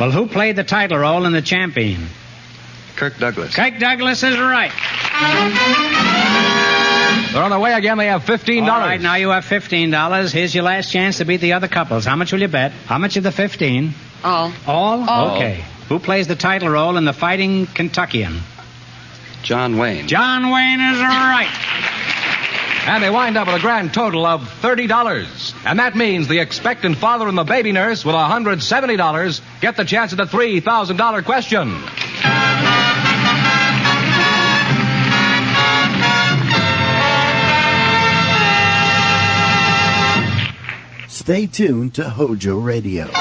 Well, who played the title role in The Champion? Kirk Douglas. Kirk Douglas is right. They're on their way again. They have $15. All right, now you have $15. Here's your last chance to beat the other couples. How much will you bet? How much of the 15? All. All? Okay. Who plays the title role in The Fighting Kentuckian? John Wayne. John Wayne is right. And they wind up with a grand total of $30. And that means the expectant father and the baby nurse with $170 get the chance at a $3,000 question. Stay tuned to HOJO Radio.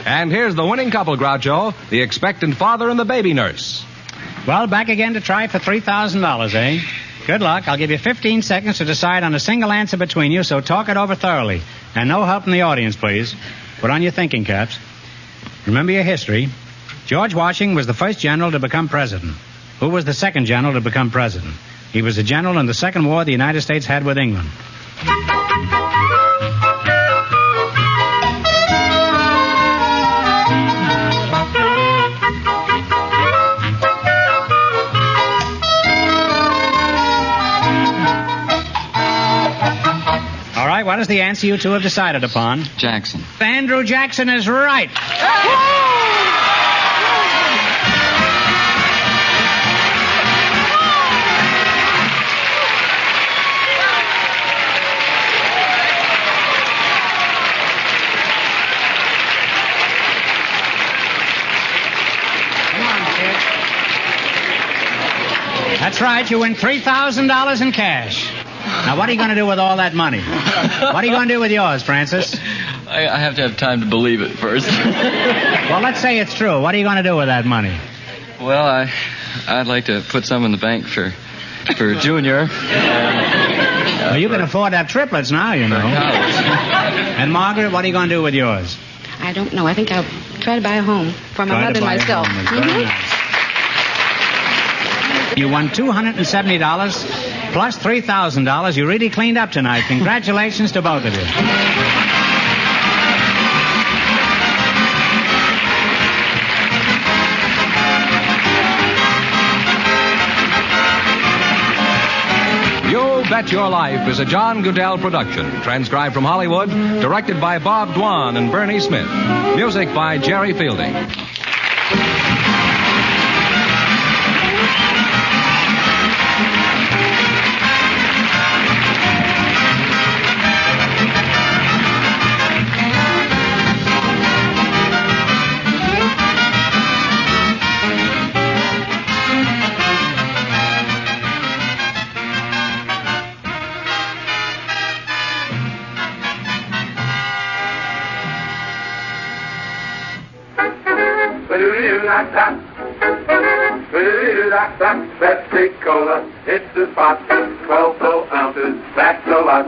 And here's the winning couple, Groucho, the expectant father and the baby nurse. Well, back again to try for $3,000, eh? Good luck. I'll give you 15 seconds to decide on a single answer between you, so talk it over thoroughly. And no help from the audience, please. Put on your thinking caps. Remember your history. George Washington was the first general to become president. Who was the second general to become president? He was a general in the second war the United States had with England. All right, what is the answer you two have decided upon? Jackson. Andrew Jackson is right. That's right. You win $3,000 in cash. Now, what are you going to do with all that money? What are you going to do with yours, Francis? I have to have time to believe it first. Well, let's say it's true. What are you going to do with that money? Well, I'd like to put some in the bank for Junior. Well, you can afford to have triplets now, you know. And Margaret, what are you going to do with yours? I don't know. I think I'll try to buy a home for my mother and myself. You won $270 plus $3,000. You really cleaned up tonight. Congratulations to both of you. You Bet Your Life is a John Goodell production, transcribed from Hollywood, directed by Bob Dwan and Bernie Smith. Music by Jerry Fielding. Pepsi-Cola, it's a spot, 12 full ounces, that's a lot,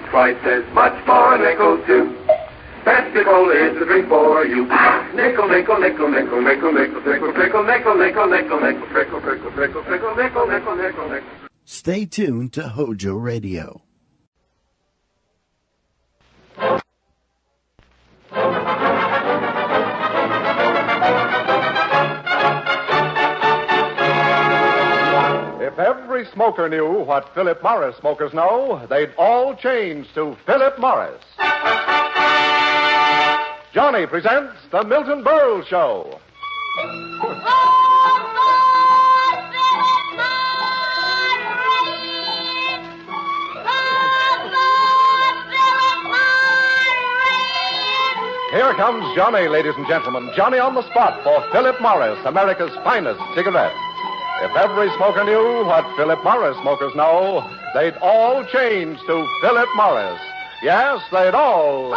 twice as much for a nickel too. Pepsi-Cola is the drink for you. Nickel, nickel, nickel, nickel, nickel, nickel, nickel, nickel, nickel, nickel, nickel, nickel, nickel, nickel, nickel, nickel, nickel, nickel, nickel, nickel. Stay tuned to HOJO Radio. If every smoker knew what Philip Morris smokers know, they'd all change to Philip Morris. Johnny presents The Milton Berle Show. Here comes Johnny, ladies and gentlemen. Johnny on the spot for Philip Morris, America's finest cigarette. If every smoker knew what Philip Morris smokers know, they'd all change to Philip Morris. Yes, they'd all...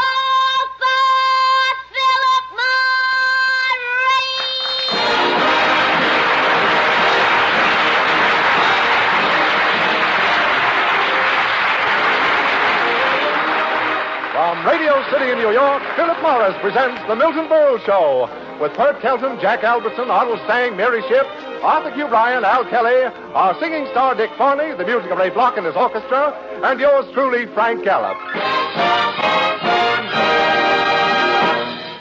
From Radio City in New York, Philip Morris presents The Milton Berle Show with Bert Kelton, Jack Albertson, Arnold Stang, Mary Shipp, Arthur Q. Bryan, Al Kelly, our singing star Dick Forney, the music of Ray Block and his orchestra, and yours truly, Frank Gallup.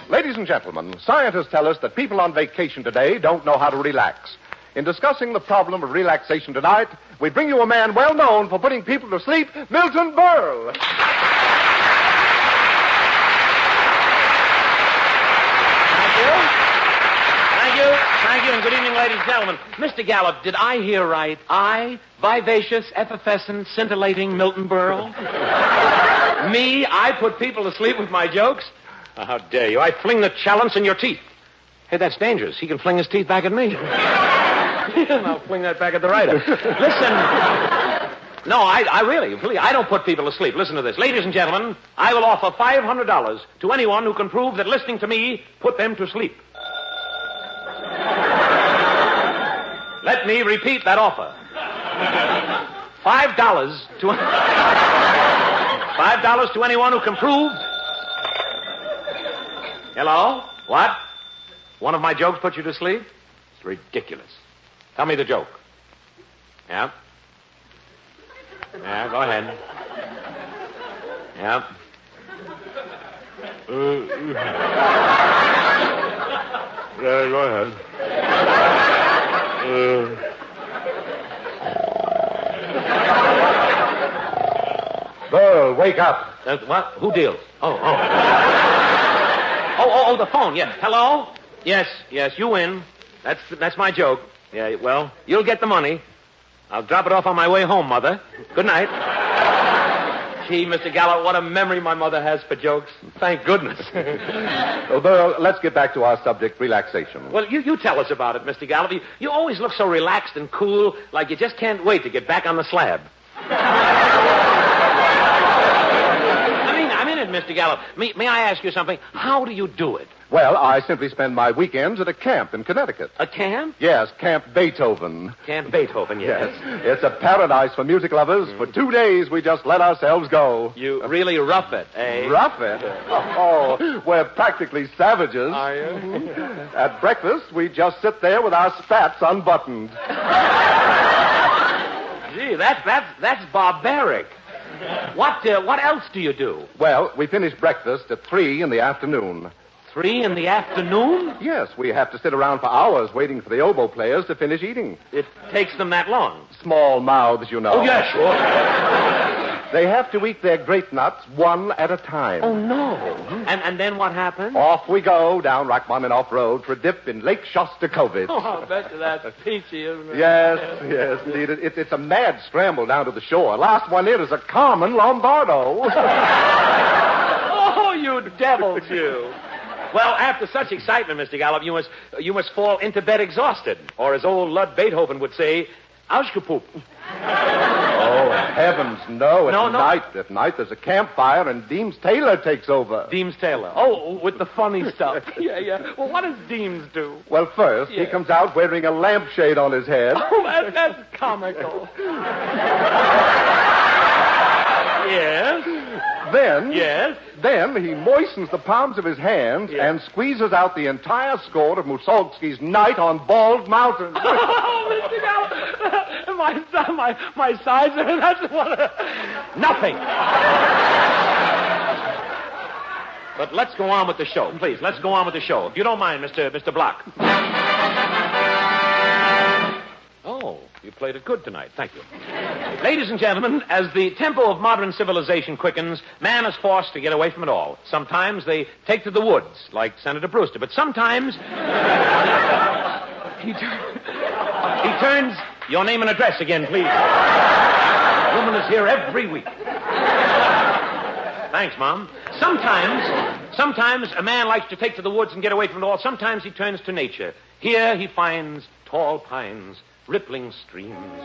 Ladies and gentlemen, scientists tell us that people on vacation today don't know how to relax. In discussing the problem of relaxation tonight, we bring you a man well known for putting people to sleep, Milton Berle. Thank you, and good evening, ladies and gentlemen. Mr. Gallup, did I hear right? I, vivacious, effervescent, scintillating Milton Berle? Me, I put people to sleep with my jokes? Oh, how dare you? I fling the challenge in your teeth. Hey, that's dangerous. He can fling his teeth back at me. And I'll fling that back at the writer. Listen. No, I really, I don't put people to sleep. Listen to this. Ladies and gentlemen, I will offer $500 to anyone who can prove that listening to me put them to sleep. Let me repeat that offer. $5 to anyone who can prove. Hello? What? One of my jokes put you to sleep? It's ridiculous. Tell me the joke. Yeah? Yeah, go ahead. Yeah. Yeah, go ahead. Berle, wake up. What? Who deals? Oh, the phone. Yeah. Hello? Yes, you win. That's my joke. Yeah, well, you'll get the money. I'll drop it off on my way home, Mother. Good night. Gee, Mr. Gallup, what a memory my mother has for jokes. Thank goodness. Well, Berle, let's get back to our subject, relaxation. Well, you tell us about it, Mr. Gallup. You always look so relaxed and cool, like you just can't wait to get back on the slab. I mean it, Mr. Gallup. May I ask you something? How do you do it? Well, I simply spend my weekends at a camp in Connecticut. A camp? Yes, Camp Beethoven. Camp Beethoven, yes. It's a paradise for music lovers. For 2 days, we just let ourselves go. You really rough it, eh? Rough it? Oh, we're practically savages. Are you? At breakfast, we just sit there with our spats unbuttoned. Gee, that's barbaric. What else do you do? Well, we finish breakfast at 3 in the afternoon. 3 in the afternoon? Yes, we have to sit around for hours waiting for the oboe players to finish eating. It takes them that long? Small mouths, you know. Oh, yeah, sure. They have to eat their grape nuts one at a time. Oh, no. And then what happens? Off we go down Rachmaninoff Road for a dip in Lake Shostakovich. Oh, I bet you that's peachy, isn't it? Yes, indeed. It's a mad scramble down to the shore. Last one in is a Carmen Lombardo. Oh, you devils, you. Well, after such excitement, Mr. Gallup, you must fall into bed exhausted. Or as old Lud Beethoven would say, Auschgepoop. Oh, heavens, no. At night there's a campfire and Deems Taylor takes over. Deems Taylor. Oh, with the funny stuff. Yeah. Well, what does Deems do? Well, first, he comes out wearing a lampshade on his head. Oh, that's comical. Yes. Then he moistens the palms of his hands and squeezes out the entire score of Mussorgsky's Night on Bald Mountain. Oh, Mr. Gallup, my sides are... That's what... Nothing. But let's go on with the show, please. Let's go on with the show. If you don't mind, Mr. Block. Oh, you played it good tonight. Thank you. Ladies and gentlemen, as the tempo of modern civilization quickens, man is forced to get away from it all. Sometimes they take to the woods, like Senator Brewster, but sometimes he turns... Your name and address again, please. The woman is here every week. Thanks, Mom. Sometimes a man likes to take to the woods and get away from it all. Sometimes he turns to nature. Here he finds tall pines, rippling streams.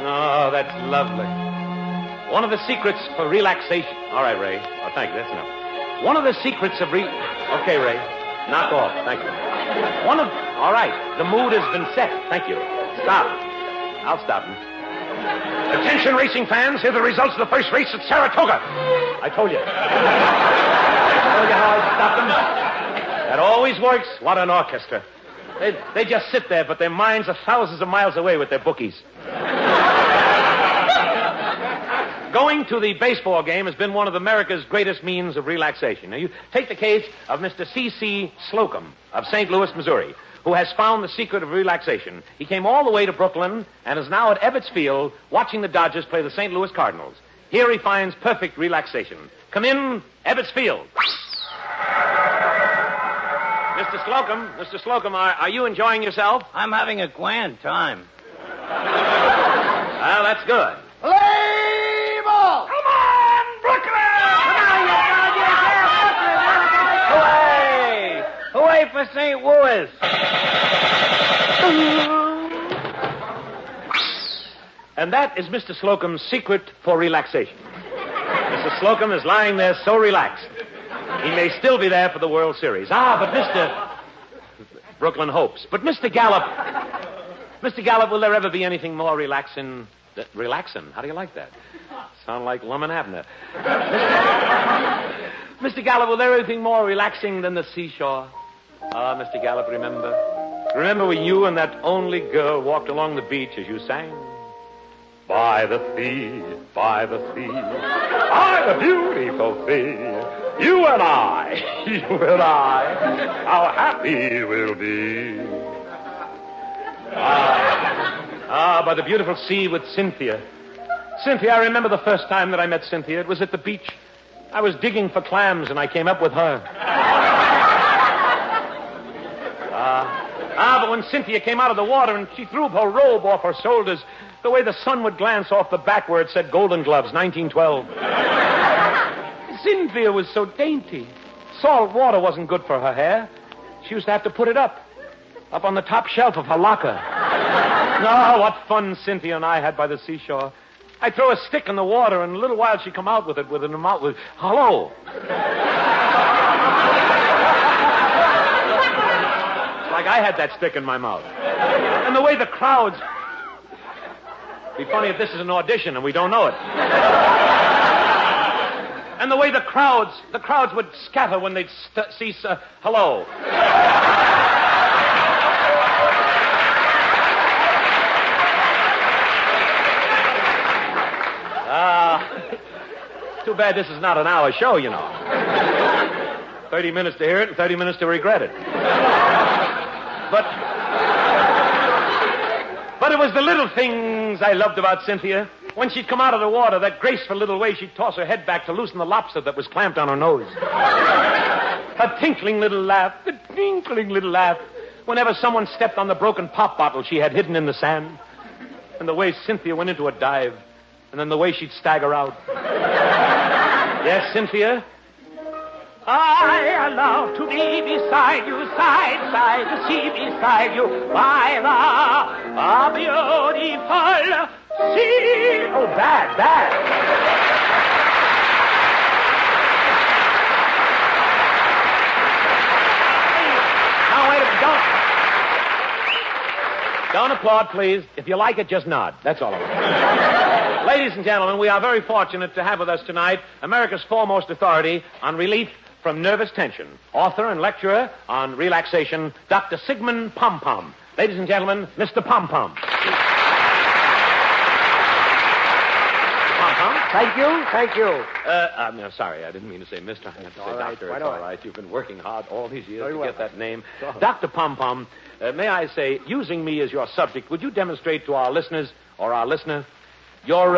Oh, that's lovely. One of the secrets for relaxation. All right, Ray. Oh, thank you. That's enough. One of the secrets of Okay, Ray. Knock off. Thank you. All right. The mood has been set. Thank you. Stop. I'll stop him. Attention, racing fans. Here are the results of the first race at Saratoga. I told you. I told you how I stopped him. That always works. What an orchestra. They just sit there, but their minds are thousands of miles away with their bookies. Going to the baseball game has been one of America's greatest means of relaxation. Now, you take the case of Mr. C.C. Slocum of St. Louis, Missouri, who has found the secret of relaxation. He came all the way to Brooklyn and is now at Ebbets Field watching the Dodgers play the St. Louis Cardinals. Here he finds perfect relaxation. Come in, Ebbets Field. Mr. Slocum, are you enjoying yourself? I'm having a grand time. Well, that's good. Play ball! Come on, Brooklyn! Come on, you Brooklyn! Hooray! Hooray for St. Louis! And that is Mr. Slocum's secret for relaxation. Mr. Slocum is lying there so relaxed. He may still be there for the World Series. But Brooklyn hopes. But Mr. Gallup, will there ever be anything more relaxing? How do you like that? Sound like Lum and Abner. Mr. Gallup, will there be anything more relaxing than the seashore? Mr. Gallup, remember? Remember when you and that only girl walked along the beach as you sang? By the sea, by the beautiful sea, you and I, how happy we'll be. By the beautiful sea with Cynthia. Cynthia, I remember the first time that I met Cynthia. It was at the beach. I was digging for clams, and I came up with her. But when Cynthia came out of the water and she threw her robe off her shoulders, the way the sun would glance off the back where it said Golden Gloves, 1912. Cynthia was so dainty. Salt water wasn't good for her hair. She used to have to put it up on the top shelf of her locker. What fun Cynthia and I had by the seashore. I'd throw a stick in the water, and in a little while she'd come out with it, with an amount with, hello. Like I had that stick in my mouth. And the way the crowds... It'd be funny if this is an audition and we don't know it. And the way the crowds would scatter when they'd see, hello. Too bad this is not an hour show, you know. 30 minutes to hear it and 30 minutes to regret it. But it was the little things I loved about Cynthia. When she'd come out of the water, that graceful little way she'd toss her head back to loosen the lobster that was clamped on her nose. Her tinkling little laugh, whenever someone stepped on the broken pop bottle she had hidden in the sand. And the way Cynthia went into a dive, and then the way she'd stagger out. Yes, Cynthia? I love to be beside you, side, to see beside you by the beautiful sea. Oh, bad. Now, wait a minute. Don't applaud, please. If you like it, just nod. That's all I want. Ladies and gentlemen, we are very fortunate to have with us tonight America's foremost authority on relief from nervous tension, author and lecturer on relaxation, Dr. Sigmund Pompom. Ladies and gentlemen, Mr. Pompom. Thank you. I'm sorry, I didn't mean to say Mr. I meant to say Doctor. It's all right. You've been working hard all these years to get that name. Dr. Pompom, may I say, using me as your subject, would you demonstrate to our listeners, or our listener, your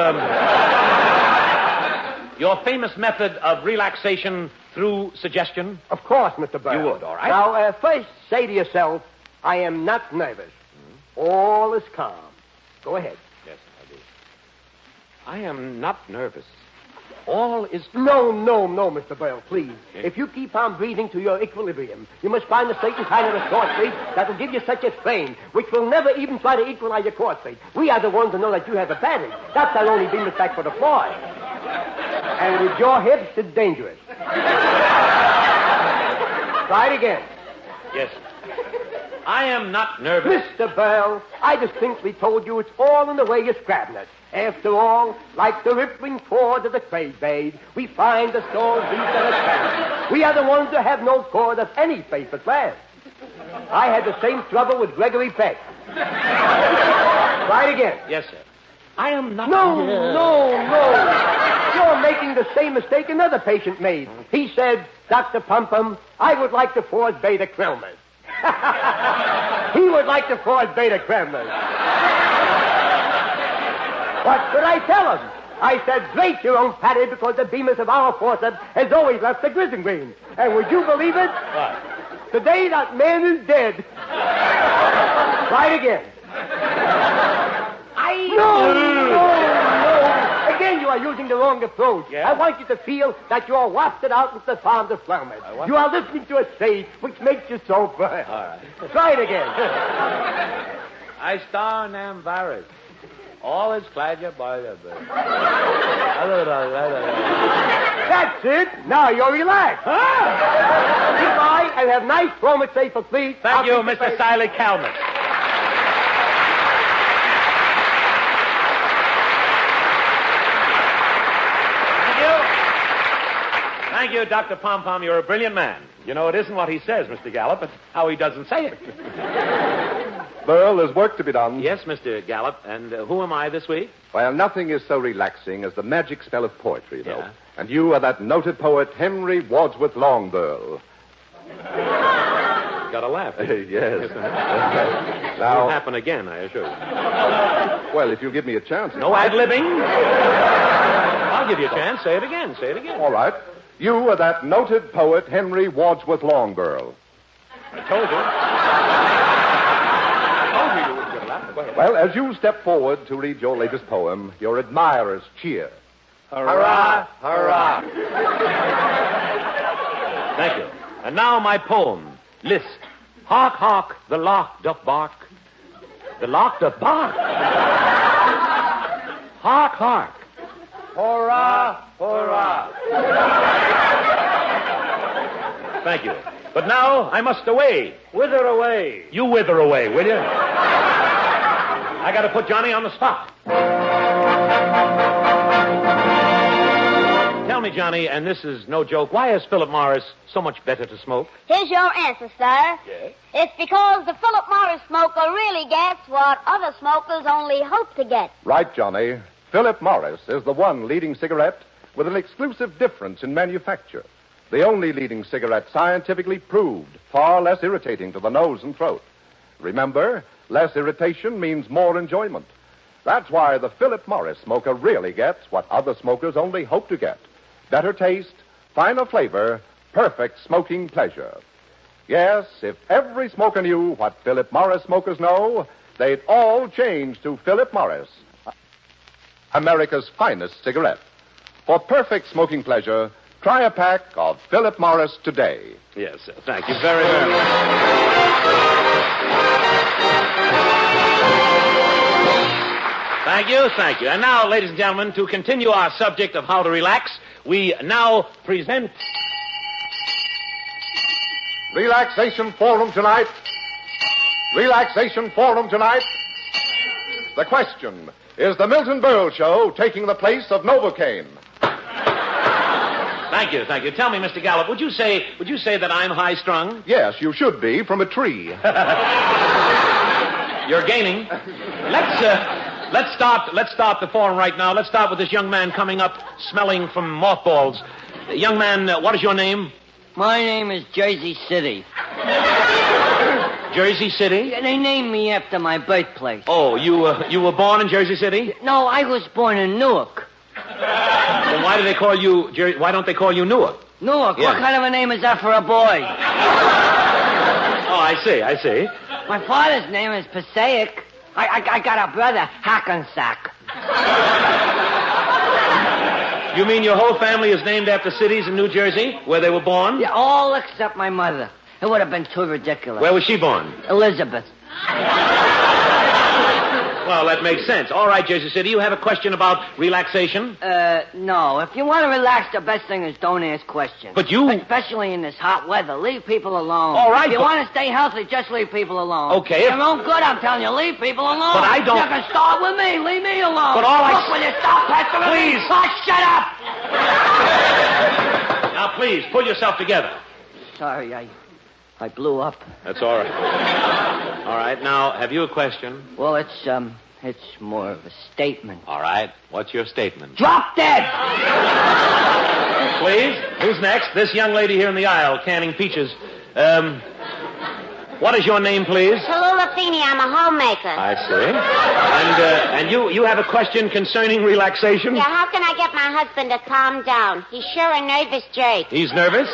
famous method of relaxation through suggestion? Of course, Mr. Burr. You would, all right. Now, first, say to yourself, I am not nervous. All is calm. Go ahead. Yes, I do. I am not nervous. All is... No, Mr. Burr, please. Yes. If you keep on breathing to your equilibrium, you must find a certain kind of a short rate that will give you such a strain, which will never even try to equalize your chord rate. We are the ones who know that you have a advantage. That's our only beam effect for the floor. And with your hips, it's dangerous. Try it again. Yes. I am not nervous. Mr. Bell, I distinctly told you it's all in the way you're scrabbing it. After all, like the rippling ford of the trade maid, we find the stores deep in the sand. We are the ones who have no cord of any faith at last. I had the same trouble with Gregory Peck. Try it again. Yes, sir. I am not... No. You're making the same mistake another patient made. He said, Dr. Pumpum, I would like to forge beta krelmers. He would like to forge beta krelmers. What should I tell him? I said, grate your own patty because the bemis of our forceps has always left the grizzling green. And would you believe it? What? Today that man is dead. Try it again. No. Again, you are using the wrong approach. Yeah? I want you to feel that you are wafted out into the farms of flowers. You are listening to a stage which makes you so bright. All right. Try it again. I star and am virus. All is clad by the... That's it. Now you're relaxed. Goodbye, and have nice promenade for free. Thank you, Mr. Siley Calmus. Thank you, Dr. Pom-Pom. You're a brilliant man. You know, it isn't what he says, Mr. Gallup. It's how he doesn't say it. Burl, there's work to be done. Yes, Mr. Gallup. And who am I this week? Well, nothing is so relaxing as the magic spell of poetry, you know. Yeah. And you are that noted poet, Henry Wadsworth Longburl. Got a laugh. Yes. Now, it'll happen again, I assure you. Well, if you'll give me a chance. No ad-libbing. I'll give you a chance. Say it again. All right. You are that noted poet, Henry Wadsworth Longburl. I told you. You were going to laugh. Go ahead. Well, as you step forward to read your latest poem, your admirers cheer. Hurrah, hurrah. Thank you. And now my poem. List. Hark, hark, the lark doth bark. The lark doth bark. Hark, hark. Hurrah, hurrah. Thank you. But now I must away. Wither away. You wither away, will you? I got to put Johnny on the spot. Tell me, Johnny, and this is no joke, why is Philip Morris so much better to smoke? Here's your answer, sir. Yes? It's because the Philip Morris smoker really gets what other smokers only hope to get. Right, Johnny. Philip Morris is the one leading cigarette with an exclusive difference in manufacture. The only leading cigarette scientifically proved far less irritating to the nose and throat. Remember, less irritation means more enjoyment. That's why the Philip Morris smoker really gets what other smokers only hope to get. Better taste, finer flavor, perfect smoking pleasure. Yes, if every smoker knew what Philip Morris smokers know, they'd all change to Philip Morris, America's finest cigarette. For perfect smoking pleasure, try a pack of Philip Morris today. Yes, sir. Thank you very, very much. Thank you. And now, ladies and gentlemen, to continue our subject of how to relax, we now present... Relaxation Forum tonight. The question, is the Milton Berle Show taking the place of Novocaine? Thank you. Tell me, Mr. Gallup, would you say that I'm high-strung? Yes, you should be, from a tree. You're gaining. Let's start the forum right now. Let's start with this young man coming up smelling from mothballs. Young man, what is your name? My name is Jersey City. Jersey City? Yeah, they named me after my birthplace. Oh, you were born in Jersey City? No, I was born in Newark. Then why don't they call you Newark? Newark? Yeah. What kind of a name is that for a boy? Oh, I see. My father's name is Passaic. I got a brother, Hackensack. You mean your whole family is named after cities in New Jersey where they were born? Yeah, all except my mother. It would have been too ridiculous. Where was she born? Elizabeth. Well, that makes sense. All right, Jersey City, you have a question about relaxation? No. If you want to relax, the best thing is don't ask questions. But you... Especially in this hot weather. Leave people alone. All right, If you want to stay healthy, just leave people alone. Okay. You're no good, I'm telling you. Leave people alone. But I don't... You can start with me. Leave me alone. But all Look, will you stop pestering me? Please. Oh, shut up! Now, please, pull yourself together. Sorry, I blew up. That's all right. All right, now, have you a question? Well, it's more of a statement. All right, what's your statement? Drop dead! Please, who's next? This young lady here in the aisle, canning peaches. What is your name, please? Tallulah Feeney, I'm a homemaker. I see. And you have a question concerning relaxation? Yeah, how can I get my husband to calm down? He's sure a nervous jerk. He's nervous?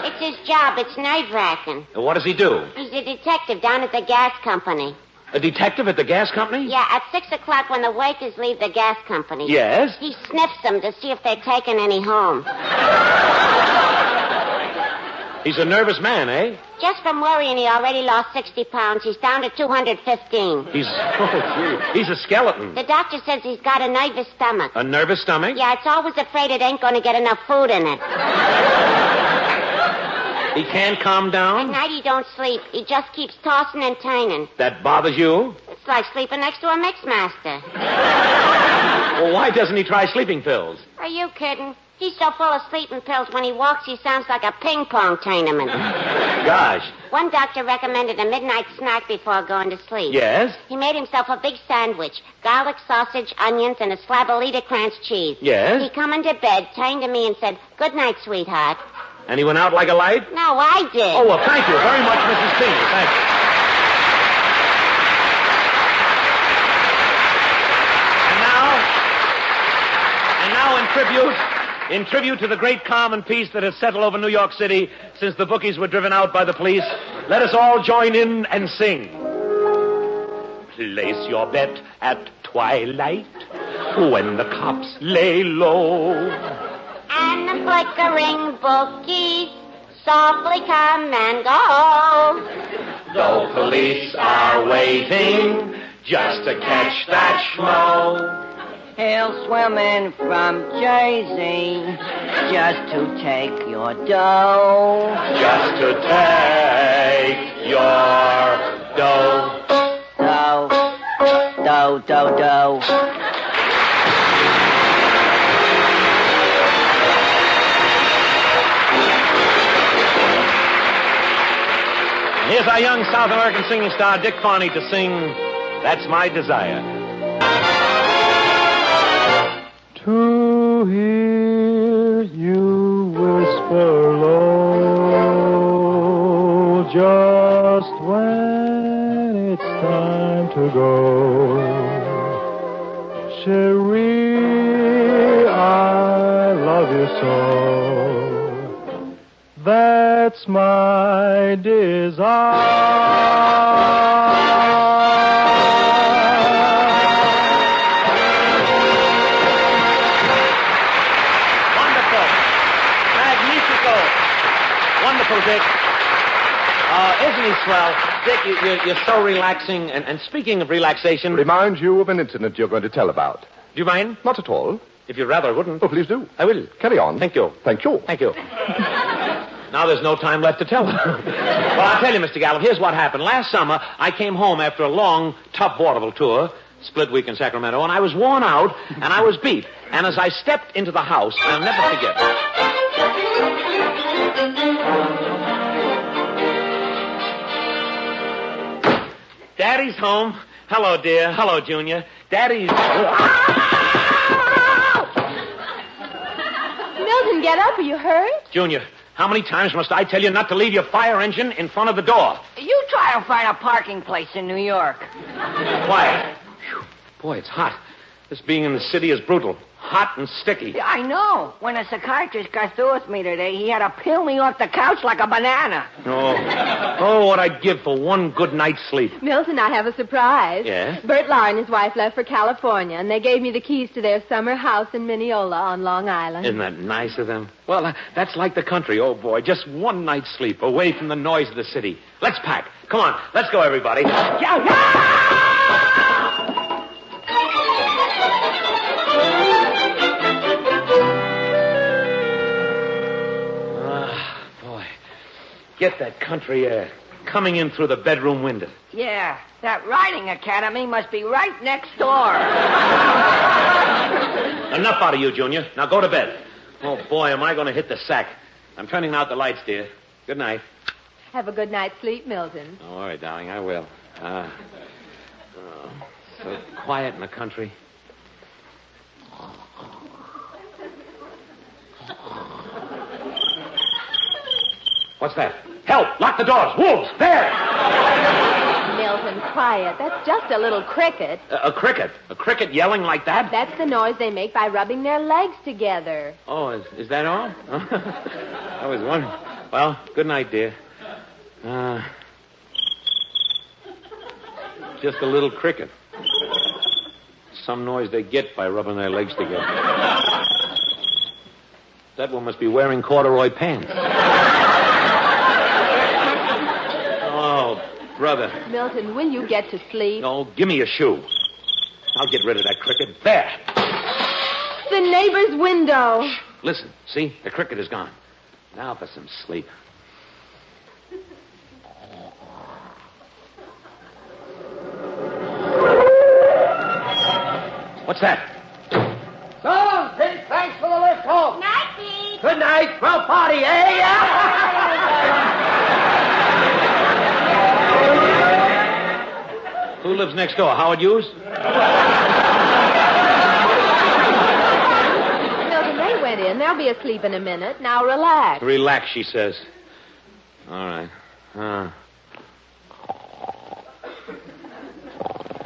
It's his job. It's nerve-wracking. What does he do? He's a detective down at the gas company. A detective at the gas company? Yeah, at 6 o'clock when the workers leave the gas company. Yes? He sniffs them to see if they're taking any home. He's a nervous man, eh? Just from worrying, he already lost 60 pounds. He's down to 215. He's a skeleton. The doctor says he's got a nervous stomach. A nervous stomach? Yeah, it's always afraid it ain't going to get enough food in it. He can't calm down? At night he don't sleep. He just keeps tossing and turning. That bothers you? It's like sleeping next to a mixmaster. Well, why doesn't he try sleeping pills? Are you kidding? He's so full of sleeping pills, when he walks, he sounds like a ping-pong tournament. Gosh. One doctor recommended a midnight snack before going to sleep. Yes? He made himself a big sandwich, garlic, sausage, onions, and a slab of Liederkranz cheese. Yes? He come into bed, turned to me, and said, "Good night, sweetheart." And he went out like a light? No, I did. Oh, well, thank you very much, Mrs. Feeney. Thank you. And now, in tribute to the great calm and peace that has settled over New York City since the bookies were driven out by the police, let us all join in and sing. Place your bet at twilight when the cops lay low. And the flickering bookies softly come and go. Though police are waiting just to catch that schmo. He'll swim in from Jersey just to take your dough. Just to take your dough. Dough. Here's our young South American singing star, Dick Farney, to sing That's My Desire. To hear you whisper low just when it's time to go. Cherie, I love you so. That's my desire. Wonderful, Dick. Isn't he swell? Dick, you're so relaxing. And speaking of relaxation... Remind you of an incident you're going to tell about. Do you mind? Not at all. If you'd rather, I wouldn't. Oh, please do. I will. Carry on. Thank you. Thank you. Thank you. Now there's no time left to tell. Well, I'll tell you, Mr. Gallup, here's what happened. Last summer, I came home after a long, tough vaudeville tour, split week in Sacramento, and I was worn out, and I was beat. And as I stepped into the house, I'll never forget... Daddy's home. Hello, dear. Hello, Junior. Daddy's... Milton, get up. Are you hurt? Junior, how many times must I tell you not to leave your fire engine in front of the door? You try to find a parking place in New York. Quiet. Whew. Boy, it's hot. This being in the city is brutal. Hot and sticky. Yeah, I know. When a psychiatrist got through with me today, he had to peel me off the couch like a banana. Oh, what I'd give for one good night's sleep. Milton, I have a surprise. Yes? Bert Lahr and his wife left for California, and they gave me the keys to their summer house in Mineola on Long Island. Isn't that nice of them? Well, that's like the country, oh boy. Just one night's sleep away from the noise of the city. Let's pack. Come on, let's go, everybody. Get that country air coming in through the bedroom window. Yeah, that riding academy must be right next door. Enough out of you, Junior. Now go to bed. Oh, boy, am I going to hit the sack. I'm turning out the lights, dear. Good night. Have a good night's sleep, Milton. Oh, all right, darling, I will. So quiet in the country. What's that? Help! Lock the doors! Wolves! There! Milton, quiet. That's just a little cricket. A cricket? A cricket yelling like that? That's the noise they make by rubbing their legs together. Oh, is that all? I was wondering. Well, good night, dear. Just a little cricket. Some noise they get by rubbing their legs together. That one must be wearing corduroy pants. Oh, brother. Milton, will you get to sleep? No, give me a shoe. I'll get rid of that cricket. There. The neighbor's window. Shh. Listen, see? The cricket is gone. Now for some sleep. What's that? So long, Pete. Thanks for the lift home. Night, Pete. Good night. Well, party, eh? Who lives next door? Howard Hughes? Milton, they went in. They'll be asleep in a minute. Now relax. Relax, she says. All right.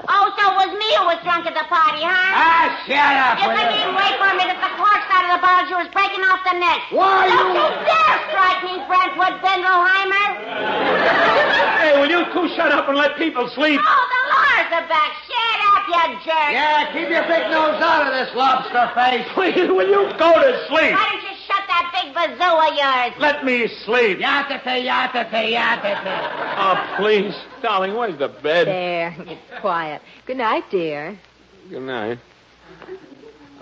Oh, so it was me who was drunk at the party, huh? Shut up. You couldn't even wait for a minute. The cork started the bottle. She was breaking off the neck. Why, Don't you dare strike me, Brentwood Bendelheimer. Hey, will you two shut up and let people sleep? Oh, the lawyers are back. Shut up, you jerk. Yeah, keep your big nose out of this, lobster face. Please, will you go to sleep? Why don't you shut that big bazoo of yours? Let me sleep. Yatate. Oh, please. Darling, where's the bed? There. It's quiet. Good night, dear. Good night.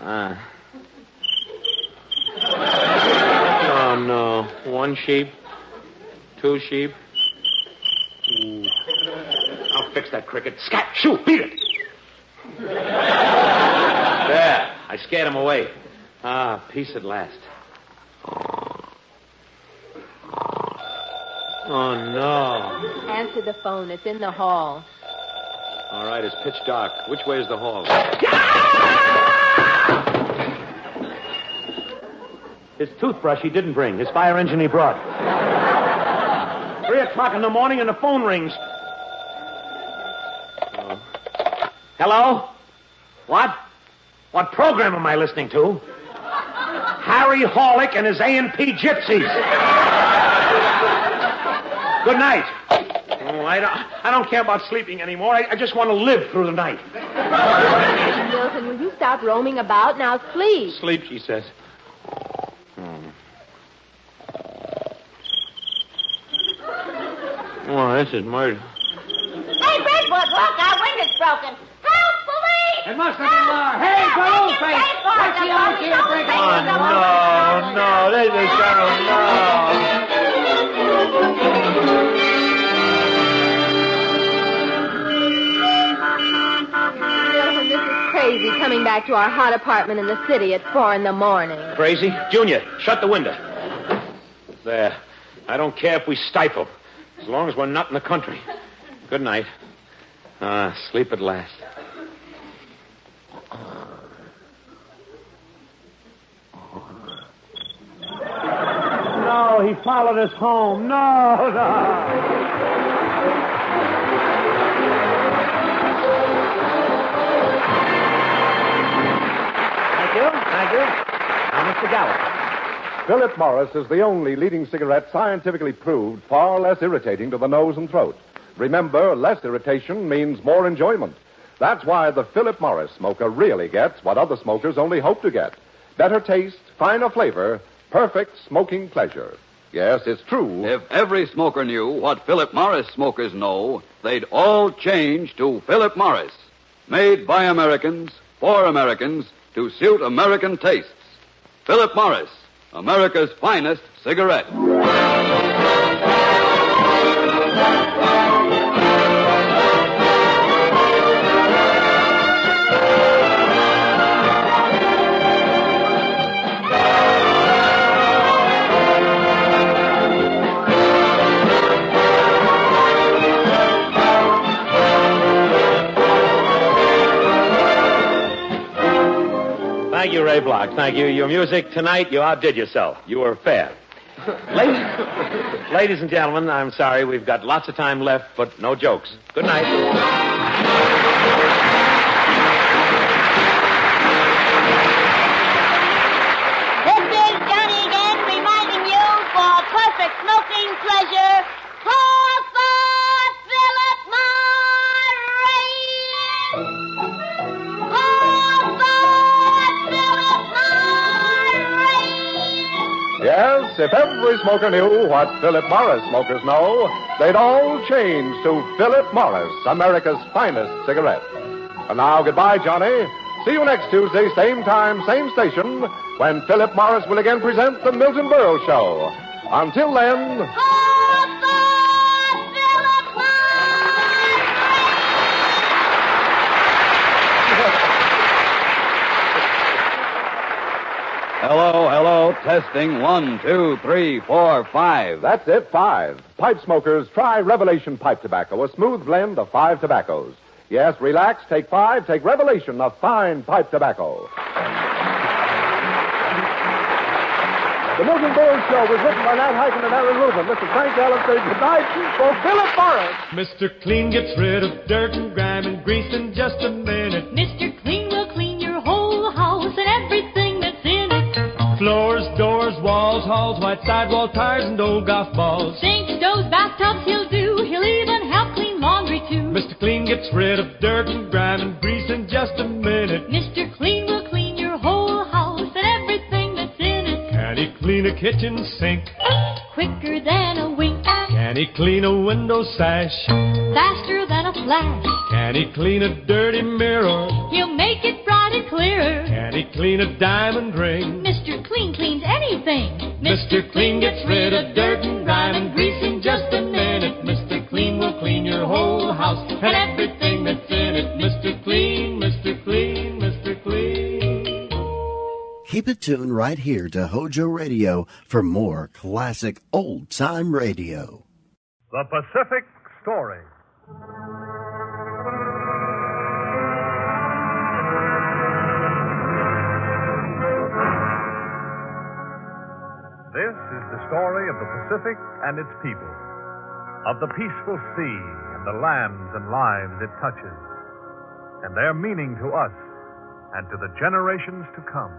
Oh, no. One sheep. Two sheep. Ooh. I'll fix that cricket. Scat! Shoot! Beat it! There. I scared him away. Peace at last. Oh, no. Answer the phone. It's in the hall. All right, it's pitch dark. Which way is the hall? His toothbrush he didn't bring. His fire engine he brought. 3 o'clock in the morning and the phone rings. Hello? What? What program am I listening to? Harry Horlick and his A&P Gypsies. Good night. Oh, I don't care about sleeping anymore. I just want to live through the night. Milton, will you stop roaming about? Now sleep. Sleep, she says. Oh, this is murder. Hey, Brentwood, look, our window's broken. Help, police! It must have been Laura. Hey, balloon face! What's the idea of breaking Oh, no, this is Milton, this is crazy coming back to our hot apartment in the city at 4 a.m. Crazy? Junior, shut the window. There. I don't care if we stifle, as long as we're not in the country. Good night. Sleep at last. No, he followed us home. No. Thank you. Now, Mr. Gallup. Philip Morris is the only leading cigarette scientifically proved far less irritating to the nose and throat. Remember, less irritation means more enjoyment. That's why the Philip Morris smoker really gets what other smokers only hope to get. Better taste, finer flavor, perfect smoking pleasure. Yes, it's true. If every smoker knew what Philip Morris smokers know, they'd all change to Philip Morris. Made by Americans, for Americans, to suit American tastes. Philip Morris, America's finest cigarette. you, Ray Block. Thank you. Your music tonight, you outdid yourself. You were fair. Ladies and gentlemen, I'm sorry. We've got lots of time left, but no jokes. Good night. This is Johnny again, reminding you for perfect smoking pleasure, pour for Philip Morris! Pour for Philip Morris! Yes, if every smoker knew what Philip Morris smokers know, they'd all change to Philip Morris, America's finest cigarette. And now, goodbye, Johnny. See you next Tuesday, same time, same station, when Philip Morris will again present the Milton Berle Show. Until then... Hello, testing 1, 2, 3, 4, 5. That's it, 5. Pipe smokers, try Revelation Pipe Tobacco, a smooth blend of 5 tobaccos. Yes, relax, take 5, take Revelation of fine pipe tobacco. The Milton Berle Show was written by Nat Hiken and Aaron Rubin. Mr. Frank Ellis says goodnight for Philip Morris. Mr. Clean gets rid of dirt and grime and grease in just a minute. Mr. Clean will clean your whole house and everything that's in it. Floors, doors, walls, halls, white sidewall tires, and old golf balls. Sinks, stoves, bathtubs he'll do. He'll even help clean laundry too. Mr. Clean gets rid of dirt and grime and grease in just a minute. Mr. Clean will clean your whole house and everything that's in it. Can he clean a kitchen sink? Quicker than a wink. Can he clean a window sash? Faster than a flash. Can he clean a dirty mirror? He'll make it bright and clear. Can he clean a diamond ring? Mr. Clean cleans anything. Mr. Clean gets rid of dirt and grime and grease in just a minute. Mr. Clean will clean your whole house and everything that's in it. Mr. Clean, Mr. Clean, Mr. Clean. Keep it tuned right here to Hojo Radio for more classic old-time radio. The Pacific Story. This is the story of the Pacific and its people, of the peaceful sea and the lands and lives it touches, and their meaning to us and to the generations to come.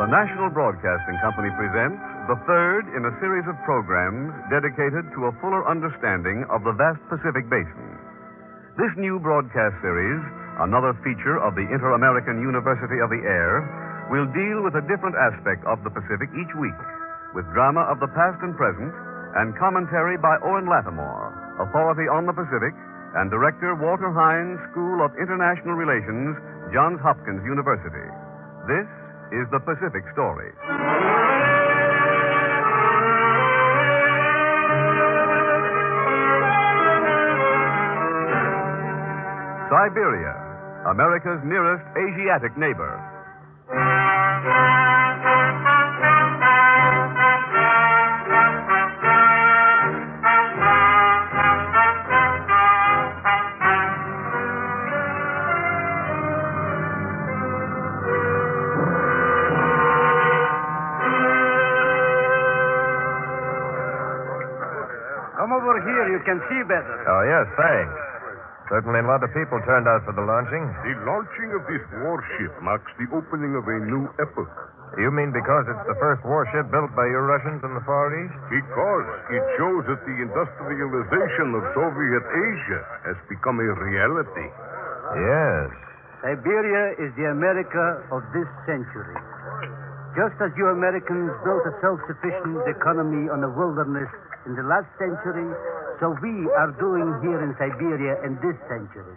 The National Broadcasting Company presents the third in a series of programs dedicated to a fuller understanding of the vast Pacific Basin. This new broadcast series, another feature of the Inter-American University of the Air, will deal with a different aspect of the Pacific each week, with drama of the past and present, and commentary by Owen Lattimore, authority on the Pacific, and Director Walter Hines, School of International Relations, Johns Hopkins University. This is the Pacific Story. Siberia, America's nearest Asiatic neighbor. Come over here. You can see better. Oh, yes, thanks. Certainly a lot of people turned out for the launching. The launching of this warship marks the opening of a new epoch. You mean because it's the first warship built by your Russians in the Far East? Because it shows that the industrialization of Soviet Asia has become a reality. Yes. Siberia is the America of this century. Just as you Americans built a self-sufficient economy on the wilderness in the last century, so we are doing here in Siberia in this century.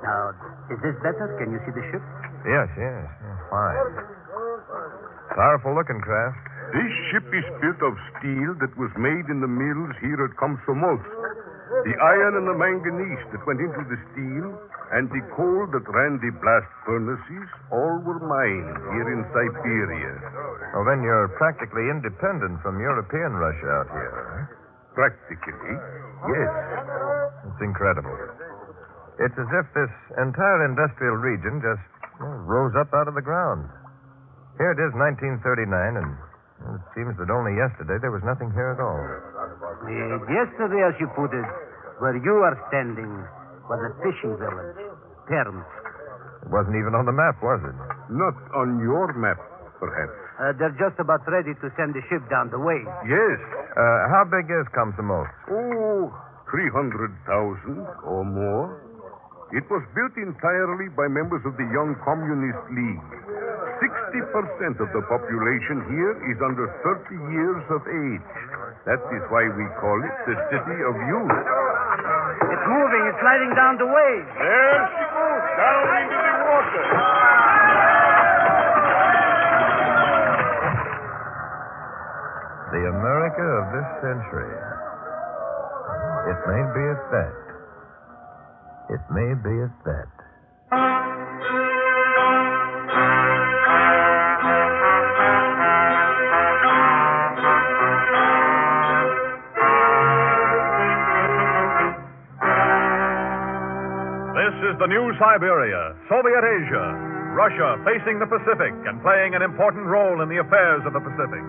Now, is this better? Can you see the ship? Yes. Fine. Powerful looking craft. This ship is built of steel that was made in the mills here at Komsomolsk. The iron and the manganese that went into the steel and the coal that ran the blast furnaces all were mined here in Siberia. Well, then you're practically independent from European Russia out here, huh? Practically, yes. It's incredible. It's as if this entire industrial region just rose up out of the ground. Here it is, 1939, and it seems that only yesterday there was nothing here at all. Yesterday, as you put it, where you are standing was a fishing village, Perms. It wasn't even on the map, was it? Not on your map, perhaps. They're just about ready to send the ship down the way. Yes. How big is Komsomolsk? Oh, 300,000 or more. It was built entirely by members of the Young Communist League. 60% of the population here is under 30 years of age. That is why we call it the City of Youth. It's moving. It's sliding down the way. There she goes, down into the water. The America of this century. It may be at that. It may be at that. This is the new Siberia, Soviet Asia, Russia facing the Pacific and playing an important role in the affairs of the Pacific.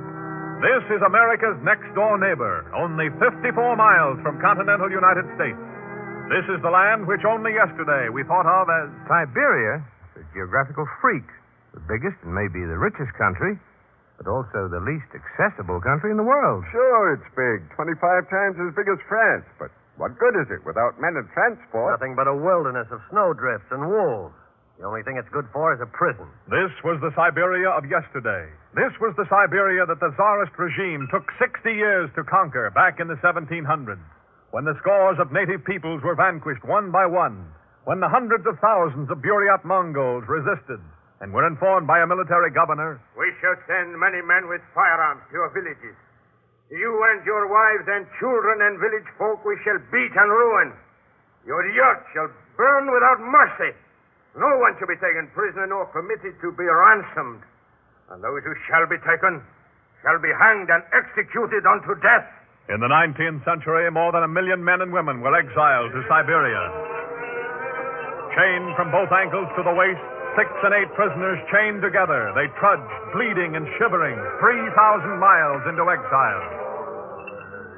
This is America's next-door neighbor, only 54 miles from continental United States. This is the land which only yesterday we thought of as... Siberia? It's a geographical freak. The biggest and maybe the richest country, but also the least accessible country in the world. Sure, it's big. 25 times as big as France. But what good is it without men and transport? Nothing but a wilderness of snowdrifts and wolves. The only thing it's good for is a prison. This was the Siberia of yesterday. This was the Siberia that the Tsarist regime took 60 years to conquer back in the 1700s, when the scores of native peoples were vanquished one by one, when the hundreds of thousands of Buryat Mongols resisted and were informed by a military governor, "We shall send many men with firearms to your villages. You and your wives and children and village folk we shall beat and ruin. Your yacht shall burn without mercy. No one shall be taken prisoner nor permitted to be ransomed. And those who shall be taken shall be hanged and executed unto death." In the 19th century, more than 1 million men and women were exiled to Siberia. Chained from both ankles to the waist, 6 and 8 prisoners chained together, they trudged, bleeding and shivering, 3,000 miles into exile.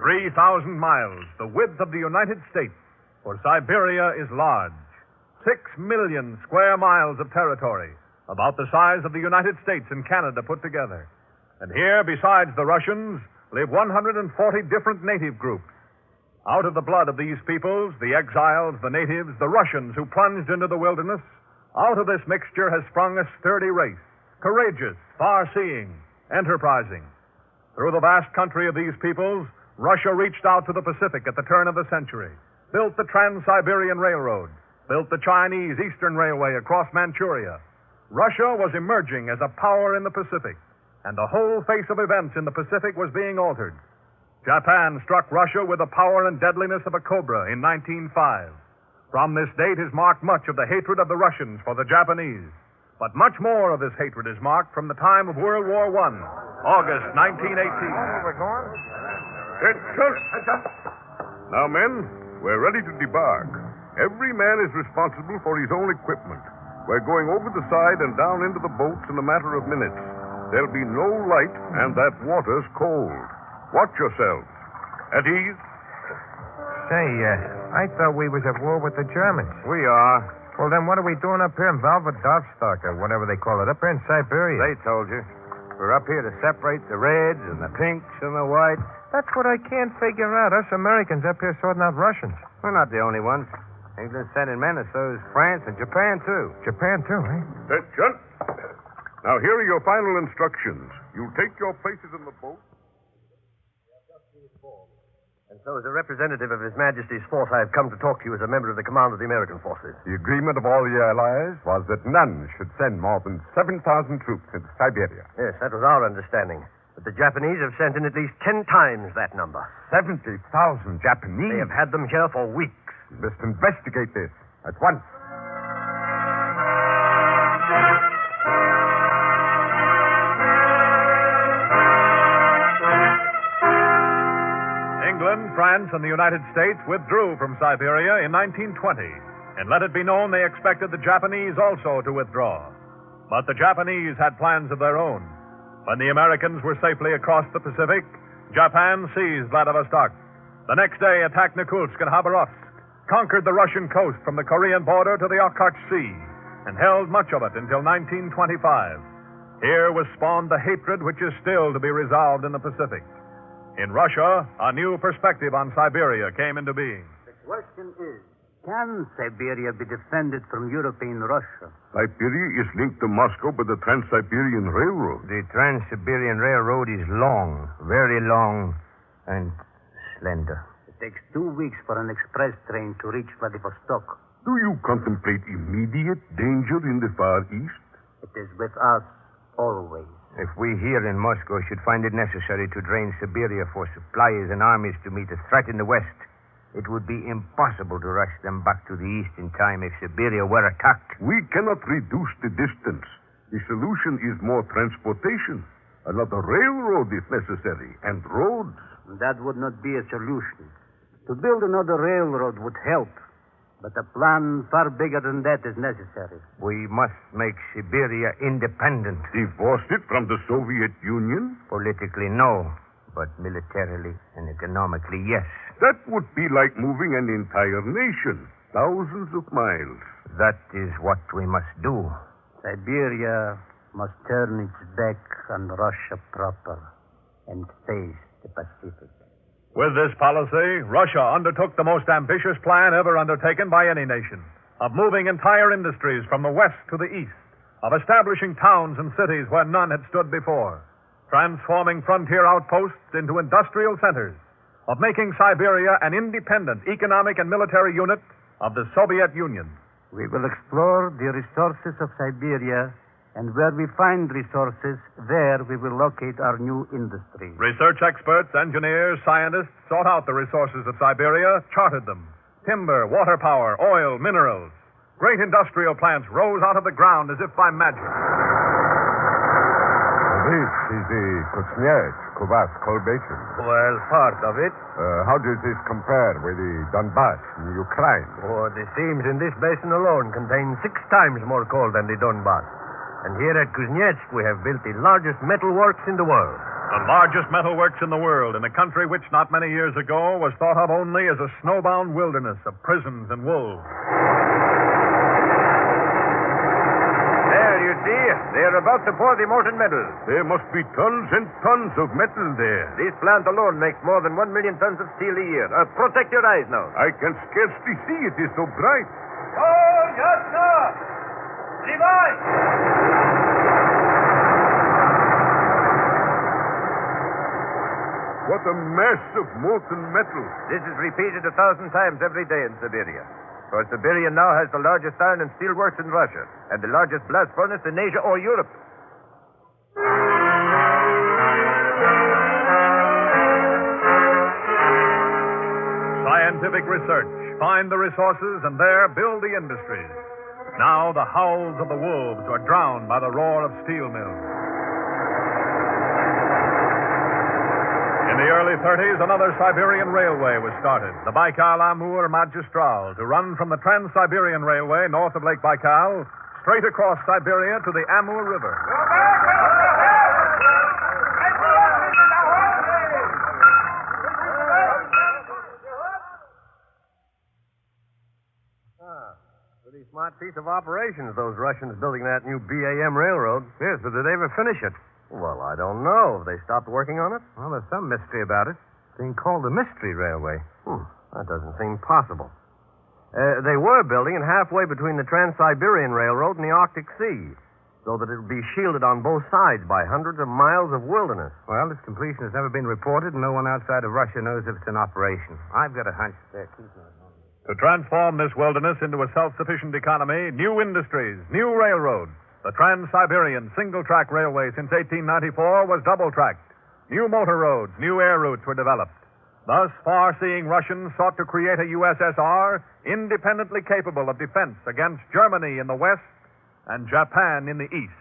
3,000 miles, the width of the United States, for Siberia is large. 6 million square miles of territory, about the size of the United States and Canada put together. And here, besides the Russians, live 140 different native groups. Out of the blood of these peoples, the exiles, the natives, the Russians who plunged into the wilderness, out of this mixture has sprung a sturdy race, courageous, far-seeing, enterprising. Through the vast country of these peoples, Russia reached out to the Pacific at the turn of the century, built the Trans-Siberian Railroad, built the Chinese Eastern Railway across Manchuria. Russia was emerging as a power in the Pacific, and the whole face of events in the Pacific was being altered. Japan struck Russia with the power and deadliness of a cobra in 1905. From this date is marked much of the hatred of the Russians for the Japanese. But much more of this hatred is marked from the time of World War I, August 1918. We're going? Now, men, we're ready to debark. Every man is responsible for his own equipment. We're going over the side and down into the boats in a matter of minutes. There'll be no light, and that water's cold. Watch yourselves. At ease? Say, I thought we was at war with the Germans. We are. Well, then what are we doing up here in Valvadovstok, or whatever they call it, up here in Siberia? They told you. We're up here to separate the reds and the pinks and the whites. That's what I can't figure out. Us Americans up here sorting out Russians. We're not the only ones. England's sending men as so is France and Japan, too. Japan, too, eh? Attention. Now, here are your final instructions. You'll take your places in the boat. And so, as a representative of His Majesty's force, I have come to talk to you as a member of the command of the American forces. The agreement of all the allies was that none should send more than 7,000 troops into Siberia. Yes, that was our understanding. But the Japanese have sent in at least 10 times that number. 70,000 Japanese? They have had them here for weeks. We must investigate this at once. England, France, and the United States withdrew from Siberia in 1920, and let it be known they expected the Japanese also to withdraw. But the Japanese had plans of their own. When the Americans were safely across the Pacific, Japan seized Vladivostok. The next day attacked Nikulsk and Khabarovsk, conquered the Russian coast from the Korean border to the Okhotsk Sea, and held much of it until 1925. Here was spawned the hatred which is still to be resolved in the Pacific. In Russia, a new perspective on Siberia came into being. The question is, can Siberia be defended from European Russia? Siberia is linked to Moscow by the Trans-Siberian Railroad. The Trans-Siberian Railroad is long, very long, and slender. It takes 2 weeks for an express train to reach Vladivostok. Do you contemplate immediate danger in the Far East? It is with us always. If we here in Moscow should find it necessary to drain Siberia for supplies and armies to meet a threat in the West, it would be impossible to rush them back to the East in time if Siberia were attacked. We cannot reduce the distance. The solution is more transportation. Another railroad is necessary, and roads. That would not be a solution. To build another railroad would help, but a plan far bigger than that is necessary. We must make Siberia independent. Divorce it from the Soviet Union? Politically, no. But militarily and economically, yes. That would be like moving an entire nation, thousands of miles. That is what we must do. Siberia must turn its back on Russia proper and face the Pacific. With this policy, Russia undertook the most ambitious plan ever undertaken by any nation, of moving entire industries from the west to the east, of establishing towns and cities where none had stood before, transforming frontier outposts into industrial centers, of making Siberia an independent economic and military unit of the Soviet Union. We will explore the resources of Siberia, and where we find resources, there we will locate our new industries. Research experts, engineers, scientists sought out the resources of Siberia, charted them. Timber, water power, oil, minerals. Great industrial plants rose out of the ground as if by magic. This is the Kuznets-Kubas coal basin. Well, part of it. How does this compare with the Donbass in Ukraine? Oh, the seams in this basin alone contain 6 times more coal than the Donbass. And here at Kuznetsk, we have built the largest metal works in the world. The largest metal works in the world, in a country which not many years ago was thought of only as a snowbound wilderness of prisons and wolves. There, you see, they're about to pour the molten metal. There must be tons and tons of metal there. This plant alone makes more than 1 million tons of steel a year. Protect your eyes now. I can scarcely see, it is so bright. Oh, yes, sir. Levi! What a mass of molten metal. This is repeated 1,000 times every day in Siberia. For Siberia now has the largest iron and steel works in Russia, and the largest blast furnace in Asia or Europe. Scientific research, find the resources, and there build the industries. Now the howls of the wolves are drowned by the roar of steel mills. In the early 30s, another Siberian railway was started, the Baikal-Amur Magistral, to run from the Trans-Siberian Railway north of Lake Baikal straight across Siberia to the Amur River. Pretty smart piece of operations, those Russians building that new BAM railroad. Yes, but did they ever finish it? Well, I don't know. Have they stopped working on it? Well, there's some mystery about it. It's being called the Mystery Railway. That doesn't seem possible. They were building it halfway between the Trans-Siberian Railroad and the Arctic Sea, so that it would be shielded on both sides by hundreds of miles of wilderness. Well, its completion has never been reported, and no one outside of Russia knows if it's in operation. I've got a hunch there. To transform this wilderness into a self-sufficient economy, new industries, new railroads. The Trans-Siberian single-track railway since 1894 was double-tracked. New motor roads, new air routes were developed. Thus, far-seeing Russians sought to create a USSR independently capable of defense against Germany in the west and Japan in the east.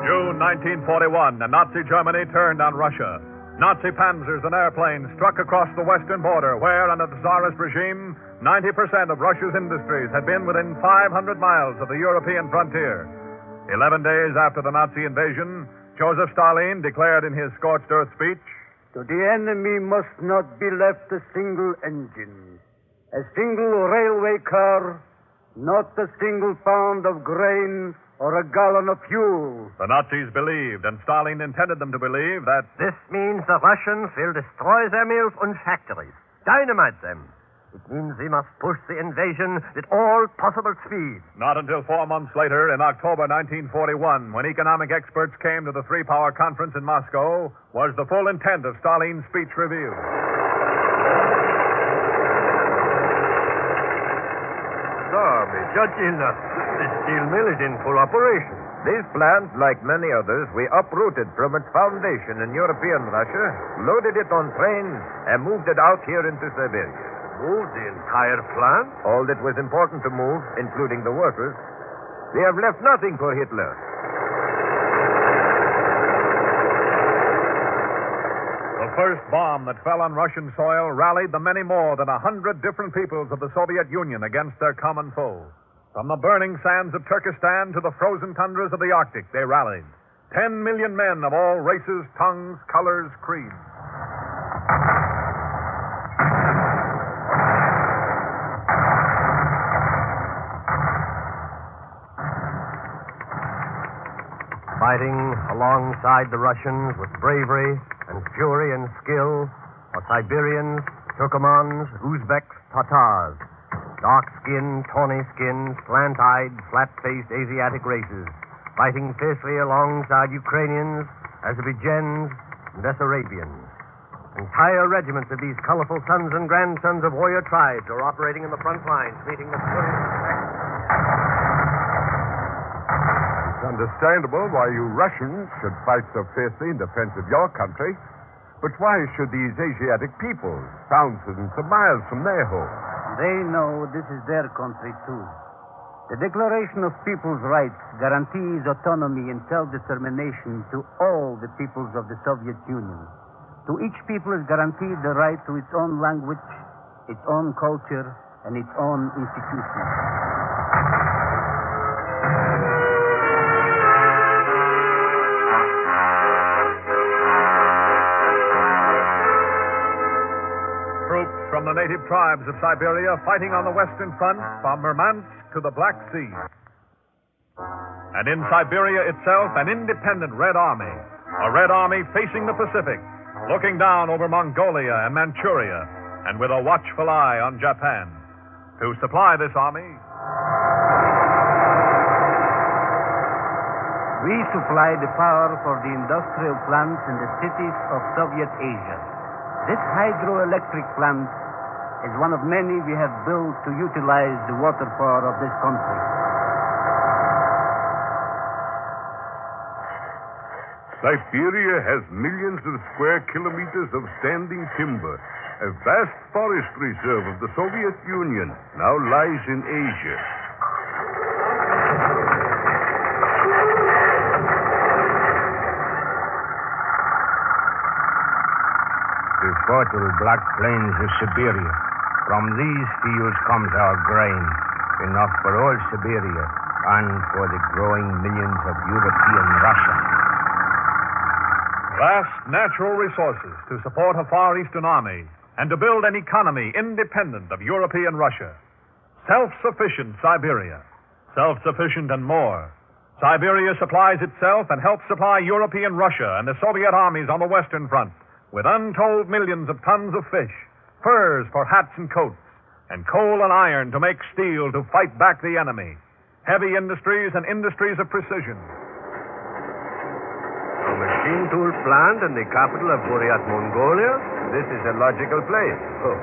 June 1941, and Nazi Germany turned on Russia. Nazi panzers and airplanes struck across the western border, where, under the Tsarist regime, 90% of Russia's industries had been within 500 miles of the European frontier. 11 days after the Nazi invasion, Joseph Stalin declared in his scorched earth speech, "To the enemy must not be left a single engine, a single railway car, not a single pound of grain or a gallon of fuel." The Nazis believed, and Stalin intended them to believe, that this means the Russians will destroy their mills and factories, dynamite them. It means they must push the invasion at all possible speed. Not until 4 months later, in October 1941, when economic experts came to the three-power conference in Moscow, was the full intent of Stalin's speech revealed. Judging the steel mill is in full operation. This plant, like many others, we uprooted from its foundation in European Russia, loaded it on trains, and moved it out here into Siberia. Moved the entire plant? All that was important to move, including the workers. We have left nothing for Hitler. The first bomb that fell on Russian soil rallied the many more than 100 different peoples of the Soviet Union against their common foe. From the burning sands of Turkestan to the frozen tundras of the Arctic, they rallied. 10 million men of all races, tongues, colors, creeds. Fighting alongside the Russians with bravery and fury and skill are Siberians, Turkomans, Uzbeks, Tatars. Dark-skinned, tawny-skinned, slant-eyed, flat-faced Asiatic races, fighting fiercely alongside Ukrainians, Azerbaijans, and Bessarabians. Entire regiments of these colorful sons and grandsons of warrior tribes are operating in the front lines, meeting the It's understandable why you Russians should fight so fiercely in defense of your country, but why should these Asiatic peoples, thousands of miles from their home? They know this is their country, too. The Declaration of People's Rights guarantees autonomy and self-determination to all the peoples of the Soviet Union. To each people is guaranteed the right to its own language, its own culture, and its own institutions. From the native tribes of Siberia fighting on the Western Front from Murmansk to the Black Sea. And in Siberia itself, an independent Red Army. A Red Army facing the Pacific, looking down over Mongolia and Manchuria, and with a watchful eye on Japan. To supply this army, we supply the power for the industrial plants in the cities of Soviet Asia. This hydroelectric plant is one of many we have built to utilize the water power of this country. Siberia has millions of square kilometers of standing timber. A vast forest reserve of the Soviet Union now lies in Asia. The fertile black plains of Siberia. From these fields comes our grain, enough for all Siberia and for the growing millions of European Russia. vast natural resources to support a Far Eastern army and to build an economy independent of European Russia. Self-sufficient Siberia. Self-sufficient and more. Siberia supplies itself and helps supply European Russia and the Soviet armies on the Western Front with untold millions of tons of fish, furs for hats and coats, and coal and iron to make steel to fight back the enemy. Heavy industries and industries of precision. A machine tool plant in the capital of Buryat, Mongolia? This is a logical place. Oh,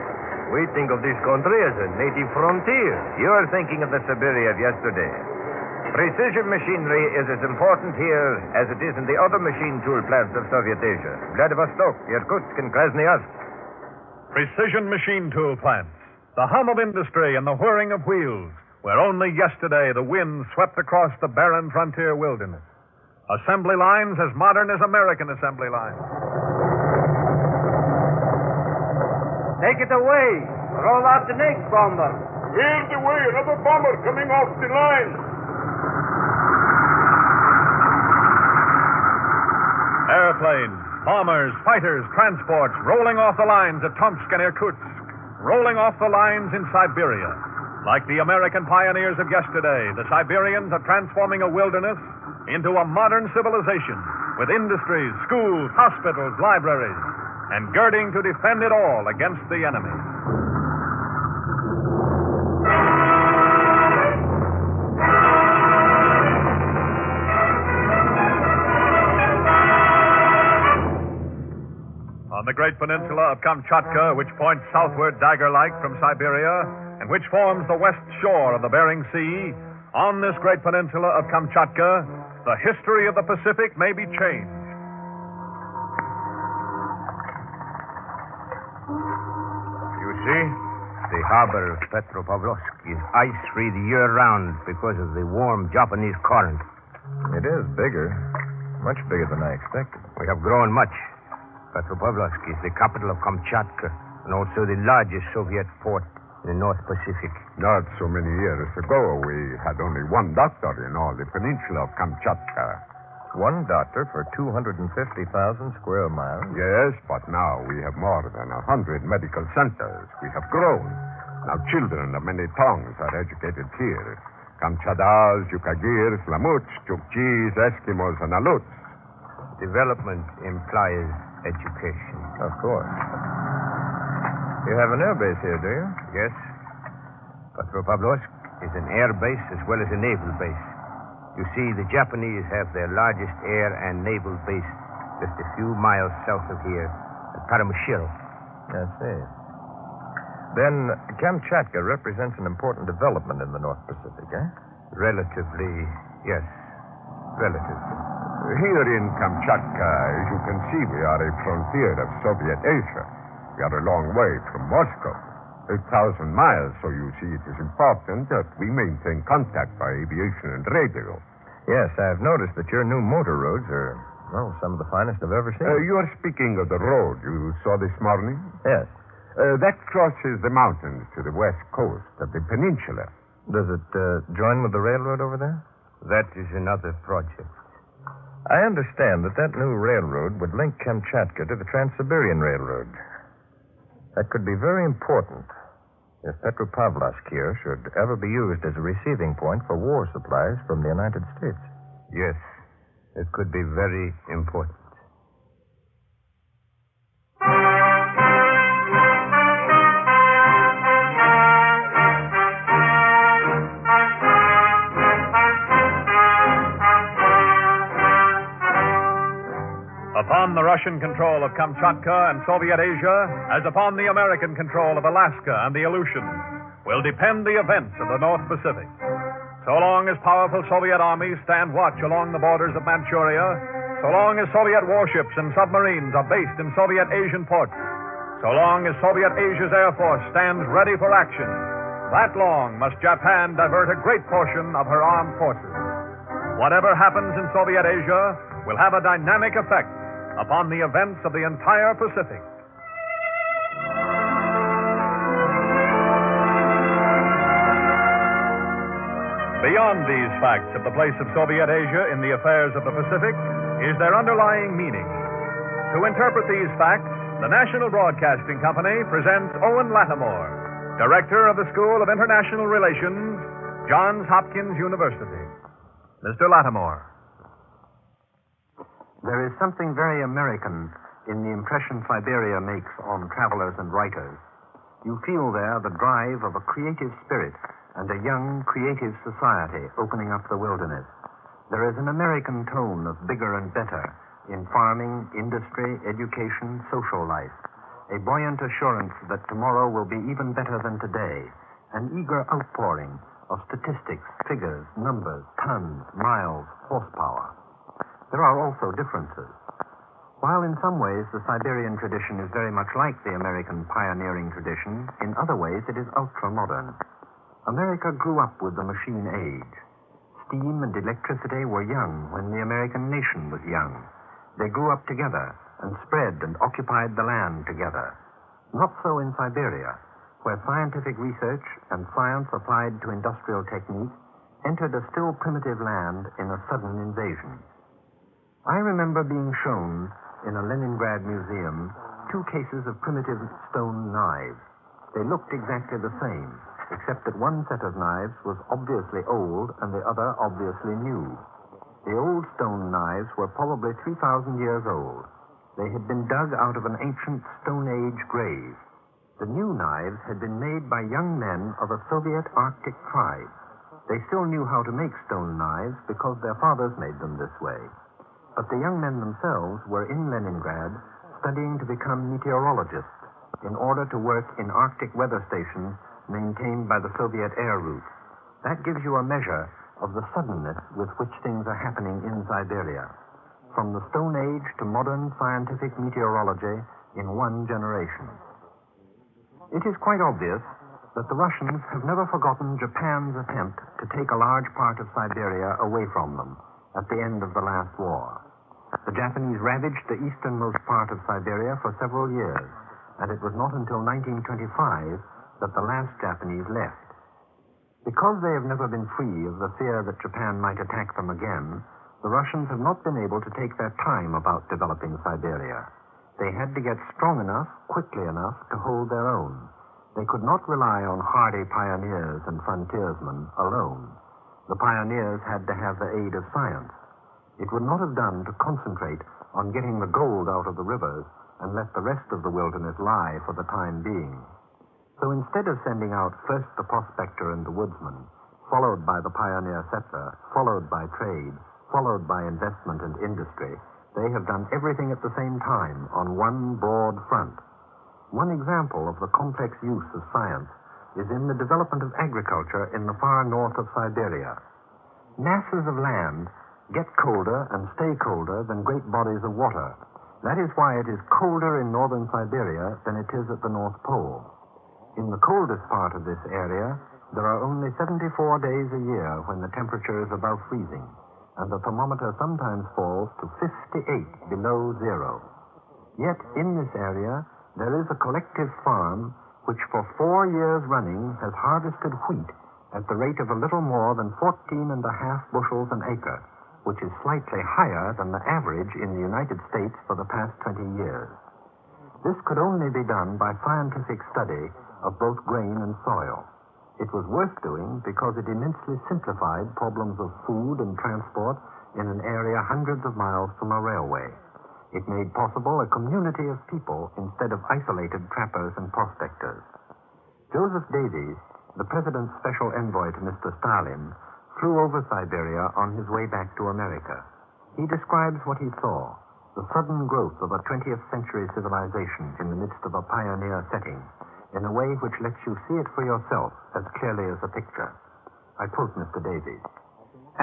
we think of this country as a native frontier. You're thinking of the Siberia of yesterday. Precision machinery is as important here as it is in the other machine tool plants of Soviet Asia. Vladivostok, Irkutsk, and Krasnoyarsk. Precision machine tool plants. The hum of industry and the whirring of wheels, where only yesterday the wind swept across the barren frontier wilderness. Assembly lines as modern as American assembly lines. Take it away. Roll out the next bomber. Clear the way. Another bomber coming off the line. Airplanes, bombers, fighters, transports rolling off the lines at Tomsk and Irkutsk, rolling off the lines in Siberia. Like the American pioneers of yesterday, the Siberians are transforming a wilderness into a modern civilization with industries, schools, hospitals, libraries, and girding to defend it all against the enemy. On the great peninsula of Kamchatka, which points southward dagger-like from Siberia, and which forms the west shore of the Bering Sea, on this great peninsula of Kamchatka, the history of the Pacific may be changed. You see, the harbor of Petropavlovsk is ice-free the year round because of the warm Japanese current. It is bigger. Much bigger than I expected. We have grown much. Petropavlovsk is the capital of Kamchatka and also the largest Soviet port in the North Pacific. Not so many years ago, we had only one doctor in all the peninsula of Kamchatka. One doctor for 250,000 square miles? Yes, but now we have more than 100 medical centers. We have grown. Now children of many tongues are educated here. Kamchadas, Yukagirs, Lamuts, Chukchis, Eskimos, and Aluts. Development implies education. Of course. You have an air base here, do you? Yes. Petropavlovsk is an air base as well as a naval base. You see, the Japanese have their largest air and naval base just a few miles south of here at Paramushiro. I see. Then Kamchatka represents an important development in the North Pacific, eh? Relatively, yes. Relatively. Here in Kamchatka, as you can see, we are a frontier of Soviet Asia. We are a long way from Moscow, 8,000 miles, so you see it is important that we maintain contact by aviation and radio. Yes, I've noticed that your new motor roads are, well, some of the finest I've ever seen. You are speaking of the road you saw this morning? Yes. That crosses the mountains to the west coast of the peninsula. Does it join with the railroad over there? That is another project. I understand that new railroad would link Kamchatka to the Trans-Siberian Railroad. That could be very important if Petropavlovsk here should ever be used as a receiving point for war supplies from the United States. Yes, it could be very important. Upon the Russian control of Kamchatka and Soviet Asia, as upon the American control of Alaska and the Aleutians, will depend the events of the North Pacific. So long as powerful Soviet armies stand watch along the borders of Manchuria, so long as Soviet warships and submarines are based in Soviet Asian ports, so long as Soviet Asia's Air Force stands ready for action, that long must Japan divert a great portion of her armed forces. Whatever happens in Soviet Asia will have a dynamic effect upon the events of the entire Pacific. Beyond these facts of the place of Soviet Asia in the affairs of the Pacific is their underlying meaning. To interpret these facts, the National Broadcasting Company presents Owen Lattimore, Director of the School of International Relations, Johns Hopkins University. Mr. Lattimore. There is something very American in the impression Siberia makes on travelers and writers. You feel there the drive of a creative spirit and a young, creative society opening up the wilderness. There is an American tone of bigger and better in farming, industry, education, social life, a buoyant assurance that tomorrow will be even better than today, an eager outpouring of statistics, figures, numbers, tons, miles, horsepower. There are also differences. While in some ways the Siberian tradition is very much like the American pioneering tradition, in other ways it is ultra-modern. America grew up with the machine age. Steam and electricity were young when the American nation was young. They grew up together and spread and occupied the land together. Not so in Siberia, where scientific research and science applied to industrial technique entered a still primitive land in a sudden invasion. I remember being shown in a Leningrad museum 2 cases of primitive stone knives. They looked exactly the same, except that one set of knives was obviously old and the other obviously new. The old stone knives were probably 3,000 years old. They had been dug out of an ancient Stone Age grave. The new knives had been made by young men of a Soviet Arctic tribe. They still knew how to make stone knives because their fathers made them this way. But the young men themselves were in Leningrad studying to become meteorologists in order to work in Arctic weather stations maintained by the Soviet air route. That gives you a measure of the suddenness with which things are happening in Siberia. From the Stone Age to modern scientific meteorology in one generation. It is quite obvious that the Russians have never forgotten Japan's attempt to take a large part of Siberia away from them at the end of the last war. The Japanese ravaged the easternmost part of Siberia for several years, and it was not until 1925 that the last Japanese left. Because they have never been free of the fear that Japan might attack them again, the Russians have not been able to take their time about developing Siberia. They had to get strong enough, quickly enough, to hold their own. They could not rely on hardy pioneers and frontiersmen alone. The pioneers had to have the aid of science. It would not have done to concentrate on getting the gold out of the rivers and let the rest of the wilderness lie for the time being. So instead of sending out first the prospector and the woodsman, followed by the pioneer settler, followed by trade, followed by investment and industry, they have done everything at the same time on one broad front. One example of the complex use of science is in the development of agriculture in the far north of Siberia. Masses of land get colder and stay colder than great bodies of water. That is why it is colder in northern Siberia than it is at the North Pole. In the coldest part of this area, there are only 74 days a year when the temperature is above freezing, and the thermometer sometimes falls to 58 below zero. Yet in this area, there is a collective farm which for 4 years running has harvested wheat at the rate of a little more than 14.5 bushels an acre, which is slightly higher than the average in the United States for the past 20 years. This could only be done by scientific study of both grain and soil. It was worth doing because it immensely simplified problems of food and transport in an area hundreds of miles from a railway. It made possible a community of people instead of isolated trappers and prospectors. Joseph Davies, the president's special envoy to Mr. Stalin, flew over Siberia on his way back to America. He describes what he saw, the sudden growth of a 20th century civilization in the midst of a pioneer setting, in a way which lets you see it for yourself as clearly as a picture. I quote Mr. Davies.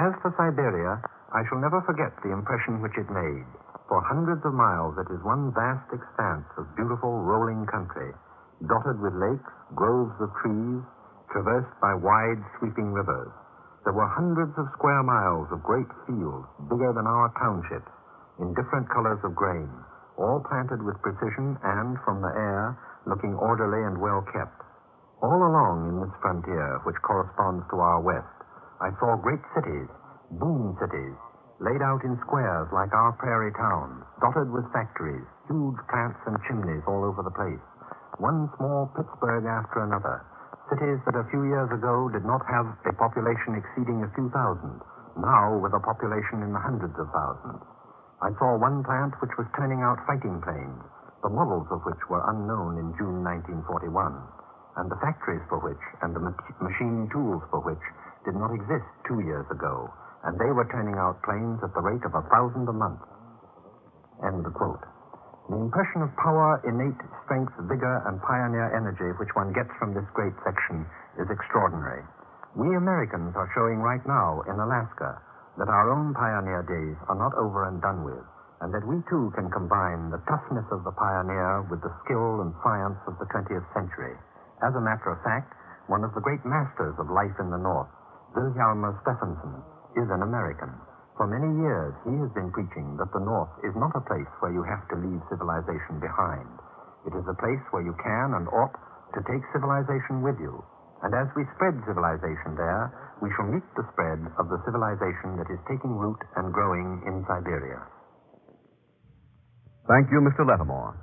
As for Siberia, I shall never forget the impression which it made. For hundreds of miles it is one vast expanse of beautiful rolling country, dotted with lakes, groves of trees, traversed by wide sweeping rivers. There were hundreds of square miles of great fields, bigger than our townships, in different colors of grain, all planted with precision and, from the air, looking orderly and well kept. All along in this frontier, which corresponds to our west, I saw great cities, boom cities, laid out in squares like our prairie towns, dotted with factories, huge plants and chimneys all over the place. One small Pittsburgh after another. Cities that a few years ago did not have a population exceeding a few thousand, now with a population in the hundreds of thousands. I saw one plant which was turning out fighting planes, the models of which were unknown in June 1941, and the factories for which, and the machine tools for which, did not exist 2 years ago, and they were turning out planes at the rate of 1,000 a month. End the quote. The impression of power, innate strength, vigor, and pioneer energy which one gets from this great section is extraordinary. We Americans are showing right now in Alaska that our own pioneer days are not over and done with, and that we too can combine the toughness of the pioneer with the skill and science of the 20th century. As a matter of fact, one of the great masters of life in the North, Wilhjalmur Stephenson, is an American. For many years, he has been preaching that the North is not a place where you have to leave civilization behind. It is a place where you can and ought to take civilization with you. And as we spread civilization there, we shall meet the spread of the civilization that is taking root and growing in Siberia. Thank you, Mr. Lettermore.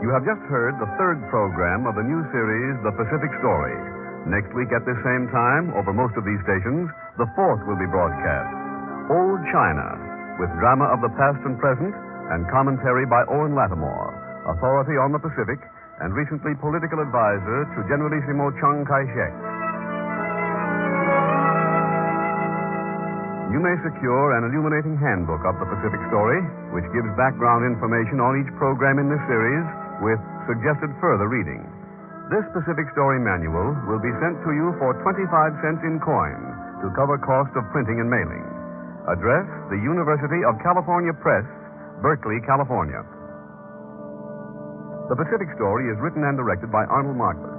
You have just heard the third program of the new series, The Pacific Story. Next week at this same time, over most of these stations, the fourth will be broadcast, Old China, with drama of the past and present and commentary by Owen Lattimore, authority on the Pacific and recently political advisor to Generalissimo Chiang Kai-shek. You may secure an illuminating handbook of the Pacific Story, which gives background information on each program in this series with suggested further reading. This Pacific Story manual will be sent to you for 25 cents in coin to cover cost of printing and mailing. Address, the University of California Press, Berkeley, California. The Pacific Story is written and directed by Arnold Marcus.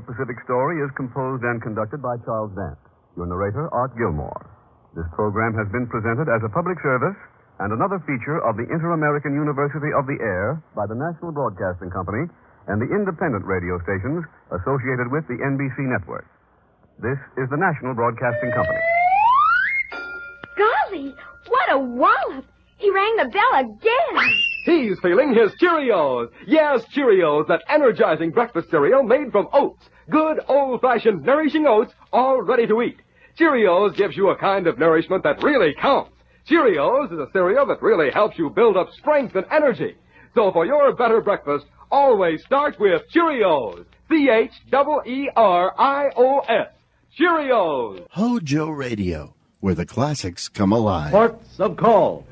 Pacific Story is composed and conducted by Charles Dant. Your narrator, Art Gilmore. This program has been presented as a public service and another feature of the Inter-American University of the Air by the National Broadcasting Company and the independent radio stations associated with the NBC network. This is the National Broadcasting Company. Golly, what a wallop! He rang the bell again. He's feeling his Cheerios. Yes, Cheerios, that energizing breakfast cereal made from oats. Good, old-fashioned, nourishing oats, all ready to eat. Cheerios gives you a kind of nourishment that really counts. Cheerios is a cereal that really helps you build up strength and energy. So for your better breakfast, always start with Cheerios. Cheerios. Cheerios. HOJO Radio, where the classics come alive. Ports of call.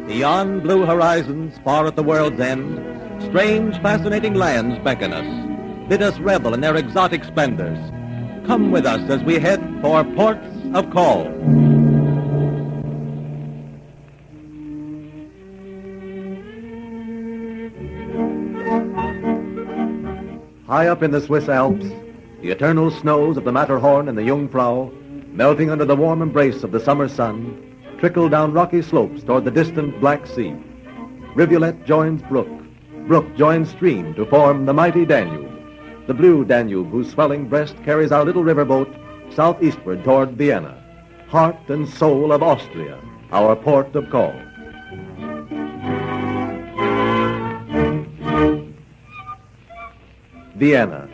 Beyond blue horizons, far at the world's end, strange, fascinating lands beckon us, bid us revel in their exotic splendors. Come with us as we head for ports of call. High up in the Swiss Alps, the eternal snows of the Matterhorn and the Jungfrau, melting under the warm embrace of the summer sun, trickle down rocky slopes toward the distant Black Sea. Rivulet joins brook. Brook joins stream to form the mighty Danube, the blue Danube whose swelling breast carries our little riverboat southeastward toward Vienna, heart and soul of Austria, our port of call. Vienna,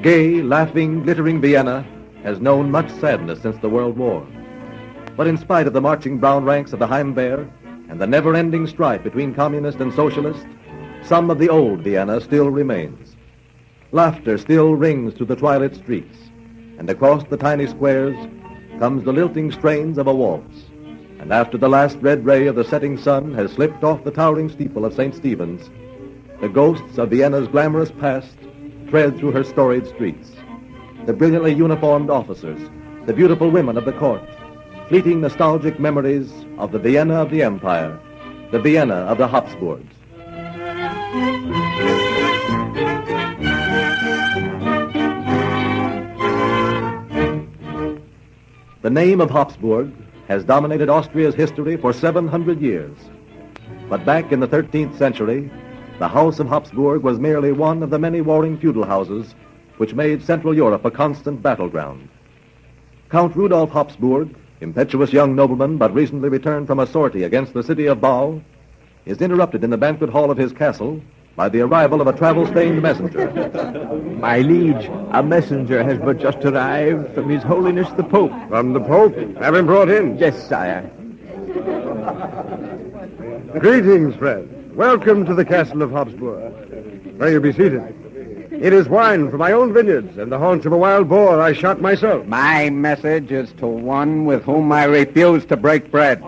gay, laughing, glittering Vienna, has known much sadness since the World War. But in spite of the marching brown ranks of the Heimwehr and the never-ending strife between communist and socialist, some of the old Vienna still remains. Laughter still rings through the twilit streets, and across the tiny squares comes the lilting strains of a waltz. And after the last red ray of the setting sun has slipped off the towering steeple of St. Stephen's, the ghosts of Vienna's glamorous past tread through her storied streets. The brilliantly uniformed officers, the beautiful women of the court, fleeting nostalgic memories of the Vienna of the Empire, the Vienna of the Habsburgs. The name of Habsburg has dominated Austria's history for 700 years. But back in the 13th century, the House of Habsburg was merely one of the many warring feudal houses which made Central Europe a constant battleground. Count Rudolf Habsburg, impetuous young nobleman but recently returned from a sortie against the city of Bau, is interrupted in the banquet hall of his castle by the arrival of a travel-stained messenger. My liege, a messenger has but just arrived from His Holiness the Pope. From the Pope? Have him brought in? Yes, sire. Greetings, friend. Welcome to the castle of Habsburg. Pray you be seated. It is wine from my own vineyards and the haunch of a wild boar I shot myself. My message is to one with whom I refuse to break bread.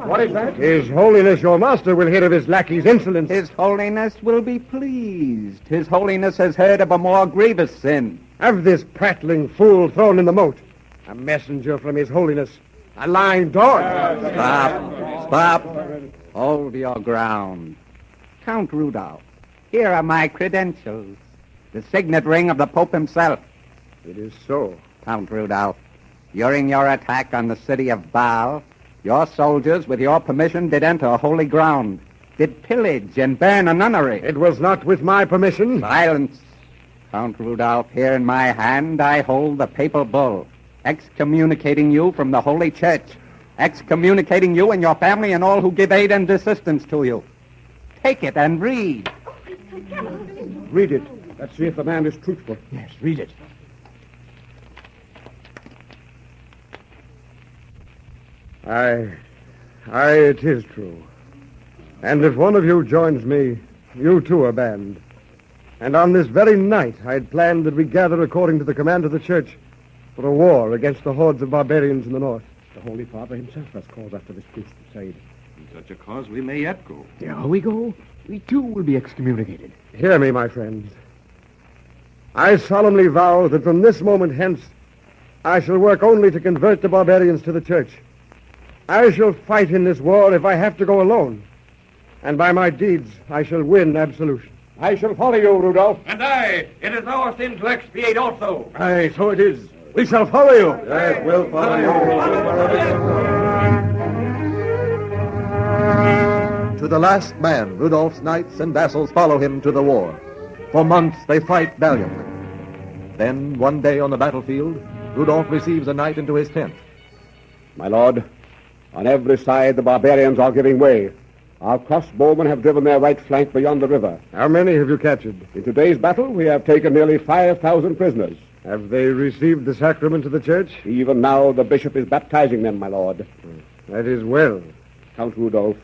What is that? His Holiness, your master, will hear of his lackey's insolence. His Holiness will be pleased. His Holiness has heard of a more grievous sin. Have this prattling fool thrown in the moat. A messenger from His Holiness. A lying dog. Stop. Hold your ground. Count Rudolph, here are my credentials. The signet ring of the Pope himself. It is so. Count Rudolph, during your attack on the city of Baal, your soldiers, with your permission, did enter holy ground, did pillage and burn a nunnery. It was not with my permission. Silence. Count Rudolph, here in my hand I hold the papal bull, excommunicating you from the Holy Church, excommunicating you and your family and all who give aid and assistance to you. Take it and read. Read it. Let's see if the man is truthful. Yes, read it. It is true. And if one of you joins me, you too are banned. And on this very night, I had planned that we gather according to the command of the church for a war against the hordes of barbarians in the north. The Holy Father himself has called us to this crusade. In such a cause, we may yet go. There we go. We too will be excommunicated. Hear me, my friends. I solemnly vow that from this moment hence, I shall work only to convert the barbarians to the church. I shall fight in this war if I have to go alone. And by my deeds, I shall win absolution. I shall follow you, Rudolph. And I. It is our sin to expiate also. Aye, so it is. We shall follow you. Yes, we'll follow you. To the last man, Rudolph's knights and vassals follow him to the war. For months, they fight valiantly. Then, one day on the battlefield, Rudolph receives a knight into his tent. My lord, on every side the barbarians are giving way. Our crossbowmen have driven their right flank beyond the river. How many have you captured? In today's battle, we have taken nearly 5,000 prisoners. Have they received the sacrament of the church? Even now, the bishop is baptizing them, my lord. That is well. Count Rudolph,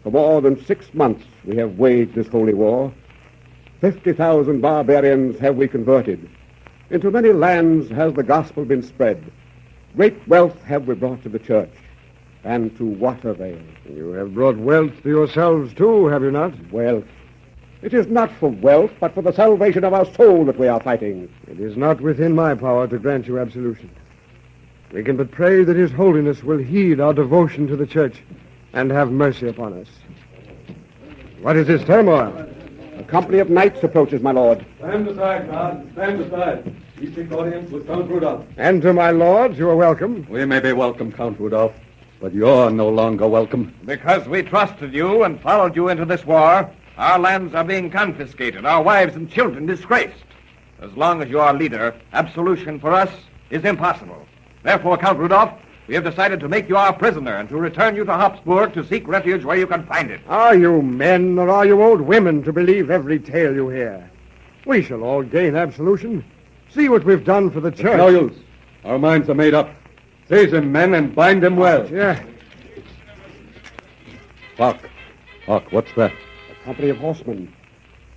for more than 6 months we have waged this holy war. 50,000 barbarians have we converted. Into many lands has the gospel been spread. Great wealth have we brought to the church. And to what avail? You have brought wealth to yourselves, too, have you not? Wealth. It is not for wealth, but for the salvation of our soul that we are fighting. It is not within my power to grant you absolution. We can but pray that His Holiness will heed our devotion to the church and have mercy upon us. What is this turmoil? A company of knights approaches, my lord. Stand aside, guard. Stand aside. We seek audience with Count Rudolph. And to my lords, you are welcome. We may be welcome, Count Rudolph. But you're no longer welcome. Because we trusted you and followed you into this war, our lands are being confiscated, our wives and children disgraced. As long as you are leader, absolution for us is impossible. Therefore, Count Rudolph, we have decided to make you our prisoner and to return you to Habsburg to seek refuge where you can find it. Are you men or are you old women to believe every tale you hear? We shall all gain absolution. See what we've done for the church. It's no use. Our minds are made up. Seize him, men, and bind him well. Yeah. Hawk, what's that? A company of horsemen.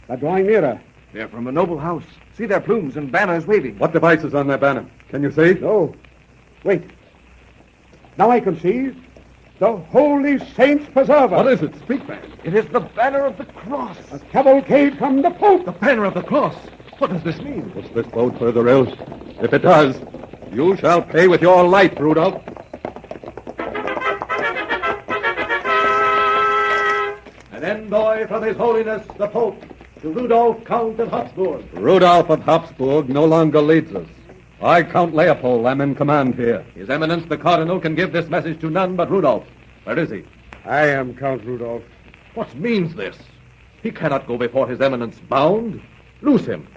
They're drawing nearer. They're from a noble house. See their plumes and banners waving. What device is on their banner? Can you see? No. Wait. Now I can see. The Holy Saints Preserver. What is it? Speak, man. It is the banner of the cross. A cavalcade from the Pope. The banner of the cross. What does this mean? Does this bode further ill? If it does, you shall pay with your life, Rudolph. An envoy from His Holiness the Pope to Rudolph, Count of Habsburg. Rudolph of Habsburg no longer leads us. I, Count Leopold, am in command here. His Eminence the Cardinal can give this message to none but Rudolph. Where is he? I am Count Rudolph. What means this? He cannot go before His Eminence bound. Loose him.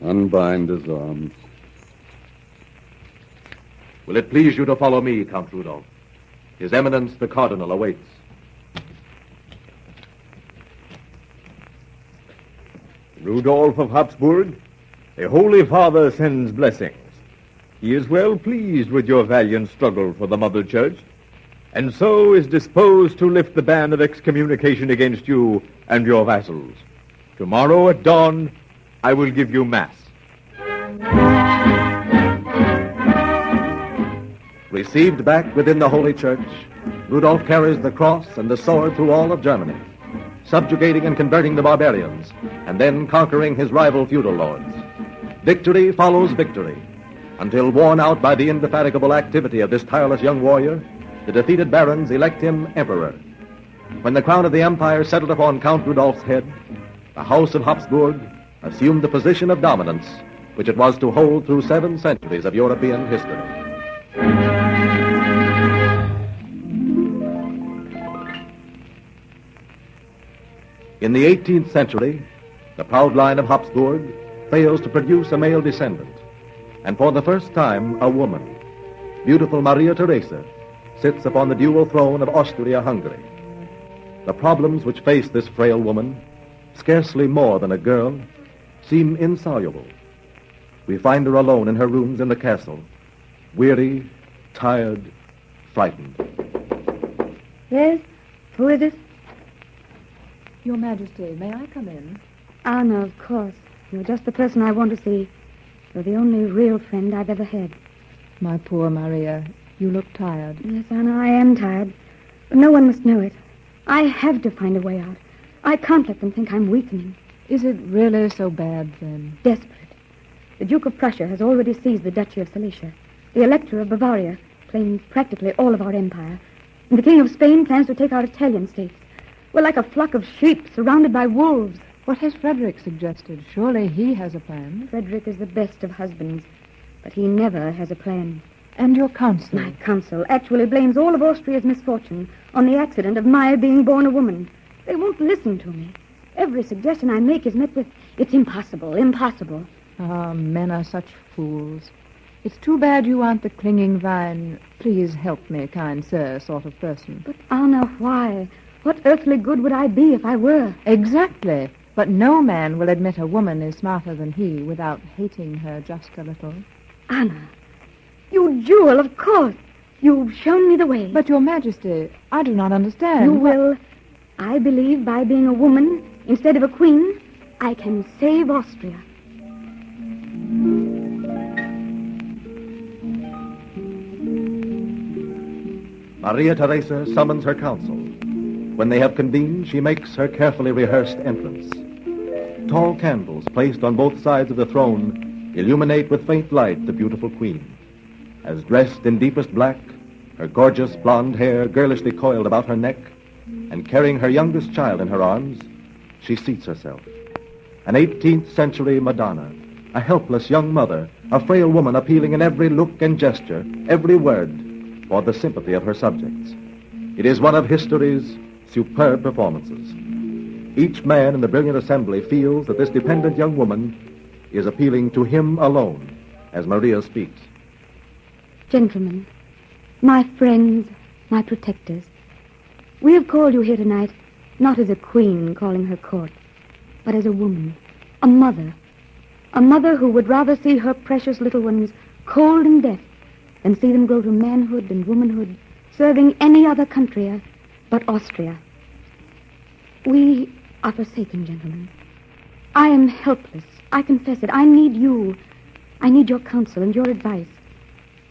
Unbind his arms. Will it please you to follow me, Count Rudolph? His Eminence the Cardinal awaits. Rudolph of Habsburg, the Holy Father sends blessings. He is well pleased with your valiant struggle for the Mother Church, and so is disposed to lift the ban of excommunication against you and your vassals. Tomorrow at dawn, I will give you Mass. Received back within the Holy Church, Rudolph carries the cross and the sword through all of Germany, subjugating and converting the barbarians, and then conquering his rival feudal lords. Victory follows victory, until worn out by the indefatigable activity of this tireless young warrior, the defeated barons elect him emperor. When the crown of the empire settled upon Count Rudolph's head, the House of Habsburg assumed the position of dominance which it was to hold through 7 centuries of European history. In the 18th century, the proud line of Habsburg fails to produce a male descendant. And for the first time, a woman, beautiful Maria Theresa, sits upon the dual throne of Austria-Hungary. The problems which face this frail woman, scarcely more than a girl, seem insoluble. We find her alone in her rooms in the castle, weary, tired, frightened. Yes? Who is it? Your Majesty, may I come in? Anna, of course. You're just the person I want to see. You're the only real friend I've ever had. My poor Maria, you look tired. Yes, Anna, I am tired. But no one must know it. I have to find a way out. I can't let them think I'm weakening. Is it really so bad, then? Desperate. The Duke of Prussia has already seized the Duchy of Silesia. The Elector of Bavaria claims practically all of our empire. And the King of Spain plans to take our Italian states. We're like a flock of sheep surrounded by wolves. What has Frederick suggested? Surely he has a plan. Frederick is the best of husbands, but he never has a plan. And your council? My council actually blames all of Austria's misfortune on the accident of my being born a woman. They won't listen to me. Every suggestion I make is met with, it's impossible, impossible. Ah, men are such fools. It's too bad you aren't the clinging vine, please help me, kind sir, sort of person. But, Anna, why? What earthly good would I be if I were? Exactly. But no man will admit a woman is smarter than he without hating her just a little. Anna, you jewel, of course. You've shown me the way. But, Your Majesty, I do not understand. You will. I believe by being a woman instead of a queen, I can save Austria. Maria Theresa summons her council. When they have convened, she makes her carefully rehearsed entrance. Tall candles placed on both sides of the throne illuminate with faint light the beautiful queen. As dressed in deepest black, her gorgeous blonde hair girlishly coiled about her neck, and carrying her youngest child in her arms, she seats herself. An 18th century Madonna, a helpless young mother, a frail woman appealing in every look and gesture, every word, for the sympathy of her subjects. It is one of history's superb performances. Each man in the brilliant assembly feels that this dependent young woman is appealing to him alone as Maria speaks. Gentlemen, my friends, my protectors, we have called you here tonight not as a queen calling her court, but as a woman, a mother who would rather see her precious little ones cold in death than see them grow to manhood and womanhood, serving any other country but Austria. We are forsaken, gentlemen. I am helpless. I confess it. I need you. I need your counsel and your advice.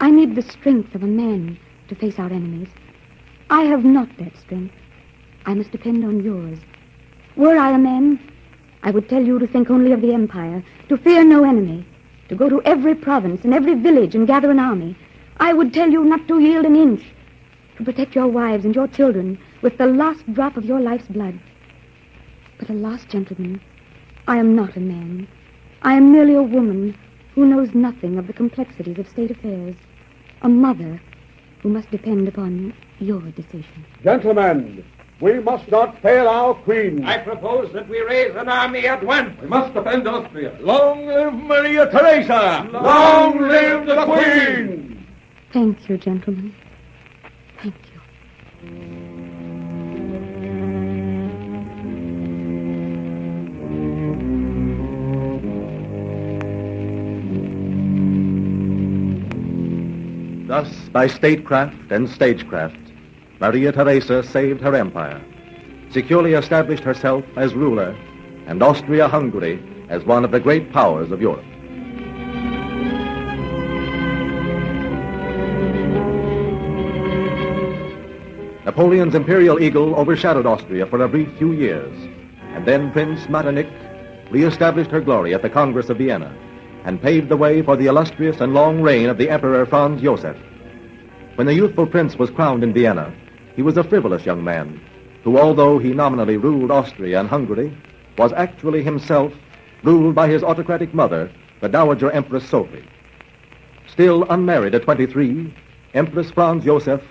I need the strength of a man to face our enemies. I have not that strength. I must depend on yours. Were I a man, I would tell you to think only of the empire, to fear no enemy, to go to every province and every village and gather an army. I would tell you not to yield an inch, to protect your wives and your children with the last drop of your life's blood. But alas, gentlemen, I am not a man. I am merely a woman who knows nothing of the complexities of state affairs. A mother who must depend upon your decision. Gentlemen, we must not fail our queen. I propose that we raise an army at once. We must defend Austria. Long live Maria Theresa! Long live the Queen! Thank you, gentlemen. Thank you. Thus, by statecraft and stagecraft, Maria Theresa saved her empire, securely established herself as ruler, and Austria-Hungary as one of the great powers of Europe. Napoleon's imperial eagle overshadowed Austria for a brief few years, and then Prince Metternich re-established her glory at the Congress of Vienna and paved the way for the illustrious and long reign of the Emperor Franz Joseph. When the youthful prince was crowned in Vienna, he was a frivolous young man who, although he nominally ruled Austria and Hungary, was actually himself ruled by his autocratic mother, the Dowager Empress Sophie. Still unmarried at 23, Empress Franz Joseph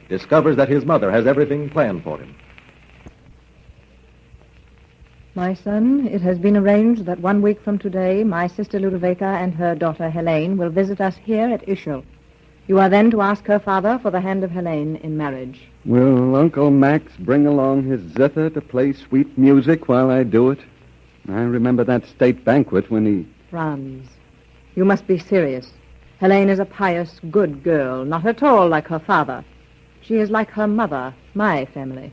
discovers that his mother has everything planned for him. My son, it has been arranged that 1 week from today, my sister Ludovica and her daughter Helene will visit us here at Ischl. You are then to ask her father for the hand of Helene in marriage. Will Uncle Max bring along his zither to play sweet music while I do it? I remember that state banquet when he... Franz, you must be serious. Helene is a pious, good girl, not at all like her father. She is like her mother, my family.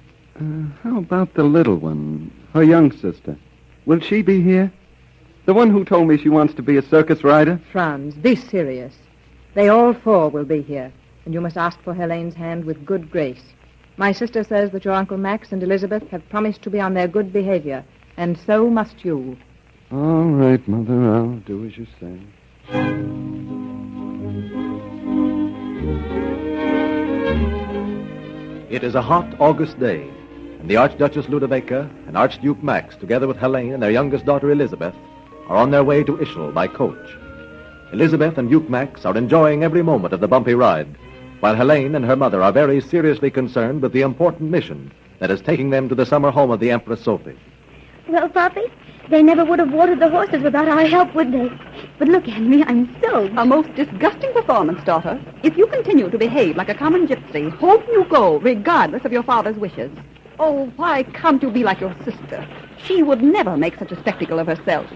How about the little one, her young sister? Will she be here? The one who told me she wants to be a circus rider? Franz, be serious. They all four will be here, and you must ask for Helene's hand with good grace. My sister says that your Uncle Max and Elizabeth have promised to be on their good behavior, and so must you. All right, Mother, I'll do as you say. It is a hot August day, and the Archduchess Ludovica and Archduke Max, together with Helene and their youngest daughter Elizabeth, are on their way to Ischl by coach. Elizabeth and Duke Max are enjoying every moment of the bumpy ride, while Helene and her mother are very seriously concerned with the important mission that is taking them to the summer home of the Empress Sophie. Well, Poppy, they never would have watered the horses without our help, would they? But look at me, I'm so... A most disgusting performance, daughter. If you continue to behave like a common gypsy, home you go, regardless of your father's wishes. Oh, why can't you be like your sister? She would never make such a spectacle of herself.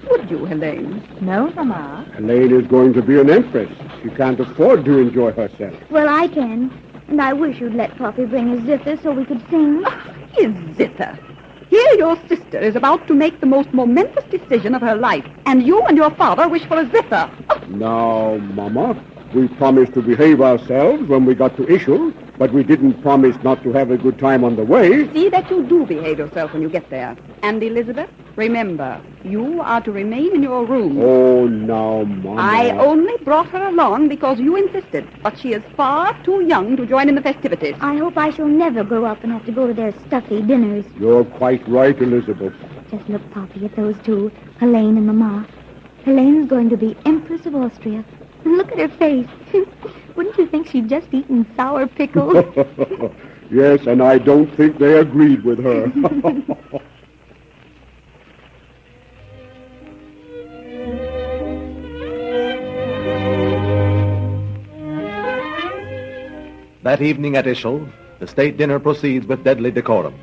Would you, Helene? No, Mama. Helene is going to be an empress. She can't afford to enjoy herself. Well, I can. And I wish you'd let Poppy bring his zither so we could sing. His zither? Here your sister is about to make the most momentous decision of her life, and you and your father wish for a zither. Now, Mama, we promised to behave ourselves when we got to Ischl, but we didn't promise not to have a good time on the way. See that you do behave yourself when you get there. And Elizabeth, remember, you are to remain in your room. Oh, now, Mama. I only brought her along because you insisted, but she is far too young to join in the festivities. I hope I shall never grow up and have to go to their stuffy dinners. You're quite right, Elizabeth. Just look, Poppy, at those two, Helene and Mama. Helene's going to be Empress of Austria, Look at her face. Wouldn't you think she'd just eaten sour pickles? Yes, and I don't think they agreed with her. That evening at Ischl, the state dinner proceeds with deadly decorum.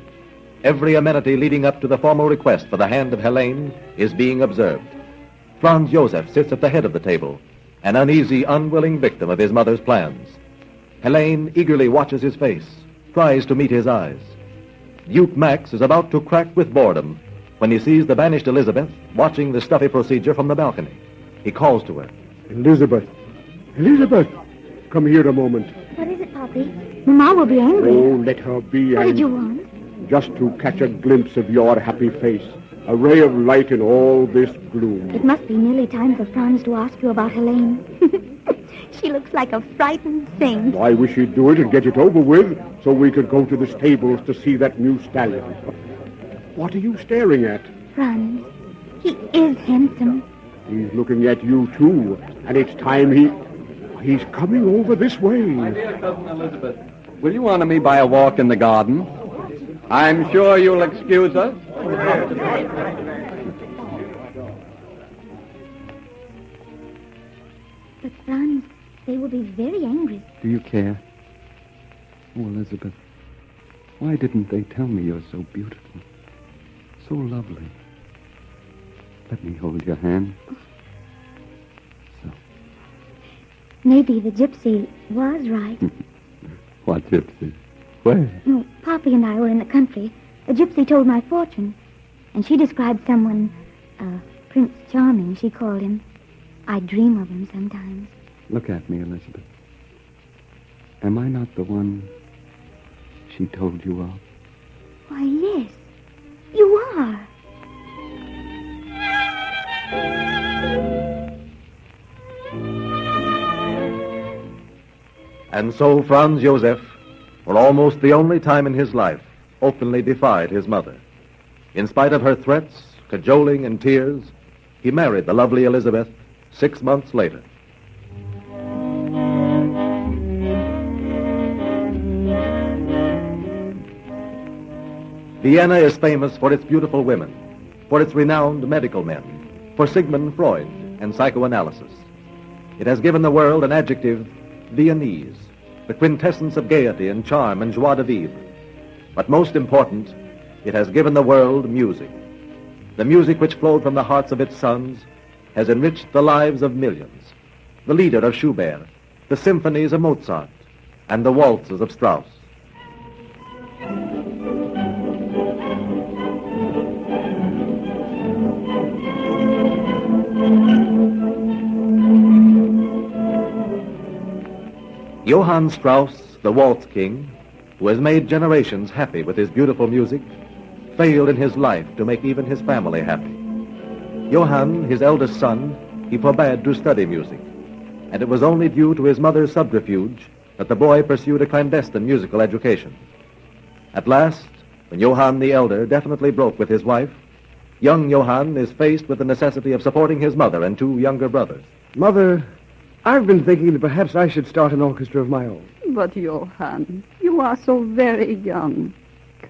Every amenity leading up to the formal request for the hand of Helene is being observed. Franz Josef sits at the head of the table, an uneasy, unwilling victim of his mother's plans. Helene eagerly watches his face, tries to meet his eyes. Duke Max is about to crack with boredom when he sees the banished Elizabeth watching the stuffy procedure from the balcony. He calls to her. Elizabeth! Elizabeth! Come here a moment. What is it, Poppy? Mama will be angry. Oh, let her be What did angry. you want? Just to catch a glimpse of your happy face. A ray of light in all this gloom. It must be nearly time for Franz to ask you about Helene. She looks like a frightened thing. Why we should do it and get it over with so we could go to the stables to see that new stallion. What are you staring at? Franz, he is handsome. He's looking at you, too. And it's time he's coming over this way. My dear Cousin Elizabeth, will you honor me by a walk in the garden? I'm sure you'll excuse us. But Franz, they will be very angry. Do you care? Oh, Elizabeth, why didn't they tell me you're so beautiful, so lovely? Let me hold your hand. Maybe the gypsy was right. What gypsy? Where? No, Poppy and I were in the country. A gypsy told my fortune. And she described someone, Prince Charming, she called him. I dream of him sometimes. Look at me, Elizabeth. Am I not the one she told you of? Why, yes, you are. And so Franz Josef, for almost the only time in his life, openly defied his mother. In spite of her threats, cajoling, and tears, he married the lovely Elizabeth 6 months later. Vienna is famous for its beautiful women, for its renowned medical men, for Sigmund Freud and psychoanalysis. It has given the world an adjective, Viennese, the quintessence of gaiety and charm and joie de vivre. But most important, it has given the world music. The music which flowed from the hearts of its sons has enriched the lives of millions. The Lieder of Schubert, the symphonies of Mozart, and the waltzes of Strauss. Johann Strauss, the Waltz King, who has made generations happy with his beautiful music, failed in his life to make even his family happy. Johann, his eldest son, he forbade to study music, and it was only due to his mother's subterfuge that the boy pursued a clandestine musical education. At last, when Johann the elder definitely broke with his wife, young Johann is faced with the necessity of supporting his mother and 2 younger brothers. Mother, I've been thinking that perhaps I should start an orchestra of my own. But, Johann, you are so very young.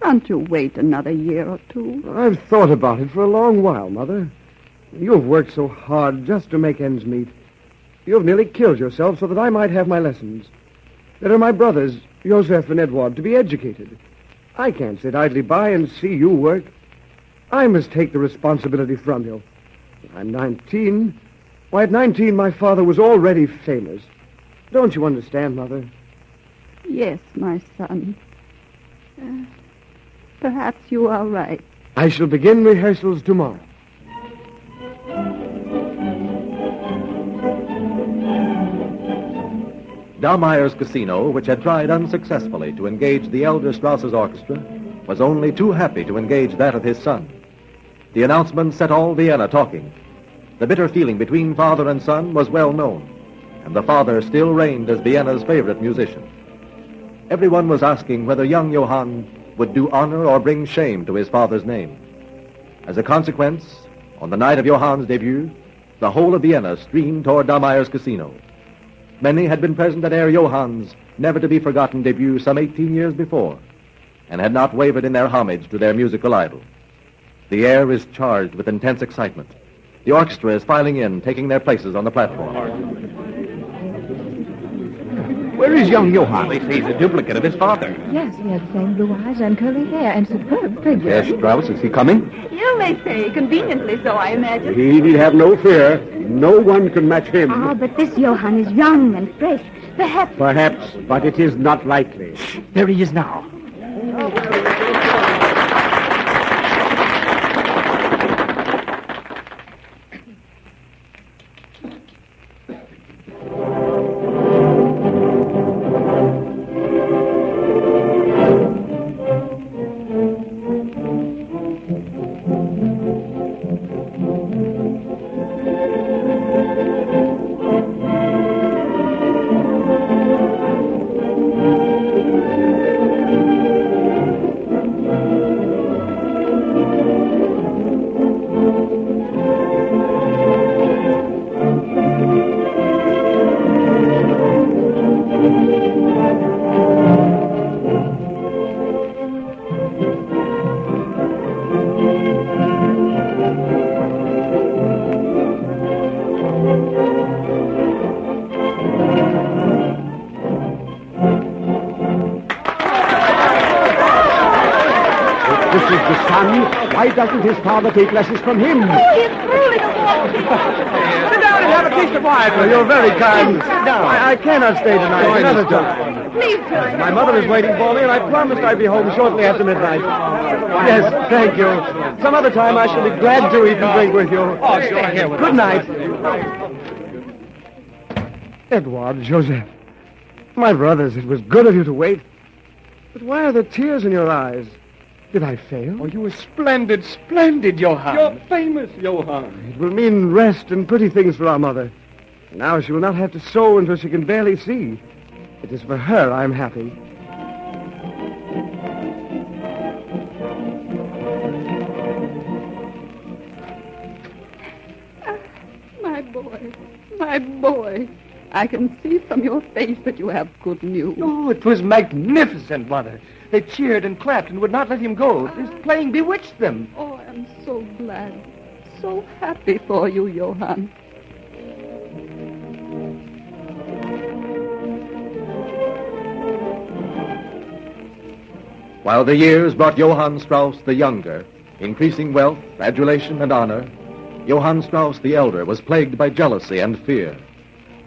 Can't you wait another year or 2? I've thought about it for a long while, Mother. You have worked so hard just to make ends meet. You have nearly killed yourself so that I might have my lessons. There are my brothers, Joseph and Edward, to be educated. I can't sit idly by and see you work. I must take the responsibility from you. I'm 19. Why, at 19, my father was already famous. Don't you understand, Mother? Yes, my son. Perhaps you are right. I shall begin rehearsals tomorrow. Dahlmeyer's Casino, which had tried unsuccessfully to engage the elder Strauss's orchestra, was only too happy to engage that of his son. The announcement set all Vienna talking. The bitter feeling between father and son was well known, and the father still reigned as Vienna's favorite musician. Everyone was asking whether young Johann would do honor or bring shame to his father's name. As a consequence, on the night of Johann's debut, the whole of Vienna streamed toward Dahlmeyer's Casino. Many had been present at Herr Johann's never-to-be-forgotten debut some 18 years before, and had not wavered in their homage to their musical idol. The air is charged with intense excitement. The orchestra is filing in, taking their places on the platform. Where is young Johann? They say he's a duplicate of his father. Yes, he has the same blue eyes and curly hair and superb figure. Yes, Strauss, is he coming? You may say, conveniently so, I imagine. He need have no fear. No one can match him. Ah, but this Johann is young and fresh. Perhaps... Perhaps, but it is not likely. There he is now. Why doesn't his father take lessons from him? Oh, he's ruling a waltz. Sit down and have a taste of wine. Oh, you're very kind. I cannot stay tonight. Another time. Please join My mother is waiting for me, and I promised I'd be home shortly after midnight. Yes, thank you. Some other time I shall be glad to eat and drink with you. Oh, stay here with us. Good night. Edward, Joseph. My brothers, it was good of you to wait. But why are there tears in your eyes? Did I fail? Oh, you were splendid, Johann. You're famous, Johann. It will mean rest and pretty things for our mother. Now she will not have to sew until she can barely see. It is for her I'm happy. My boy. I can see from your face that you have good news. Oh, it was magnificent, Mother. They cheered and clapped and would not let him go. His playing bewitched them. Oh, I'm so glad. So happy for you, Johann. While the years brought Johann Strauss the younger, increasing wealth, adulation, and honor, Johann Strauss the elder was plagued by jealousy and fear.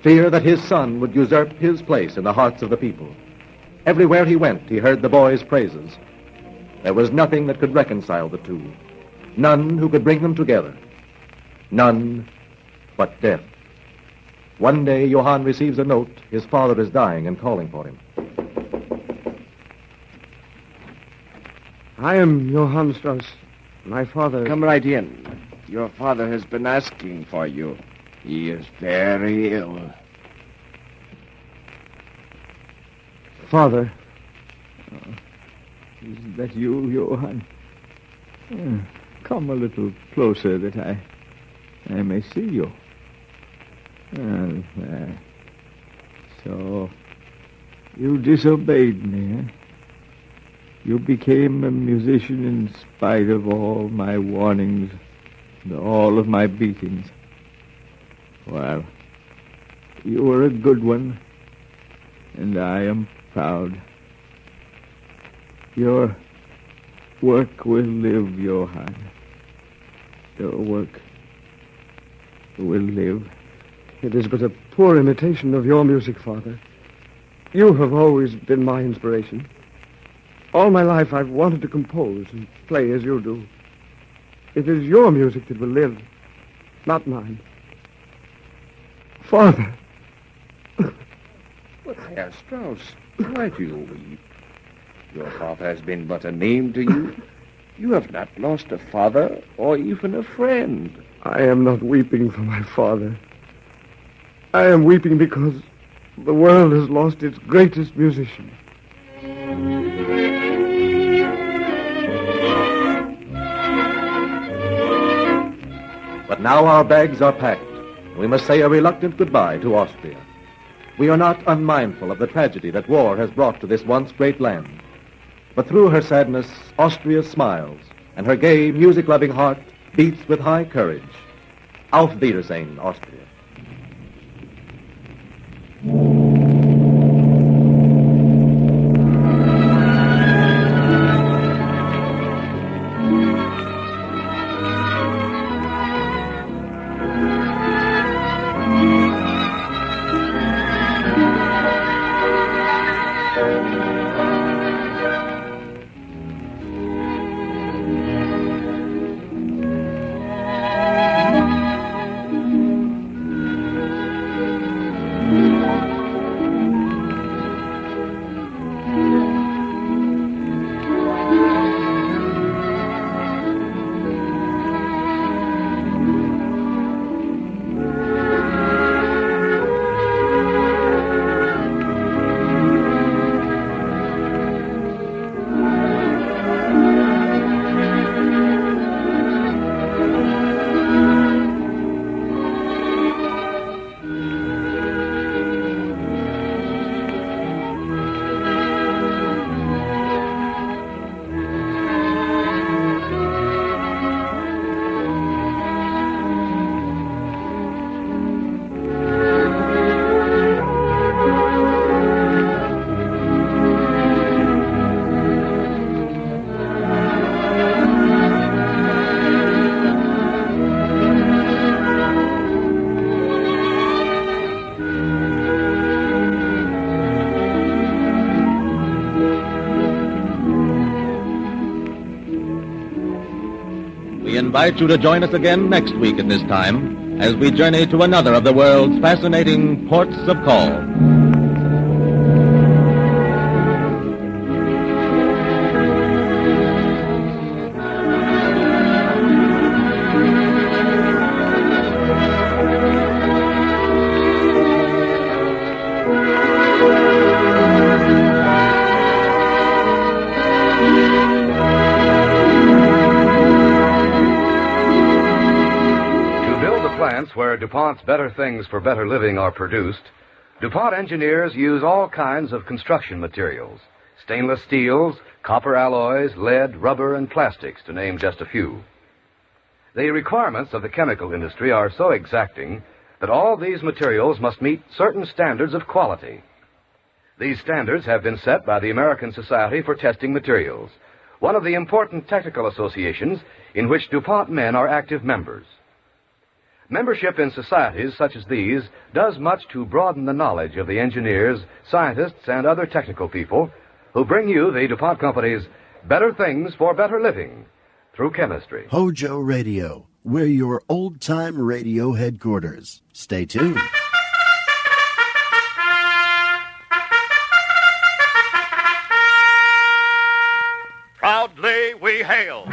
Fear that his son would usurp his place in the hearts of the people. Everywhere he went, he heard the boy's praises. There was nothing that could reconcile the two. None who could bring them together. None but death. One day, Johann receives a note. His father is dying and calling for him. I am Johann Strauss. My father... Come right in. Your father has been asking for you. He is very ill. Father. Is that you, Johann? Come a little closer that I may see you. There. So, you disobeyed me, eh? You became a musician in spite of all my warnings and all of my beatings. Well, you were a good one, and I am proud. Your work will live, Johann. Your work will live. It is but a poor imitation of your music, Father. You have always been my inspiration. All my life I've wanted to compose and play as you do. It is your music that will live, not mine. Father. But Herr Strauss, why do you weep? Your father has been but a name to you. You have not lost a father or even a friend. I am not weeping for my father. I am weeping because the world has lost its greatest musician. But now our bags are packed. We must say a reluctant goodbye to Austria. we are not unmindful of the tragedy that war has brought to this once great land. But through her sadness, Austria smiles, and her gay, music-loving heart beats with high courage. Auf Wiedersehen, Austria. We invite you to join us again next week at this time as we journey to another of the world's fascinating ports of call. Where DuPont's better things for better living are produced, DuPont engineers use all kinds of construction materials: stainless steels, copper alloys, lead, rubber, and plastics, to name just a few. The requirements of the chemical industry are so exacting that all these materials must meet certain standards of quality. These standards have been set by the American Society for Testing Materials, one of the important technical associations in which DuPont men are active members. Membership in societies such as these does much to broaden the knowledge of the engineers, scientists, and other technical people who bring you the DuPont Company's better things for better living through chemistry. HOJO Radio, we're your old-time radio headquarters. Stay tuned. Proudly we hail.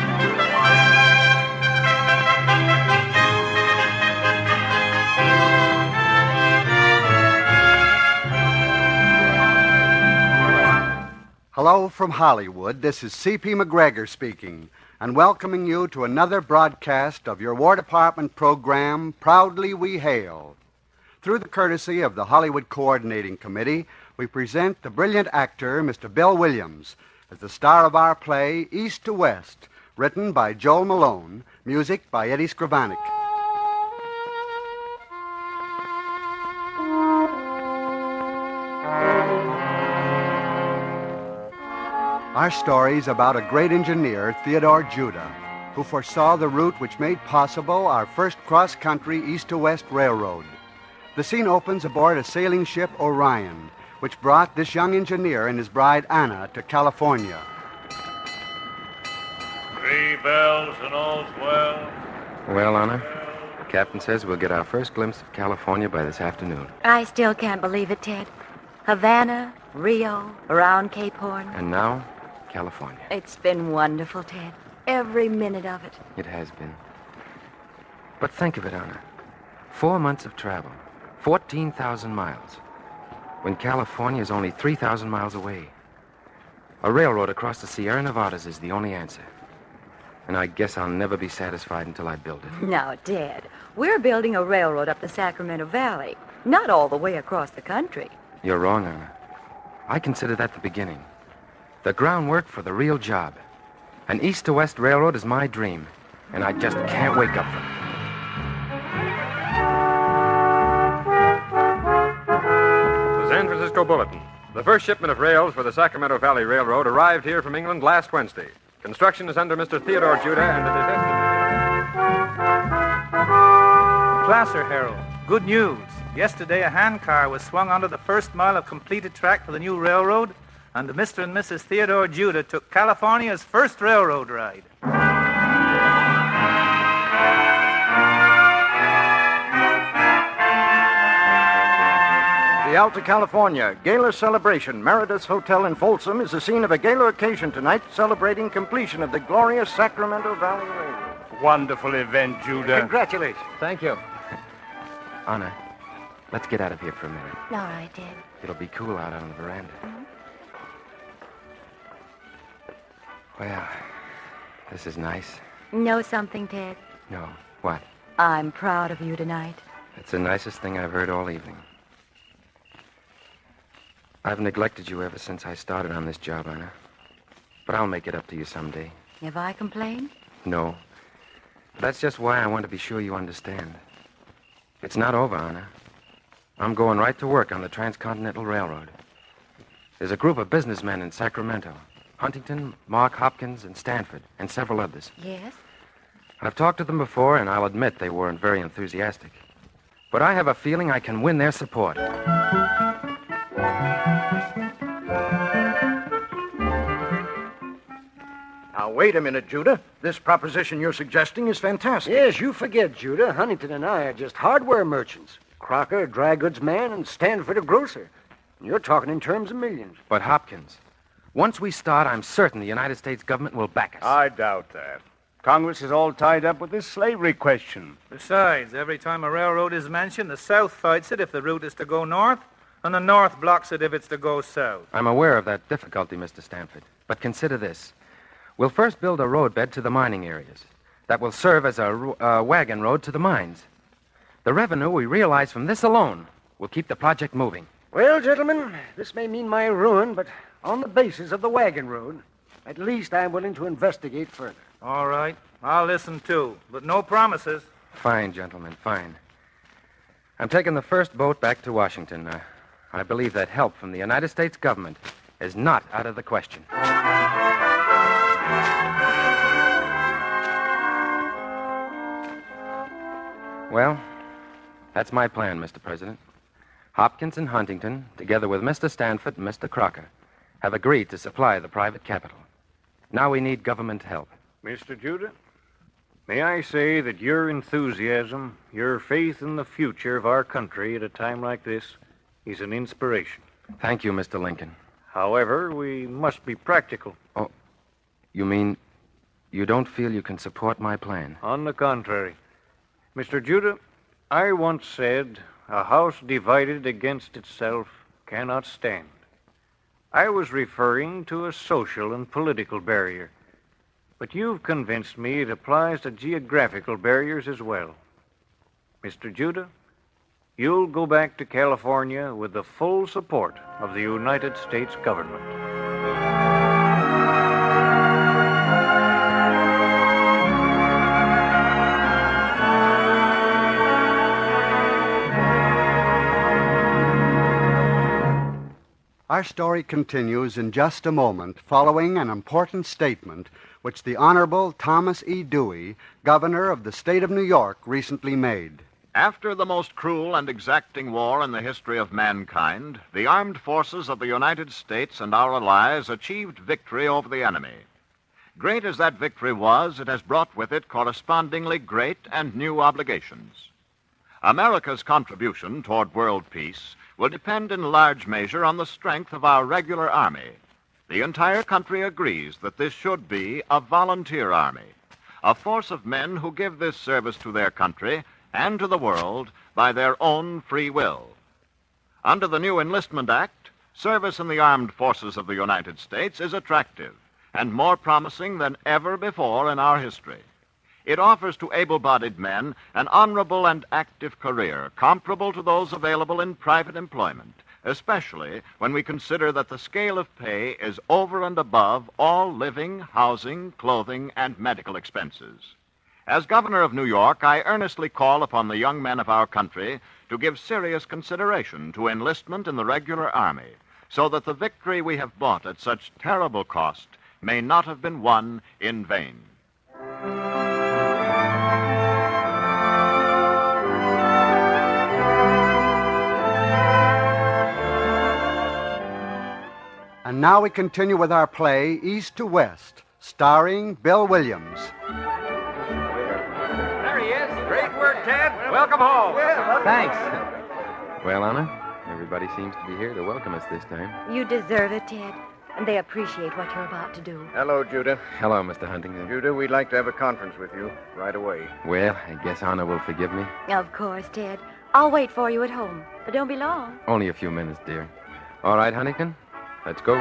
Hello from Hollywood. This is C.P. McGregor speaking, and welcoming you to another broadcast of your War Department program, Proudly We Hail. Through the courtesy of the Hollywood Coordinating Committee, we present the brilliant actor, Mr. Bill Williams, as the star of our play, East to West, written by Joel Malone, music by Eddie Scrivanik. Our story's about a great engineer, Theodore Judah, who foresaw the route which made possible our first cross-country east-to-west railroad. The scene opens aboard a sailing ship, Orion, which brought this young engineer and his bride, Anna, to California. 3 bells and all's well. Well, Anna, the captain says we'll get our first glimpse of California by this afternoon. I still can't believe it, Ted. Havana, Rio, around Cape Horn. And now, California. It's been wonderful, Ted. Every minute of it. It has been. But think of it, Anna. 4 months of travel, 14,000 miles, when California is only 3,000 miles away. A railroad across the Sierra Nevadas is the only answer. And I guess I'll never be satisfied until I build it. Now, Ted, we're building a railroad up the Sacramento Valley, not all the way across the country. You're wrong, Anna. I consider that the beginning. The groundwork for the real job. An east-to-west railroad is my dream, and I just can't wake up from it. The San Francisco Bulletin. The first shipment of rails for the Sacramento Valley Railroad arrived here from England last Wednesday. Construction is under Mr. Theodore Judah, and it is estimated... Placer Herald. Good news. Yesterday, a handcar was swung onto the first mile of completed track for the new railroad, and Mr. and Mrs. Theodore Judah took California's first railroad ride. The Alta California Gala Celebration Meredith's Hotel in Folsom is the scene of a gala occasion tonight celebrating completion of the glorious Sacramento Valley Railroad. Wonderful event, Judah. Congratulations. Thank you. Anna, let's get out of here for a minute. All right, Ted. It'll be cool out on the veranda. Well, this is nice. Know something, Ted? No. What? I'm proud of you tonight. It's the nicest thing I've heard all evening. I've neglected you ever since I started on this job, Anna. But I'll make it up to you someday. Have I complained? No. That's just why I want to be sure you understand. It's not over, Anna. I'm going right to work on the Transcontinental Railroad. There's a group of businessmen in Sacramento. Huntington, Mark Hopkins, and Stanford, and several others. Yes? I've talked to them before, and I'll admit they weren't very enthusiastic. But I have a feeling I can win their support. Now, wait a minute, Judah. This proposition you're suggesting is fantastic. Yes, you forget, Judah. Huntington and I are just hardware merchants. Crocker, a dry goods man, and Stanford, a grocer. And you're talking in terms of millions. But Hopkins, once we start, I'm certain the United States government will back us. I doubt that. Congress is all tied up with this slavery question. Besides, every time a railroad is mentioned, the South fights it if the route is to go north, and the North blocks it if it's to go south. I'm aware of that difficulty, Mr. Stanford. But consider this. We'll first build a roadbed to the mining areas. That will serve as a wagon road to the mines. The revenue we realize from this alone will keep the project moving. Well, gentlemen, this may mean my ruin, but on the basis of the wagon road, at least I'm willing to investigate further. All right. I'll listen, too. But no promises. Fine, gentlemen, fine. I'm taking the first boat back to Washington. I believe that help from the United States government is not out of the question. Well, that's my plan, Mr. President. Hopkins and Huntington, together with Mr. Stanford and Mr. Crocker, have agreed to supply the private capital. Now we need government help. Mr. Judah, may I say that your enthusiasm, your faith in the future of our country at a time like this is an inspiration. Thank you, Mr. Lincoln. However, we must be practical. Oh, you mean you don't feel you can support my plan? On the contrary. Mr. Judah, I once said, a house divided against itself cannot stand. I was referring to a social and political barrier. But you've convinced me it applies to geographical barriers as well. Mr. Judah, you'll go back to California with the full support of the United States government. Our story continues in just a moment, following an important statement which the Honorable Thomas E. Dewey, Governor of the State of New York, recently made. After the most cruel and exacting war in the history of mankind, the armed forces of the United States and our allies achieved victory over the enemy. Great as that victory was, it has brought with it correspondingly great and new obligations. America's contribution toward world peace will depend in large measure on the strength of our regular army. The entire country agrees that this should be a volunteer army, a force of men who give this service to their country and to the world by their own free will. Under the new Enlistment Act, service in the armed forces of the United States is attractive, and more promising than ever before in our history. It offers to able-bodied men an honorable and active career comparable to those available in private employment, especially when we consider that the scale of pay is over and above all living, housing, clothing, and medical expenses. As Governor of New York, I earnestly call upon the young men of our country to give serious consideration to enlistment in the regular army, so that the victory we have bought at such terrible cost may not have been won in vain. And now we continue with our play, East to West, starring Bill Williams. There he is. Great work, Ted. Welcome home. Thanks. Well, Anna, everybody seems to be here to welcome us this time. You deserve it, Ted. And they appreciate what you're about to do. Hello, Judah. Hello, Mr. Huntington. Judah, we'd like to have a conference with you right away. Well, I guess Anna will forgive me. Of course, Ted. I'll wait for you at home. But don't be long. Only a few minutes, dear. All right, Huntington, let's go.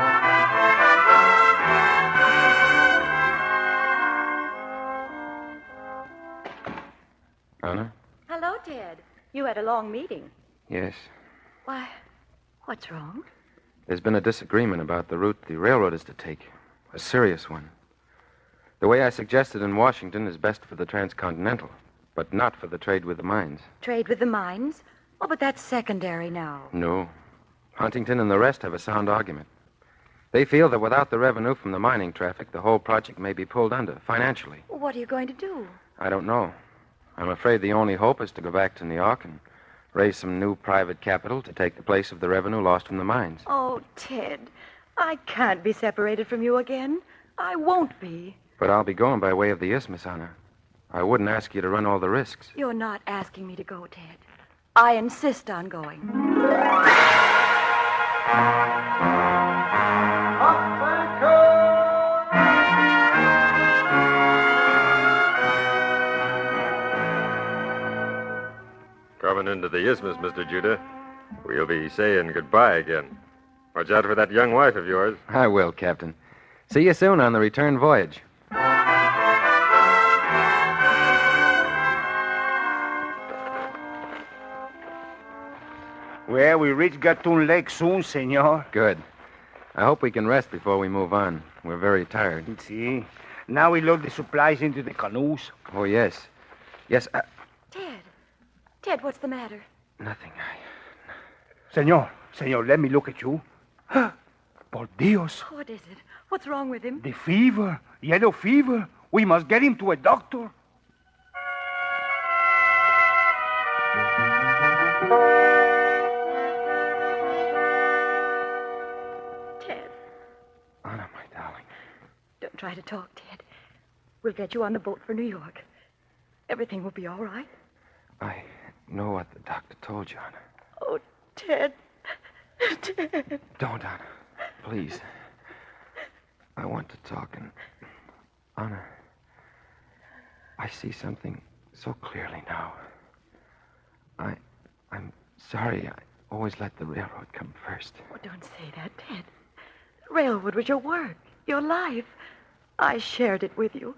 Anna? Hello, Ted. You had a long meeting. Yes. Why, what's wrong? There's been a disagreement about the route the railroad is to take. A serious one. The way I suggested in Washington is best for the transcontinental, but not for the trade with the mines. Trade with the mines? Oh, but that's secondary now. No. Huntington and the rest have a sound argument. They feel that without the revenue from the mining traffic, the whole project may be pulled under, financially. What are you going to do? I don't know. I'm afraid the only hope is to go back to New York and raise some new private capital to take the place of the revenue lost from the mines. Oh, Ted, I can't be separated from you again. I won't be. But I'll be going by way of the Isthmus, Anna. I wouldn't ask you to run all the risks. You're not asking me to go, Ted. I insist on going. Coming into the Isthmus, Mr. Judah. We'll be saying goodbye again. Watch out for that young wife of yours. I will, Captain. See you soon on the return voyage. Well, we reach Gatun Lake soon, senor. Good. I hope we can rest before we move on. We're very tired. See? Now we load the supplies into the canoes. Oh, yes. Yes, Ted, what's the matter? Nothing. Senor, let me look at you. Por Dios. What is it? What's wrong with him? The fever. Yellow fever. We must get him to a doctor. Ted. Anna, my darling. Don't try to talk, Ted. We'll get you on the boat for New York. Everything will be all right. I know what the doctor told you, Anna. Oh, Ted. Ted. Don't, Anna. Please. I want to talk and... Anna, I see something so clearly now. I'm sorry. I always let the railroad come first. Oh, don't say that, Ted. The railroad was your work, your life. I shared it with you.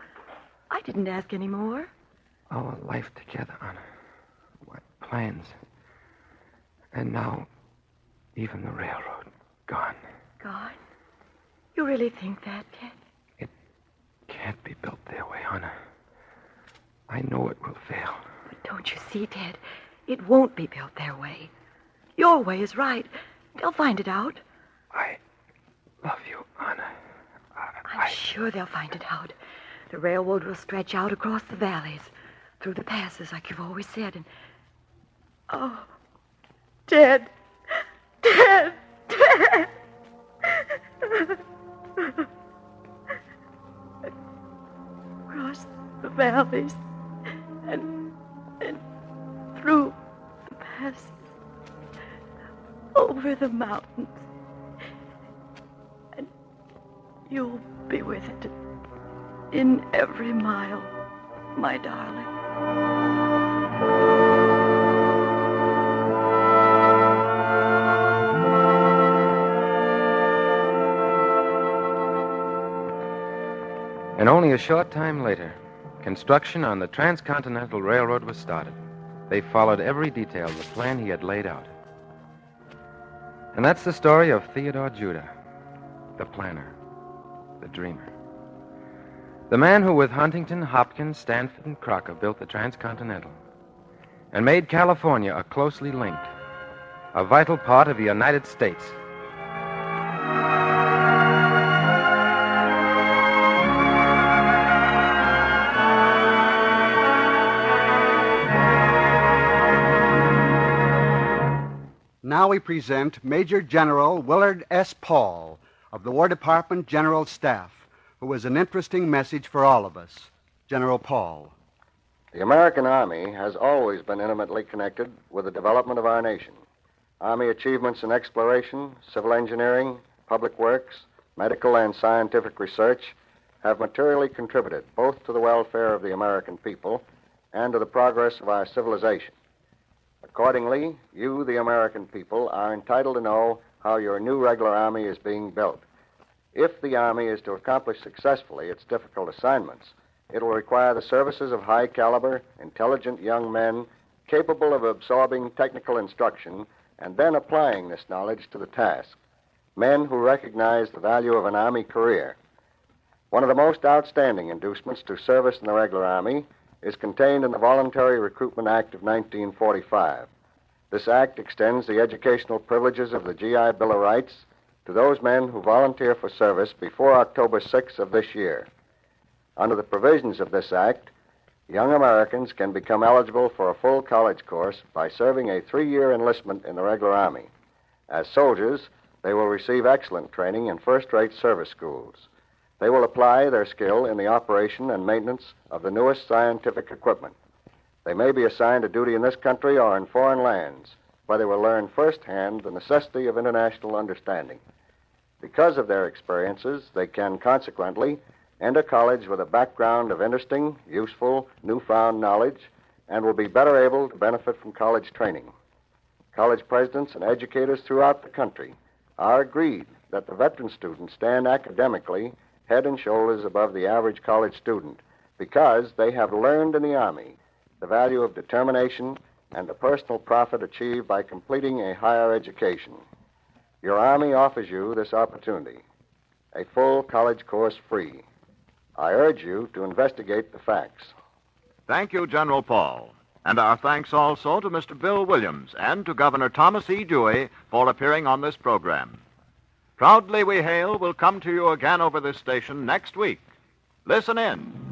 I didn't ask any more. Our life together, Anna. What plans. And now, even the railroad, gone. Gone? You really think that, Ted? It can't be built their way, Anna. I know it will fail. But don't you see, Ted? It won't be built their way. Your way is right. They'll find it out. I love you, Anna. I'm sure they'll find it out. The railroad will stretch out across the valleys, through the passes, like you've always said, and... Oh, Ted! Ted! Ted! Across the valleys and through the passes, over the mountains, and you'll be with it in every mile, my darling. only a short time later, construction on the Transcontinental Railroad was started. They followed every detail of the plan he had laid out. And that's the story of Theodore Judah, the planner, the dreamer. The man who, with Huntington, Hopkins, Stanford, and Crocker, built the Transcontinental and made California a closely linked, a vital part of the United States. Now we present Major General Willard S. Paul of the War Department General Staff, who has an interesting message for all of us. General Paul. The American Army has always been intimately connected with the development of our nation. Army achievements in exploration, civil engineering, public works, medical and scientific research have materially contributed both to the welfare of the American people and to the progress of our civilization. Accordingly, you, the American people, are entitled to know how your new regular Army is being built. If the Army is to accomplish successfully its difficult assignments, it will require the services of high-caliber, intelligent young men capable of absorbing technical instruction and then applying this knowledge to the task. Men who recognize the value of an Army career. One of the most outstanding inducements to service in the regular Army is contained in the Voluntary Recruitment Act of 1945. This act extends the educational privileges of the GI Bill of Rights to those men who volunteer for service before October 6th of this year. Under the provisions of this act, young Americans can become eligible for a full college course by serving a 3-year enlistment in the regular Army. As soldiers, they will receive excellent training in first-rate service schools. They will apply their skill in the operation and maintenance of the newest scientific equipment. They may be assigned to duty in this country or in foreign lands, where they will learn firsthand the necessity of international understanding. Because of their experiences, they can consequently enter college with a background of interesting, useful, newfound knowledge, and will be better able to benefit from college training. College presidents and educators throughout the country are agreed that the veteran students stand academically head and shoulders above the average college student because they have learned in the Army the value of determination and the personal profit achieved by completing a higher education. Your Army offers you this opportunity, a full college course free. I urge you to investigate the facts. Thank you, General Paul. And our thanks also to Mr. Bill Williams and to Governor Thomas E. Dewey for appearing on this program. Proudly We Hail will come to you again over this station next week. Listen in.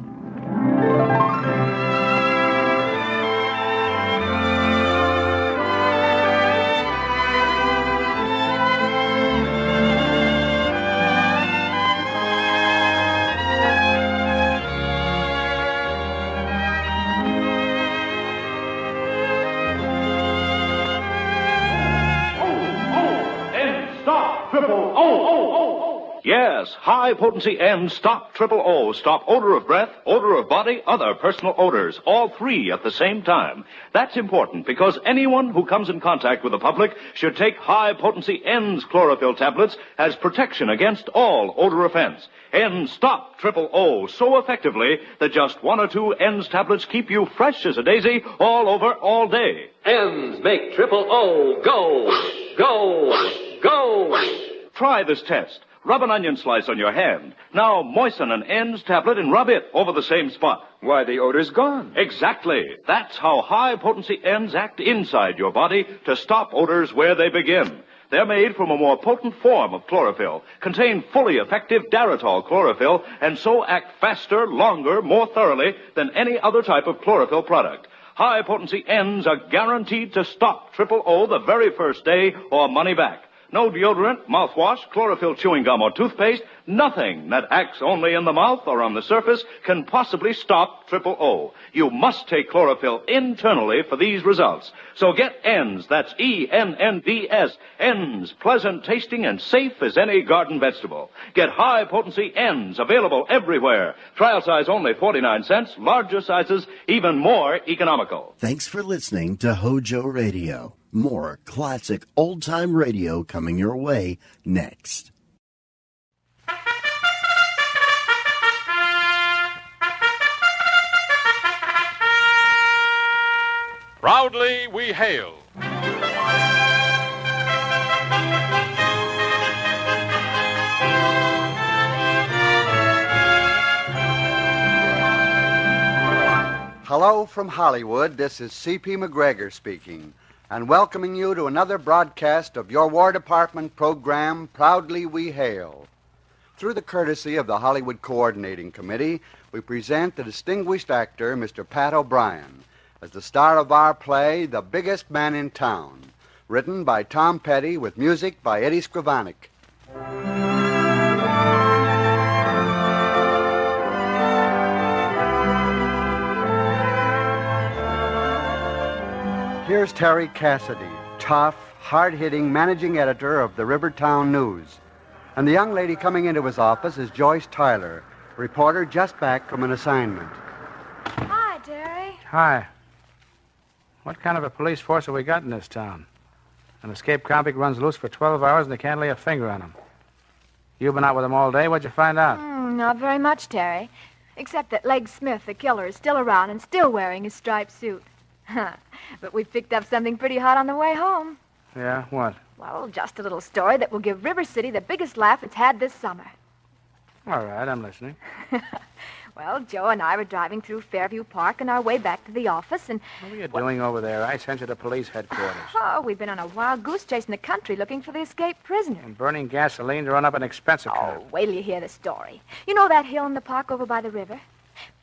Yes, high-potency N Stop Triple O. Stop odor of breath, odor of body, other personal odors. All three at the same time. That's important because anyone who comes in contact with the public should take high-potency N's chlorophyll tablets as protection against all odor offense. N Stop Triple O so effectively that just 1 or 2 N's tablets keep you fresh as a daisy all over all day. N's make Triple O go, go, go. Try this test. Rub an onion slice on your hand. Now moisten an N's tablet and rub it over the same spot. Why, the odor's gone. Exactly. That's how high-potency N's act inside your body to stop odors where they begin. They're made from a more potent form of chlorophyll, contain fully effective Daratol chlorophyll, and so act faster, longer, more thoroughly than any other type of chlorophyll product. High-potency N's are guaranteed to stop Triple O the very first day or money back. No deodorant, mouthwash, chlorophyll chewing gum, or toothpaste, nothing that acts only in the mouth or on the surface can possibly stop Triple O. You must take chlorophyll internally for these results. So get N's, that's E-N-N-D-S, N's, pleasant tasting and safe as any garden vegetable. Get high-potency N's, available everywhere. Trial size only 49 cents, larger sizes even more economical. Thanks for listening to HOJO Radio. More classic old-time radio coming your way next. Proudly we hail. Hello from Hollywood. This is C.P. McGregor speaking, and welcoming you to another broadcast of your War Department program, Proudly We Hail. Through the courtesy of the Hollywood Coordinating Committee, we present the distinguished actor, Mr. Pat O'Brien, as the star of our play, The Biggest Man in Town, written by Tom Petty with music by Eddie Scrivanik. Here's Terry Cassidy, tough, hard-hitting managing editor of the Rivertown News. And the young lady coming into his office is Joyce Tyler, reporter just back from an assignment. Hi, Terry. Hi. What kind of a police force have we got in this town? An escaped convict runs loose for 12 hours and they can't lay a finger on him. You've been out with him all day. What'd you find out? Not very much, Terry. Except that Leg Smith, the killer, is still around and still wearing his striped suit. But we picked up something pretty hot on the way home. Yeah, what? Well, just a little story that will give River City the biggest laugh it's had this summer. All right, I'm listening. Well, Joe and I were driving through Fairview Park on our way back to the office, and... What were you doing over there? I sent you to police headquarters. Oh, we've been on a wild goose chase in the country looking for the escaped prisoner. And burning gasoline to run up an expensive car. Oh, wait till you hear the story. You know that hill in the park over by the river?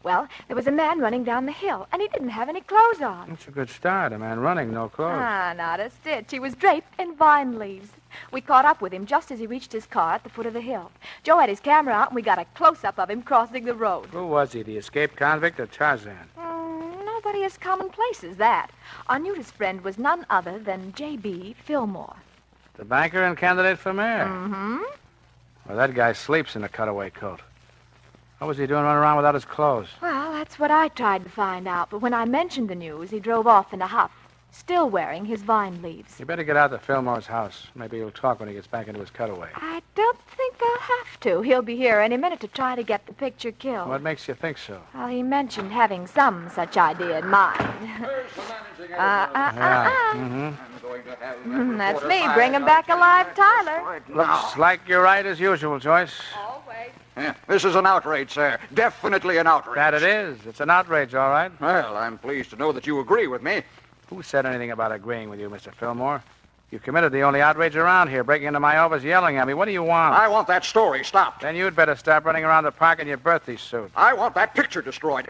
Well, there was a man running down the hill, and he didn't have any clothes on. That's a good start. A man running, no clothes. Not a stitch. He was draped in vine leaves. We caught up with him just as he reached his car at the foot of the hill. Joe had his camera out, and we got a close-up of him crossing the road. Who was he, the escaped convict or Tarzan? Nobody as commonplace as that. Our newest friend was none other than J.B. Fillmore. The banker and candidate for mayor? Mm-hmm. Well, that guy sleeps in a cutaway coat. What was he doing running around without his clothes? Well, that's what I tried to find out, but when I mentioned the news, he drove off in a huff, still wearing his vine leaves. You better get out to Fillmore's house. Maybe he'll talk when he gets back into his cutaway. I don't think I'll have to. He'll be here any minute to try to get the picture killed. What makes you think so? Well, he mentioned having some such idea in mind. That's me. Bring him back alive, Tyler. Looks like you're right as usual, Joyce. This is an outrage, sir. Definitely an outrage. That it is. It's an outrage, all right. Well, I'm pleased to know that you agree with me. Who said anything about agreeing with you, Mr. Fillmore? You've committed the only outrage around here, breaking into my office, yelling at me. What do you want? I want that story stopped. Then you'd better stop running around the park in your birthday suit. I want that picture destroyed.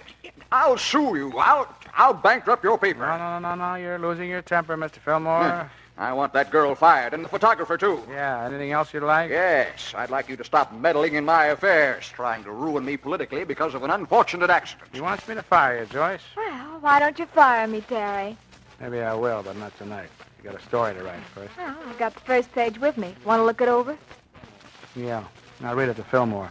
I'll sue you. I'll bankrupt your paper. No. You're losing your temper, Mr. Fillmore. I want that girl fired, and the photographer, too. Yeah, anything else you'd like? Yes, I'd like you to stop meddling in my affairs, trying to ruin me politically because of an unfortunate accident. He wants me to fire you, Joyce. Well, why don't you fire me, Terry? Maybe I will, but not tonight. You got a story to write first. Well, I've got the first page with me. Want to look it over? Yeah. Now read it to Fillmore.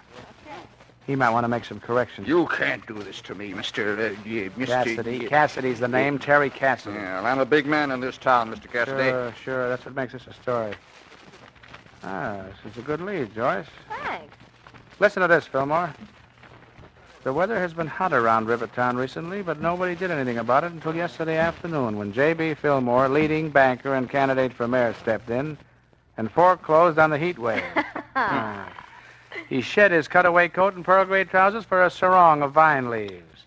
He might want to make some corrections. You can't do this to me, Mr. Cassidy. Cassidy's the name, Terry Cassidy. Yeah, well, I'm a big man in this town, Mr. Cassidy. Sure. That's what makes this a story. This is a good lead, Joyce. Thanks. Listen to this, Fillmore. The weather has been hot around Rivertown recently, but nobody did anything about it until yesterday afternoon when J.B. Fillmore, leading banker and candidate for mayor, stepped in and foreclosed on the heat wave. He shed his cutaway coat and pearl gray trousers for a sarong of vine leaves.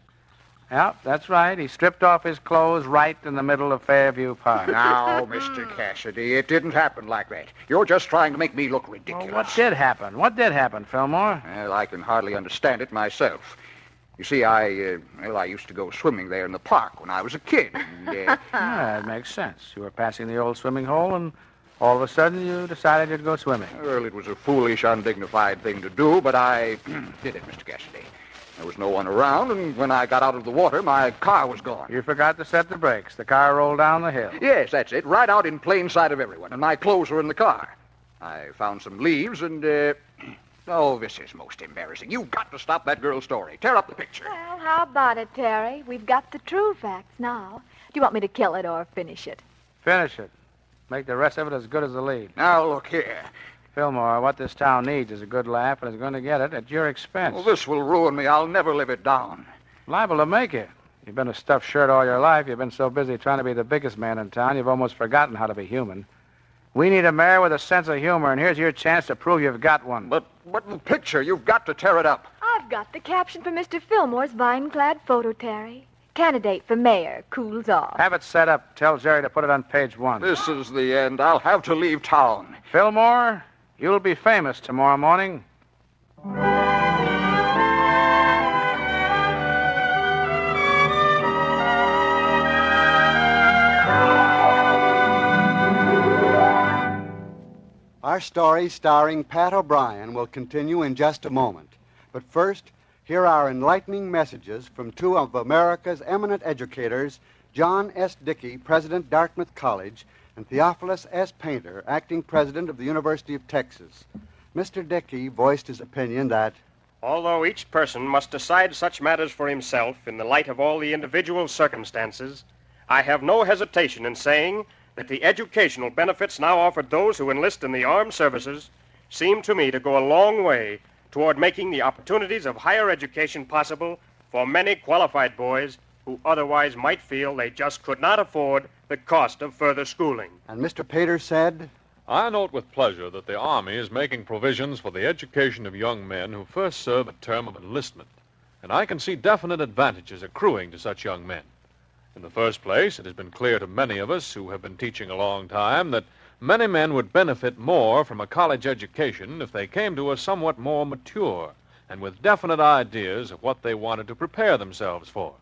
Yep, that's right. He stripped off his clothes right in the middle of Fairview Park. Now, Mr. Cassidy, it didn't happen like that. You're just trying to make me look ridiculous. Well, what did happen? What did happen, Fillmore? Well, I can hardly understand it myself. You see, I used to go swimming there in the park when I was a kid. And, that makes sense. You were passing the old swimming hole, and all of a sudden you decided you'd go swimming. Well, it was a foolish, undignified thing to do, but I did it, Mr. Cassidy. There was no one around, and when I got out of the water, my car was gone. You forgot to set the brakes. The car rolled down the hill. Yes, that's it. Right out in plain sight of everyone, and my clothes were in the car. I found some leaves, and, oh, this is most embarrassing. You've got to stop that girl's story. Tear up the picture. Well, how about it, Terry? We've got the true facts now. Do you want me to kill it or finish it? Finish it. Make the rest of it as good as the lead. Now, look here. Fillmore, what this town needs is a good laugh, and is going to get it at your expense. Well, this will ruin me. I'll never live it down. Liable to make it. You've been a stuffed shirt all your life. You've been so busy trying to be the biggest man in town, you've almost forgotten how to be human. We need a mayor with a sense of humor, and here's your chance to prove you've got one. But the picture, you've got to tear it up. I've got the caption for Mr. Fillmore's vine-clad photo, Terry. Candidate for mayor cools off. Have it set up. Tell Jerry to put it on page 1. This is the end. I'll have to leave town. Fillmore, you'll be famous tomorrow morning. Our story starring Pat O'Brien will continue in just a moment. But first, here are enlightening messages from two of America's eminent educators, John S. Dickey, President, Dartmouth College, and Theophilus S. Painter, acting president of the University of Texas. Mr. Dickey voiced his opinion that, although each person must decide such matters for himself in the light of all the individual circumstances, I have no hesitation in saying that the educational benefits now offered those who enlist in the armed services seem to me to go a long way toward making the opportunities of higher education possible for many qualified boys who otherwise might feel they just could not afford the cost of further schooling. And Mr. Pater said, I note with pleasure that the Army is making provisions for the education of young men who first serve a term of enlistment, and I can see definite advantages accruing to such young men. In the first place, it has been clear to many of us who have been teaching a long time that many men would benefit more from a college education if they came to us somewhat more mature and with definite ideas of what they wanted to prepare themselves for.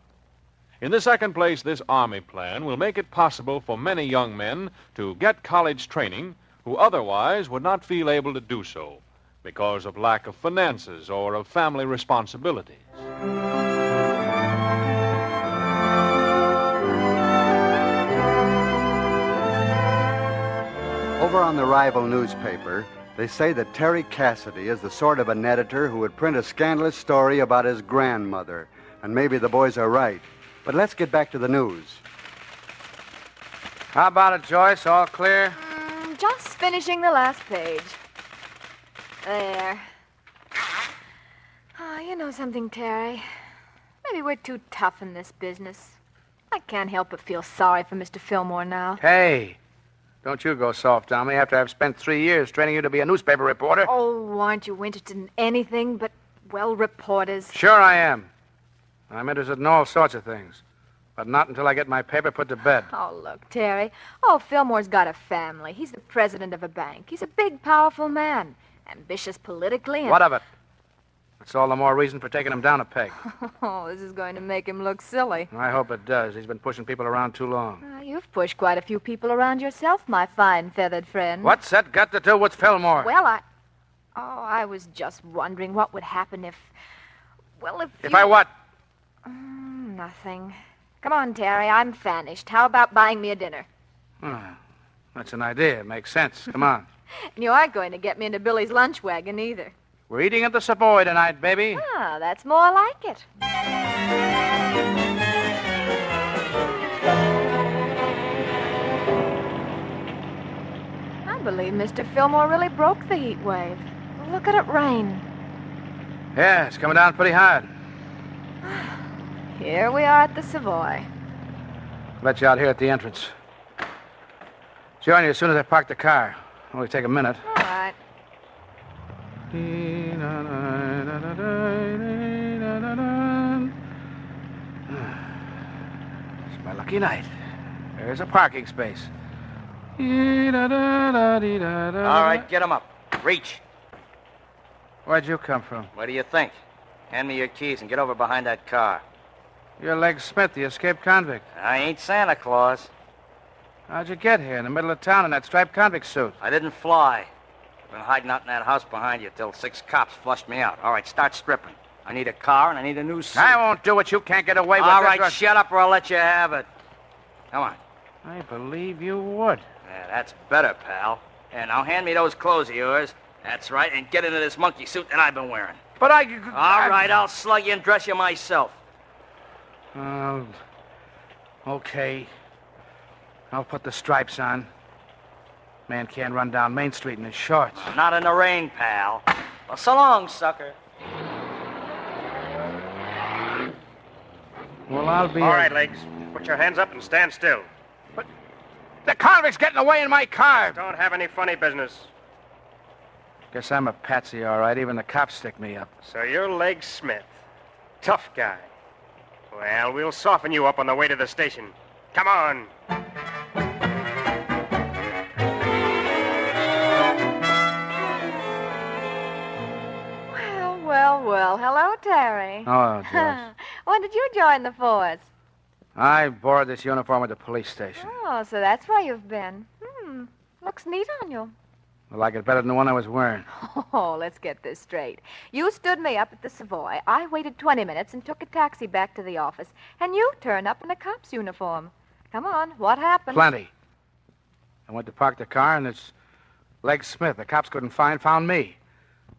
In the second place, this Army plan will make it possible for many young men to get college training who otherwise would not feel able to do so because of lack of finances or of family responsibilities. Over on the rival newspaper, they say that Terry Cassidy is the sort of an editor who would print a scandalous story about his grandmother. And maybe the boys are right. But let's get back to the news. How about it, Joyce? All clear? Just finishing the last page. There. Oh, you know something, Terry? Maybe we're too tough in this business. I can't help but feel sorry for Mr. Fillmore now. Hey, don't you go soft on me after I've spent 3 years training you to be a newspaper reporter. Oh, aren't you interested in anything but, well, reporters? Sure I am. I'm interested in all sorts of things, but not until I get my paper put to bed. Oh, look, Terry. Oh, Fillmore's got a family. He's the president of a bank. He's a big, powerful man. Ambitious politically and... What of it? That's all the more reason for taking him down a peg. Oh, this is going to make him look silly. I hope it does. He's been pushing people around too long. You've pushed quite a few people around yourself, my fine feathered friend. What's that got to do with Fillmore? Well, I was just wondering what would happen if... Well, if I what? Nothing. Come on, Terry. I'm famished. How about buying me a dinner? That's an idea. It makes sense. Come on. And you aren't going to get me into Billy's lunch wagon either. We're eating at the Savoy tonight, baby. Ah, that's more like it. I believe Mr. Fillmore really broke the heat wave. Look at it rain. Yeah, it's coming down pretty hard. Here we are at the Savoy. Let you out here at the entrance. Join you as soon as I park the car. Only take a minute. All right. It's my lucky night. There's a parking space. All right, get him up. Reach. Where'd you come from? What do you think? Hand me your keys and get over behind that car. You're Leg Smith, the escaped convict. I ain't Santa Claus. How'd you get here in the middle of town in that striped convict suit? I didn't fly. Been hiding out in that house behind you till 6 cops flushed me out. All right, start stripping. I need a car and I need a new suit. I won't do what you can't get away with. All right, shut up or I'll let you have it. Come on. I believe you would. Yeah, that's better, pal. Yeah, now hand me those clothes of yours. That's right, and get into this monkey suit that I've been wearing. But All right, I'll slug you and dress you myself. Okay. I'll put the stripes on. Man can't run down Main Street in his shorts. Not in the rain, pal. Well, so long, sucker. Well, I'll be... All right, Legs. Put your hands up and stand still. The convict's getting away in my car. Don't have any funny business. Guess I'm a patsy, all right. Even the cops stick me up. So you're Legs Smith. Tough guy. Well, we'll soften you up on the way to the station. Come on. Well, hello, Terry. Oh, Joyce. When did you join the force? I borrowed this uniform at the police station. Oh, so that's where you've been. Looks neat on you. I like it better than the one I was wearing. Oh, let's get this straight. You stood me up at the Savoy. I waited 20 minutes and took a taxi back to the office. And you turned up in a cop's uniform. Come on, what happened? Plenty. I went to park the car, and it's Legs Smith. The cops couldn't found me.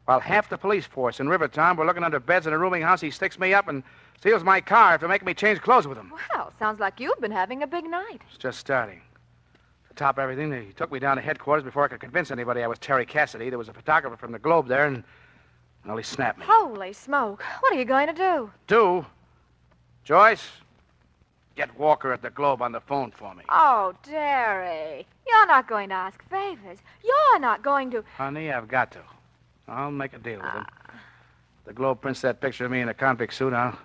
While half the police force in Rivertown were looking under beds in a rooming house, he sticks me up and steals my car after making me change clothes with him. Well, sounds like you've been having a big night. It's just starting. To top everything, he took me down to headquarters before I could convince anybody I was Terry Cassidy. There was a photographer from the Globe there, and well, he snapped me. Holy smoke. What are you going to do? Do? Joyce, get Walker at the Globe on the phone for me. Oh, Terry. You're not going to ask favors. You're not going to... Honey, I've got to. I'll make a deal with him. The Globe prints that picture of me in a convict suit. I'll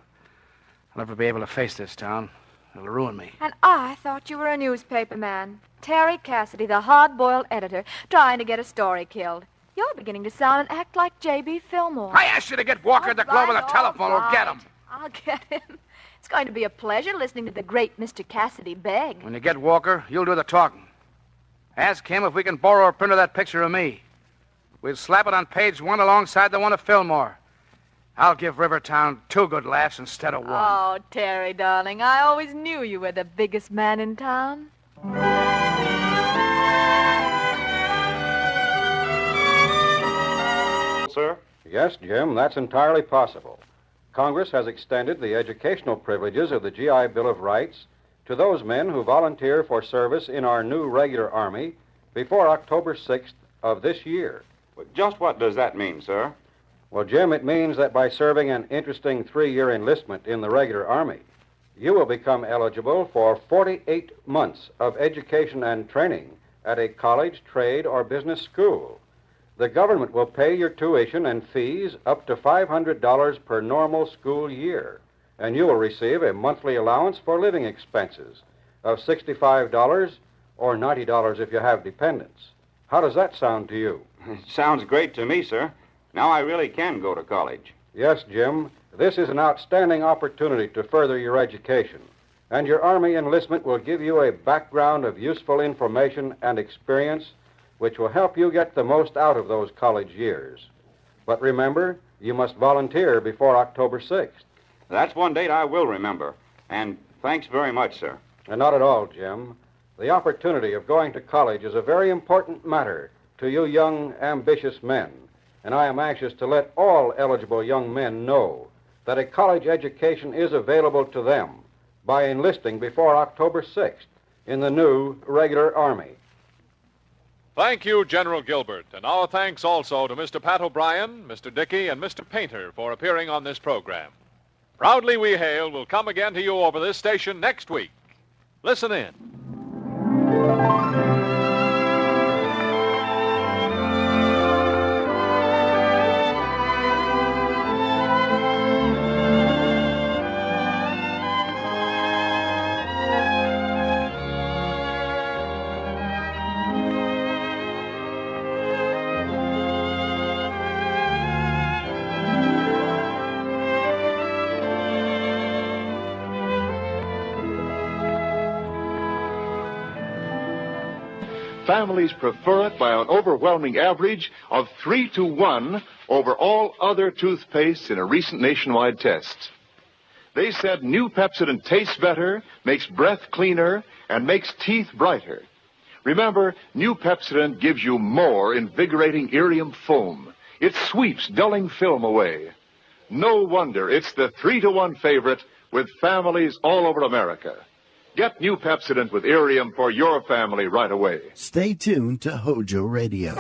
never be able to face this town. It'll ruin me. And I thought you were a newspaper man. Terry Cassidy, the hard-boiled editor, trying to get a story killed. You're beginning to sound and act like J.B. Fillmore. I asked you to get Walker at the Globe on the telephone. We'll get him. I'll get him. It's going to be a pleasure listening to the great Mr. Cassidy beg. When you get Walker, you'll do the talking. Ask him if we can borrow a print of that picture of me. We'll slap it on page 1 alongside the one of Fillmore. I'll give Rivertown 2 good laughs instead of 1. Oh, Terry, darling, I always knew you were the biggest man in town. Sir? Yes, Jim, that's entirely possible. Congress has extended the educational privileges of the GI Bill of Rights to those men who volunteer for service in our new regular Army before October 6th of this year. Just what does that mean, sir? Well, Jim, it means that by serving an interesting 3-year enlistment in the regular Army, you will become eligible for 48 months of education and training at a college, trade, or business school. The government will pay your tuition and fees up to $500 per normal school year, and you will receive a monthly allowance for living expenses of $65 or $90 if you have dependents. How does that sound to you? Sounds great to me, sir. Now I really can go to college. Yes, Jim. This is an outstanding opportunity to further your education, and your Army enlistment will give you a background of useful information and experience which will help you get the most out of those college years. But remember, you must volunteer before October 6th. That's one date I will remember, and thanks very much, sir. And not at all, Jim. The opportunity of going to college is a very important matter to you young, ambitious men, and I am anxious to let all eligible young men know that a college education is available to them by enlisting before October 6th in the new regular Army. Thank you, General Gilbert, and our thanks also to Mr. Pat O'Brien, Mr. Dickey, and Mr. Painter for appearing on this program. Proudly We Hail will come again to you over this station next week. Listen in. Families prefer it by an overwhelming average of 3-to-1 over all other toothpastes in a recent nationwide test. They said new Pepsodent tastes better, makes breath cleaner, and makes teeth brighter. Remember, new Pepsodent gives you more invigorating irium foam. It sweeps dulling film away. No wonder it's the 3-to-1 favorite with families all over America. Get new Pepsodent with irium for your family right away. Stay tuned to HOJO Radio.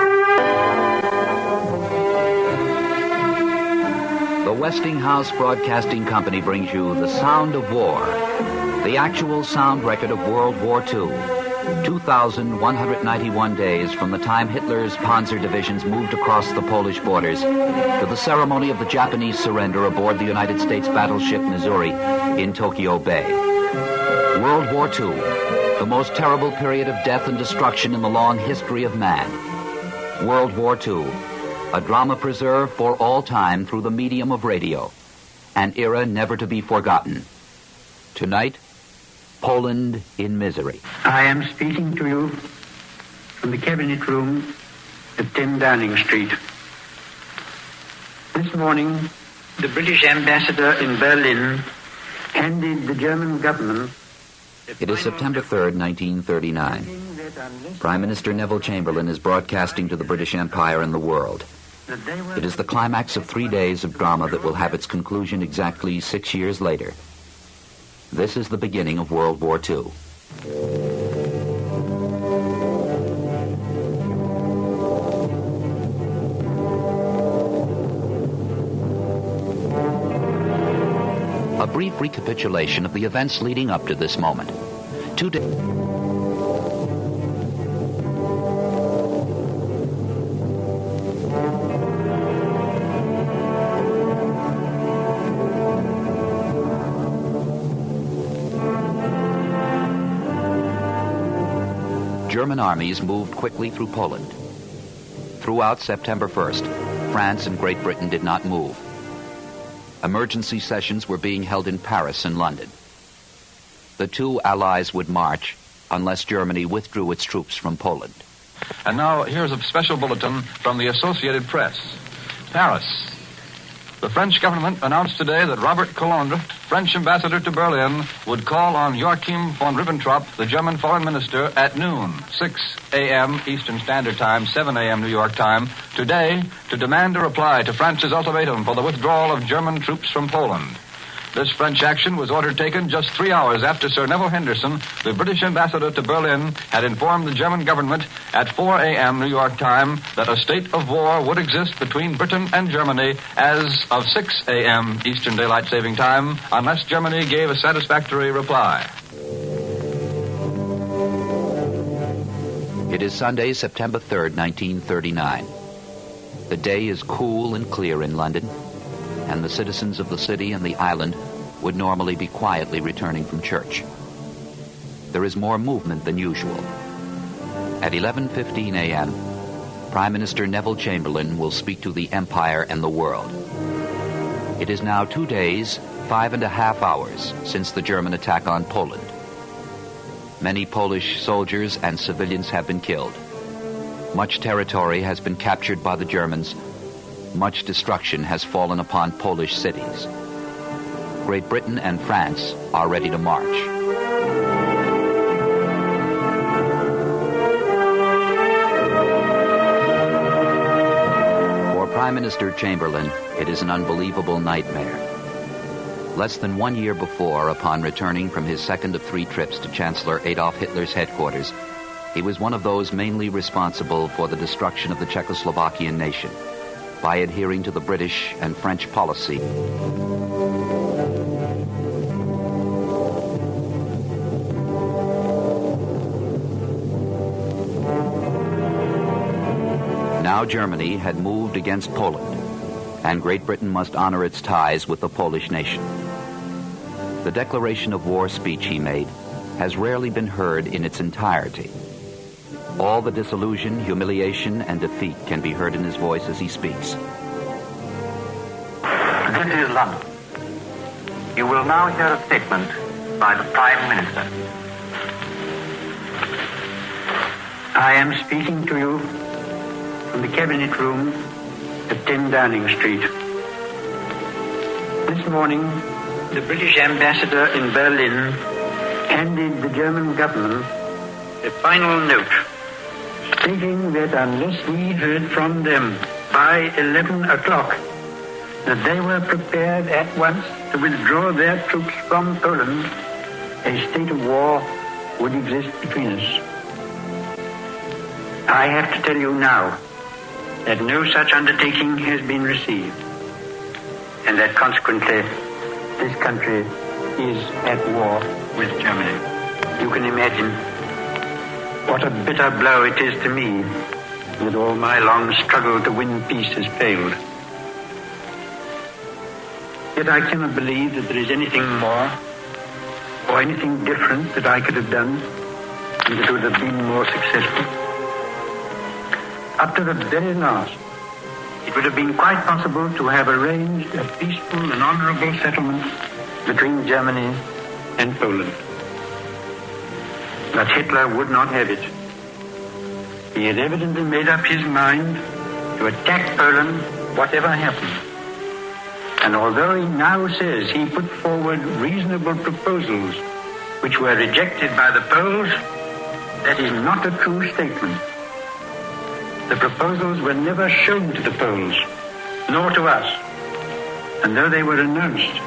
The Westinghouse Broadcasting Company brings you The Sound of War, the actual sound record of World War II. 2,191 days from the time Hitler's Panzer divisions moved across the Polish borders to the ceremony of the Japanese surrender aboard the United States battleship Missouri in Tokyo Bay. World War II, the most terrible period of death and destruction in the long history of man. World War II, a drama preserved for all time through the medium of radio, an era never to be forgotten. Tonight, Poland in misery. I am speaking to you from the cabinet room at 10 Downing Street. This morning, the British ambassador in Berlin handed the German government... It is September 3rd, 1939. Prime Minister Neville Chamberlain is broadcasting to the British Empire and the world. It is the climax of 3 days of drama that will have its conclusion exactly 6 years later. This is the beginning of World War II. A brief recapitulation of the events leading up to this moment. 2 days. German armies moved quickly through Poland. Throughout September 1st, France and Great Britain did not move. Emergency sessions were being held in Paris and London. The two allies would march unless Germany withdrew its troops from Poland. And now here's a special bulletin from the Associated Press. Paris. The French government announced today that Robert Colondre, French ambassador to Berlin, would call on Joachim von Ribbentrop, the German foreign minister, at noon, 6 a.m. Eastern Standard Time, 7 a.m. New York time, today to demand a reply to France's ultimatum for the withdrawal of German troops from Poland. This French action was order taken just 3 hours after Sir Neville Henderson, the British ambassador to Berlin, had informed the German government at 4 a.m. New York time that a state of war would exist between Britain and Germany as of 6 a.m. Eastern Daylight Saving Time, unless Germany gave a satisfactory reply. It is Sunday, September 3rd, 1939. The day is cool and clear in London, and the citizens of the city and the island would normally be quietly returning from church. There is more movement than usual. At 11:15 a.m., Prime Minister Neville Chamberlain will speak to the Empire and the world. It is now 2 days, 5.5 hours since the German attack on Poland. Many Polish soldiers and civilians have been killed. Much territory has been captured by the Germans. Much destruction has fallen upon Polish cities. Great Britain and France are ready to march. For Prime Minister Chamberlain, it is an unbelievable nightmare. Less than 1 year before, upon returning from his second of 3 trips to Chancellor Adolf Hitler's headquarters, he was one of those mainly responsible for the destruction of the Czechoslovakian nation by adhering to the British and French policy. Now Germany had moved against Poland, and Great Britain must honor its ties with the Polish nation. The declaration of war speech he made has rarely been heard in its entirety. All the disillusion, humiliation, and defeat can be heard in his voice as he speaks. This is London. You will now hear a statement by the Prime Minister. I am speaking to you from the Cabinet Room at 10 Downing Street. This morning, the British ambassador in Berlin handed the German government a final note stating that unless we heard from them by 11 o'clock, that they were prepared at once to withdraw their troops from Poland, a state of war would exist between us. I have to tell you now that no such undertaking has been received. and that consequently this country is at war with Germany. You can imagine what a bitter blow it is to me that all my long struggle to win peace has failed. Yet I cannot believe that there is anything more or anything different that I could have done and that would have been more successful. Up to the very last, it would have been quite possible to have arranged a peaceful and honorable settlement between Germany and Poland. But Hitler would not have it. He had evidently made up his mind to attack Poland whatever happened. And although he now says he put forward reasonable proposals which were rejected by the Poles, that is not a true statement. The proposals were never shown to the Poles, nor to us. And though they were announced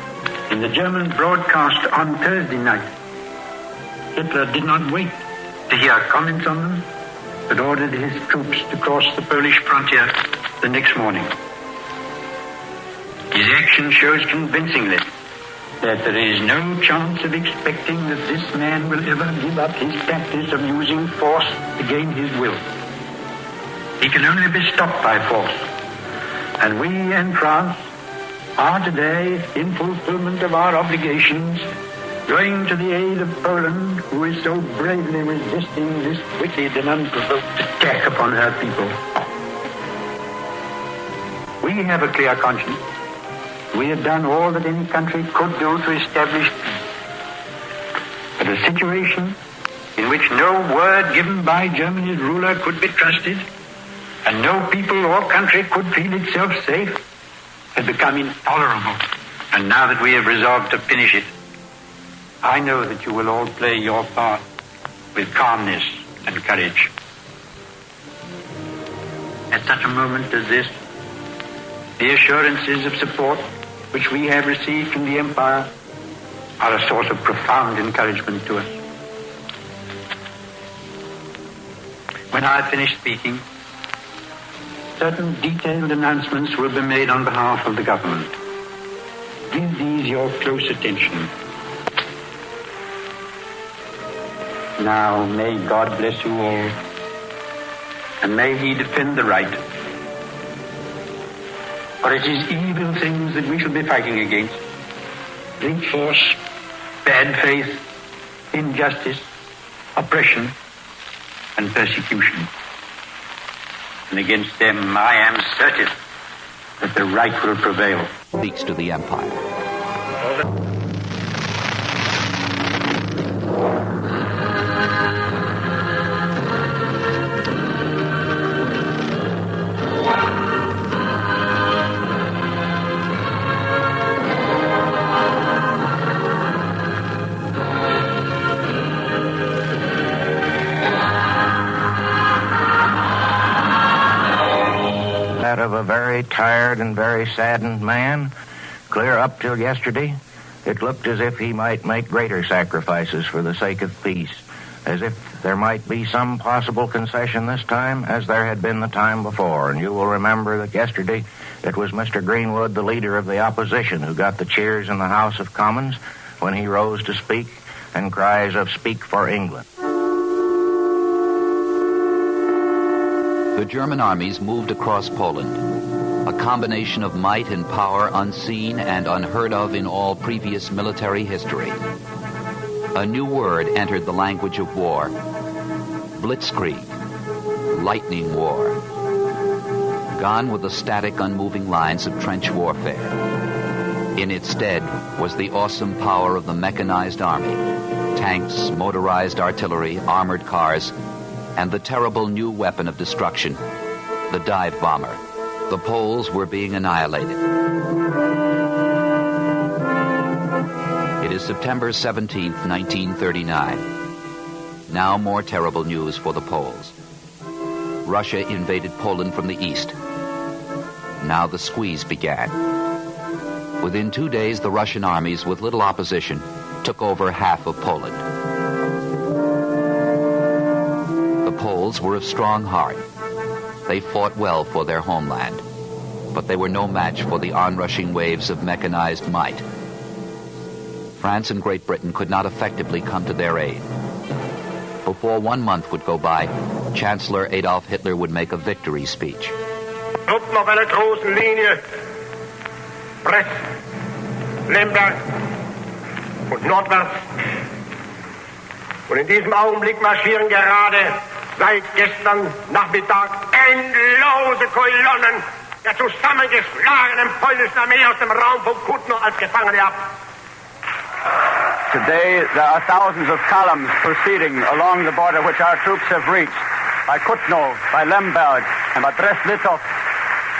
in the German broadcast on Thursday night, Hitler did not wait to hear comments on them, but ordered his troops to cross the Polish frontier the next morning. His action shows convincingly that there is no chance of expecting that this man will ever give up his practice of using force to gain his will. He can only be stopped by force. And we in France are today, in fulfillment of our obligations, going to the aid of Poland, who is so bravely resisting this wicked and unprovoked attack upon her people. We have a clear conscience. We have done all that any country could do to establish peace. But a situation in which no word given by Germany's ruler could be trusted, and no people or country could feel itself safe, has become intolerable. And now that we have resolved to finish it, I know that you will all play your part with calmness and courage. At such a moment as this, the assurances of support which we have received from the Empire are a source of profound encouragement to us. When I finish speaking, certain detailed announcements will be made on behalf of the government. Give these your close attention. Now, may God bless you all, and may He defend the right. For it is evil things that we shall be fighting against. Brute force, bad faith, injustice, oppression, and persecution. And against them I am certain that the right will prevail. Speaks to the Empire. Of a very tired and very saddened man. Clear up till yesterday, it looked as if he might make greater sacrifices for the sake of peace, as if there might be some possible concession this time, as there had been the time before. And you will remember that yesterday it was Mr. Greenwood, the leader of the opposition, who got the cheers in the House of Commons when he rose to speak, and cries of "Speak for England." The German armies moved across Poland, a combination of might and power unseen and unheard of in all previous military history. A new word entered the language of war: blitzkrieg, lightning war. Gone were the static, unmoving lines of trench warfare. In its stead was the awesome power of the mechanized army: tanks, motorized artillery, armored cars, and the terrible new weapon of destruction, the dive bomber. The Poles were being annihilated. It is September 17th, 1939. Now more terrible news for the Poles. Russia invaded Poland from the east. Now the squeeze began. Within 2 days, the Russian armies, with little opposition, took over half of Poland. The Poles were of strong heart. They fought well for their homeland. but they were no match for the onrushing waves of mechanized might. France and Great Britain could not effectively come to their aid. Before 1 month would go by, Chancellor Adolf Hitler would make a victory speech. Truppen auf einer großen Linie, Brest, Lemberg und nordwärts. Und in diesem Augenblick marschieren gerade seit gestern Nachmittag endlose Kolonnen der zusammengeschlagenen polnischen Armee aus dem Raum von Kutno als Gefangene ab. Today, there are thousands of columns proceeding along the border which our troops have reached, by Kutno, by Lemberg, and by Brest-Litovsk.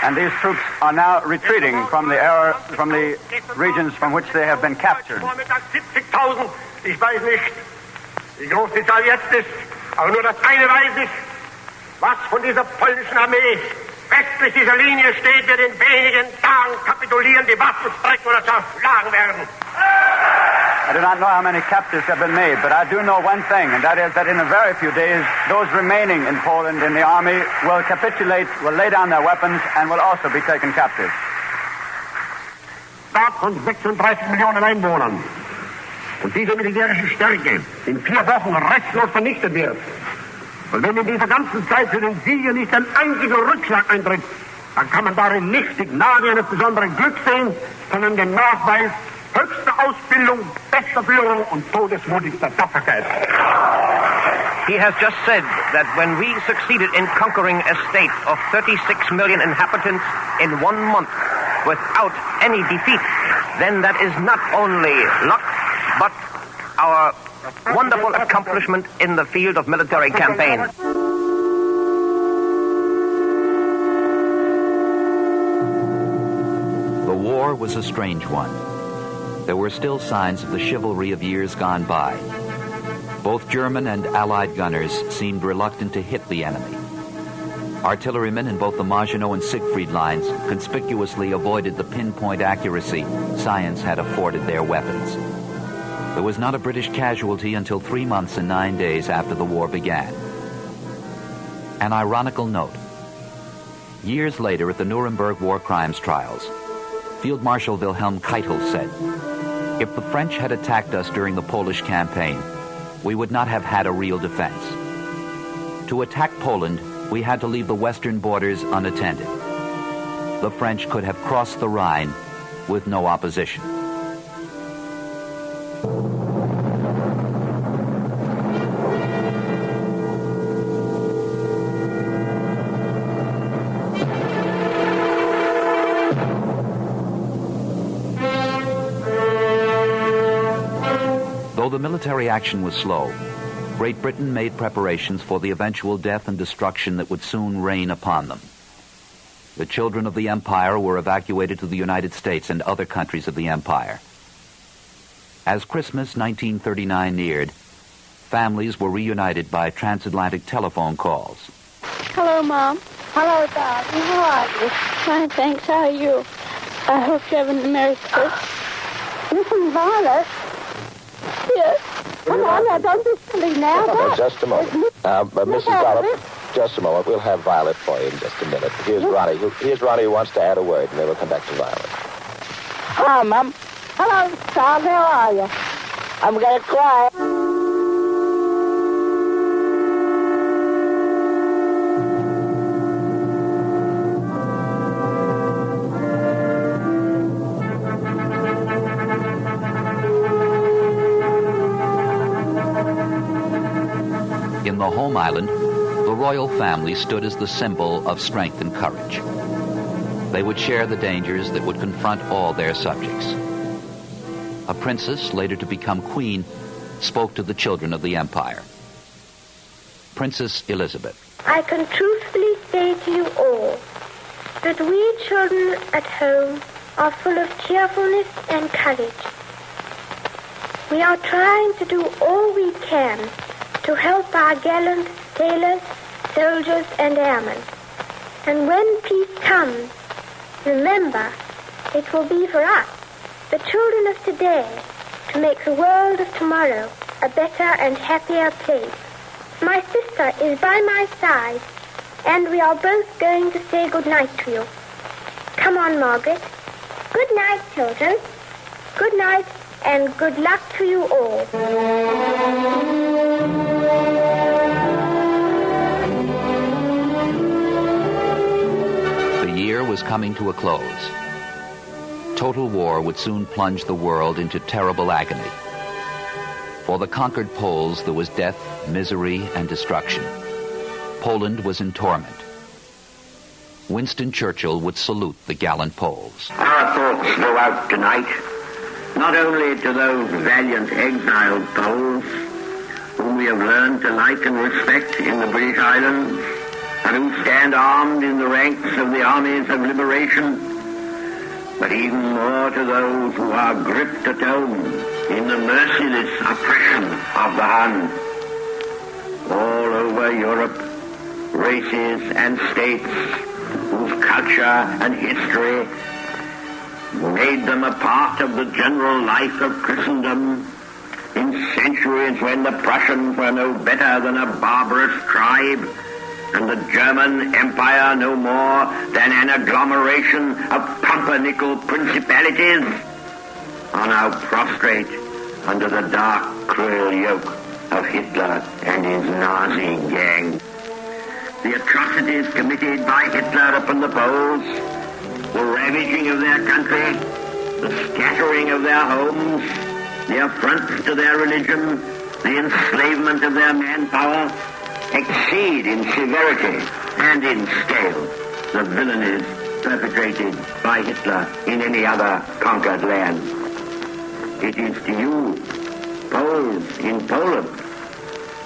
And these troops are now retreating from the regions from which they have been captured. 70.000, ich weiß nicht, wie groß die Zahl jetzt ist, aber nur das eine weiß ich, was von dieser polnischen Armee westlich dieser Linie steht, wird in wenigen Tagen kapitulieren, die Waffen strecken oder zerschlagen werden. I do not know how many captives have been made, but I do know one thing, and that is that in a very few days, those remaining in Poland in the army will capitulate, will lay down their weapons, and will also be taken captive. Staat von 36 Millionen Einwohnern. Und diese militärische Stärke in 4 Wochen restlos vernichtet wird. Und wenn in dieser ganzen Zeit für den Sieger nicht ein einziger Rückschlag eintritt, dann kann man darin nicht Signale eines besonderen Glücks sehen, sondern den Nachweis höchster Ausbildung, bester Führung und todesmutigster Tapferkeit. He has just said that when we succeeded in conquering a state of 36 million inhabitants in 1 month without any defeat, then that is not only luck, but our wonderful accomplishment in the field of military campaign. The war was a strange one. There were still signs of the chivalry of years gone by. Both German and Allied gunners seemed reluctant to hit the enemy. Artillerymen in both the Maginot and Siegfried lines conspicuously avoided the pinpoint accuracy science had afforded their weapons. There was not a British casualty until 3 months and 9 days after the war began. An ironical note. Years later at the Nuremberg war crimes trials, Field Marshal Wilhelm Keitel said, "If the French had attacked us during the Polish campaign, we would not have had a real defense. To attack Poland, we had to leave the western borders unattended. The French could have crossed the Rhine with no opposition." Though the military action was slow, Great Britain made preparations for the eventual death and destruction that would soon rain upon them. The children of the Empire were evacuated to the United States and other countries of the Empire. As Christmas 1939 neared, families were reunited by transatlantic telephone calls. Hello, Mom. Hello, darling. How are you? Fine, thanks. How are you? I hope you're having a Merry Christmas. Listen, Violet. Yes. Come on, now, don't be silly now. Just a moment. Mrs. Dollop, just a moment. We'll have Violet for you in just a minute. Here's Ronnie. Here's Ronnie who wants to add a word, and then we'll come back to Violet. Hi, Mom. Hello, child. How are you? I'm going to cry. In the home island, the royal family stood as the symbol of strength and courage. They would share the dangers that would confront all their subjects. A princess, later to become queen, spoke to the children of the empire. Princess Elizabeth. I can truthfully say to you all that we children at home are full of cheerfulness and courage. We are trying to do all we can to help our gallant sailors, soldiers, and airmen. And when peace comes, remember, it will be for us, the children of today, to make the world of tomorrow a better and happier place. My sister is by my side, and we are both going to say good night to you. Come on, Margaret. Good night, children. Good night, and good luck to you all. The year was coming to a close. Total war would soon plunge the world into terrible agony. For the conquered Poles, there was death, misery, and destruction. Poland was in torment. Winston Churchill would salute the gallant Poles. Our thoughts go out tonight, not only to those valiant exiled Poles, whom we have learned to like and respect in the British Islands, and who stand armed in the ranks of the armies of liberation, but even more to those who are gripped at home in the merciless oppression of the Hun. All over Europe, races and states whose culture and history made them a part of the general life of Christendom in centuries when the Prussians were no better than a barbarous tribe, and the German Empire no more than an agglomeration of pumpernickel principalities, are now prostrate under the dark, cruel yoke of Hitler and his Nazi gang. The atrocities committed by Hitler upon the Poles, the ravaging of their country, the scattering of their homes, the affronts to their religion, the enslavement of their manpower, exceed in severity and in scale the villainies perpetrated by Hitler in any other conquered land. It is to you, Poles in Poland,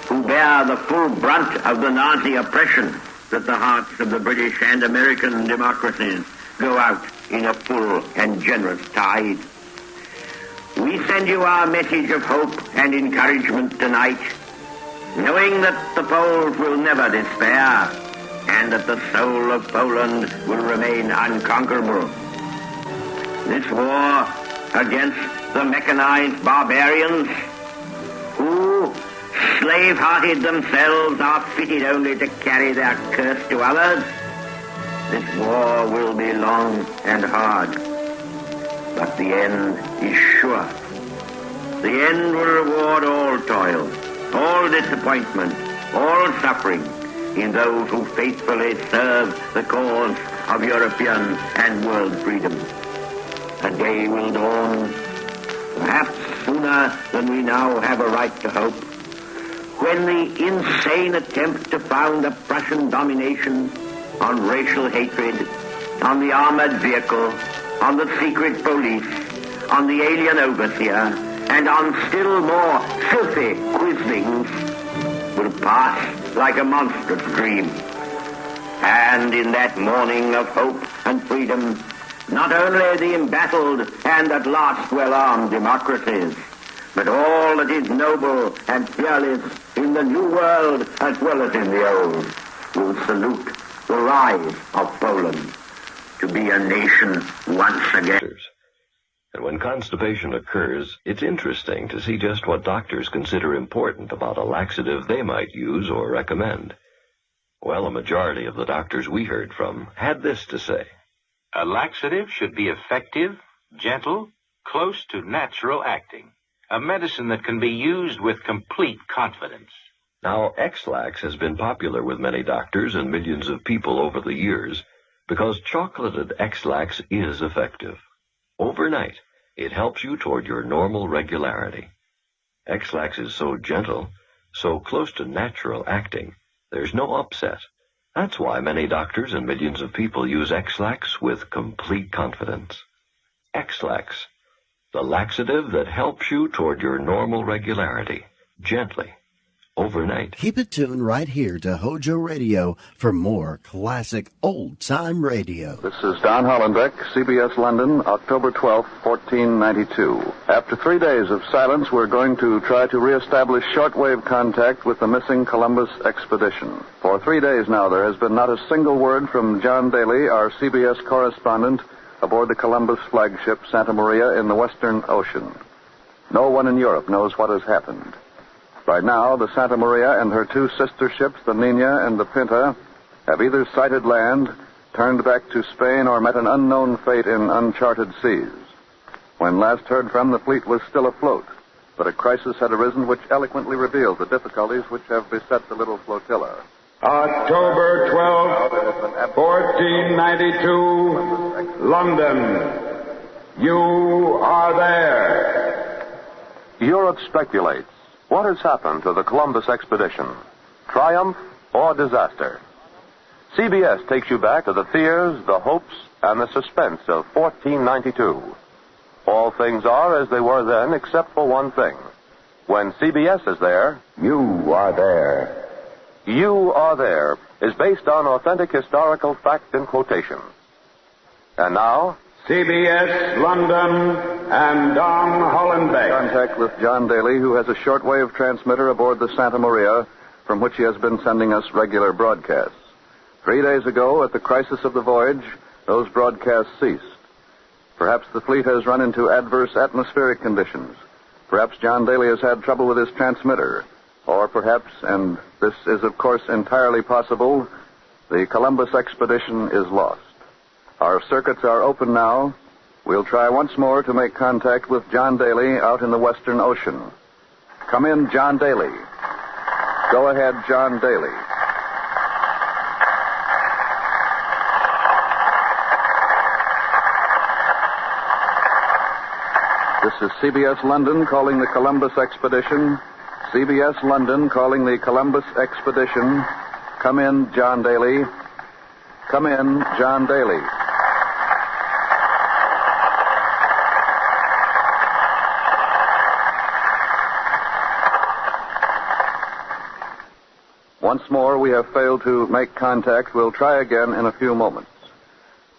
who bear the full brunt of the Nazi oppression, that the hearts of the British and American democracies go out in a full and generous tide. We send you our message of hope and encouragement tonight, knowing that the Poles will never despair, and that the soul of Poland will remain unconquerable. This war against the mechanized barbarians, who, slave-hearted themselves, are fitted only to carry their curse to others, this war will be long and hard, but the end is sure. The end will reward all toil, all disappointment, all suffering in those who faithfully serve the cause of European and world freedom. A day will dawn, perhaps sooner than we now have a right to hope, when the insane attempt to found a Prussian domination on racial hatred, on the armored vehicle, on the secret police, on the alien overseer, and on still more filthy quislings will pass like a monstrous dream. And in that morning of hope and freedom, not only the embattled and at last well-armed democracies, but all that is noble and fearless in the new world as well as in the old will salute the rise of Poland to be a nation once again. And when constipation occurs, it's interesting to see just what doctors consider important about a laxative they might use or recommend. Well, a majority of the doctors we heard from had this to say. A laxative should be effective, gentle, close to natural acting. A medicine that can be used with complete confidence. Now, X-Lax has been popular with many doctors and millions of people over the years because chocolated X-Lax is effective. Overnight, it helps you toward your normal regularity. X-Lax is so gentle, so close to natural acting, there's no upset. That's why many doctors and millions of people use X-Lax with complete confidence. X-Lax, the laxative that helps you toward your normal regularity, gently, overnight. Keep it tuned right here to Hojo Radio for more classic old-time radio. This is Don Hollenbeck, CBS London, October 12, 1492. After 3 days of silence, we're going to try to reestablish shortwave contact with the missing Columbus expedition. For 3 days now, there has been not a single word from John Daly, our CBS correspondent, aboard the Columbus flagship Santa Maria in the Western Ocean. No one in Europe knows what has happened. Right now, the Santa Maria and her two sister ships, the Nina and the Pinta, have either sighted land, turned back to Spain, or met an unknown fate in uncharted seas. When last heard from, the fleet was still afloat, but a crisis had arisen which eloquently revealed the difficulties which have beset the little flotilla. October 12th, 1492, London. You are there. Europe speculates. What has happened to the Columbus expedition? Triumph or disaster? CBS takes you back to the fears, the hopes, and the suspense of 1492. All things are as they were then, except for one thing. When CBS is there, you are there. You Are There is based on authentic historical fact and quotation. And now, CBS London and Don Hollenbeck. Contact with John Daly, who has a shortwave transmitter aboard the Santa Maria, from which he has been sending us regular broadcasts. 3 days ago, at the crisis of the voyage, those broadcasts ceased. Perhaps the fleet has run into adverse atmospheric conditions. Perhaps John Daly has had trouble with his transmitter. Or perhaps, and this is of course entirely possible, the Columbus expedition is lost. Our circuits are open now. We'll try once more to make contact with John Daly out in the Western Ocean. Come in, John Daly. Go ahead, John Daly. This is CBS London calling the Columbus expedition. CBS London calling the Columbus expedition. Come in, John Daly. Come in, John Daly. Once more, we have failed to make contact. We'll try again in a few moments.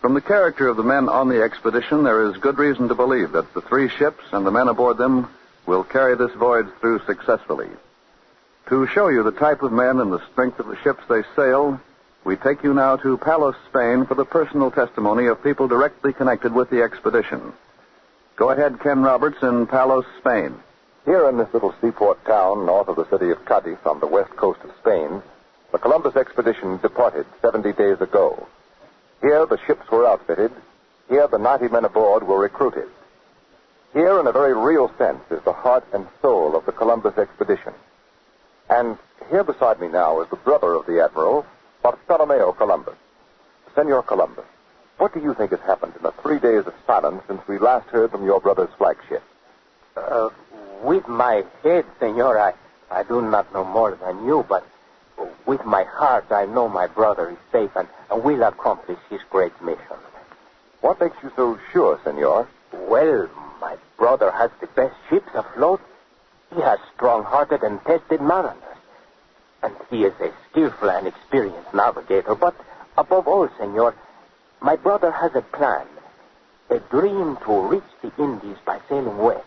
From the character of the men on the expedition, there is good reason to believe that the 3 ships and the men aboard them will carry this voyage through successfully. To show you the type of men and the strength of the ships they sail, we take you now to Palos, Spain, for the personal testimony of people directly connected with the expedition. Go ahead, Ken Roberts, in Palos, Spain. Here in this little seaport town north of the city of Cadiz on the west coast of Spain, the Columbus expedition departed 70 days ago. Here the ships were outfitted. Here the 90 men aboard were recruited. Here, in a very real sense, is the heart and soul of the Columbus expedition. And here beside me now is the brother of the Admiral, Bartolomeo Columbus. Senor Columbus, what do you think has happened in the 3 days of silence since we last heard from your brother's flagship? With my head, senor, I do not know more than you, but with my heart, I know my brother is safe and will accomplish his great mission. What makes you so sure, senor? Well, my brother has the best ships afloat. He has strong-hearted and tested mariners. And he is a skillful and experienced navigator. But above all, senor, my brother has a plan, a dream to reach the Indies by sailing west.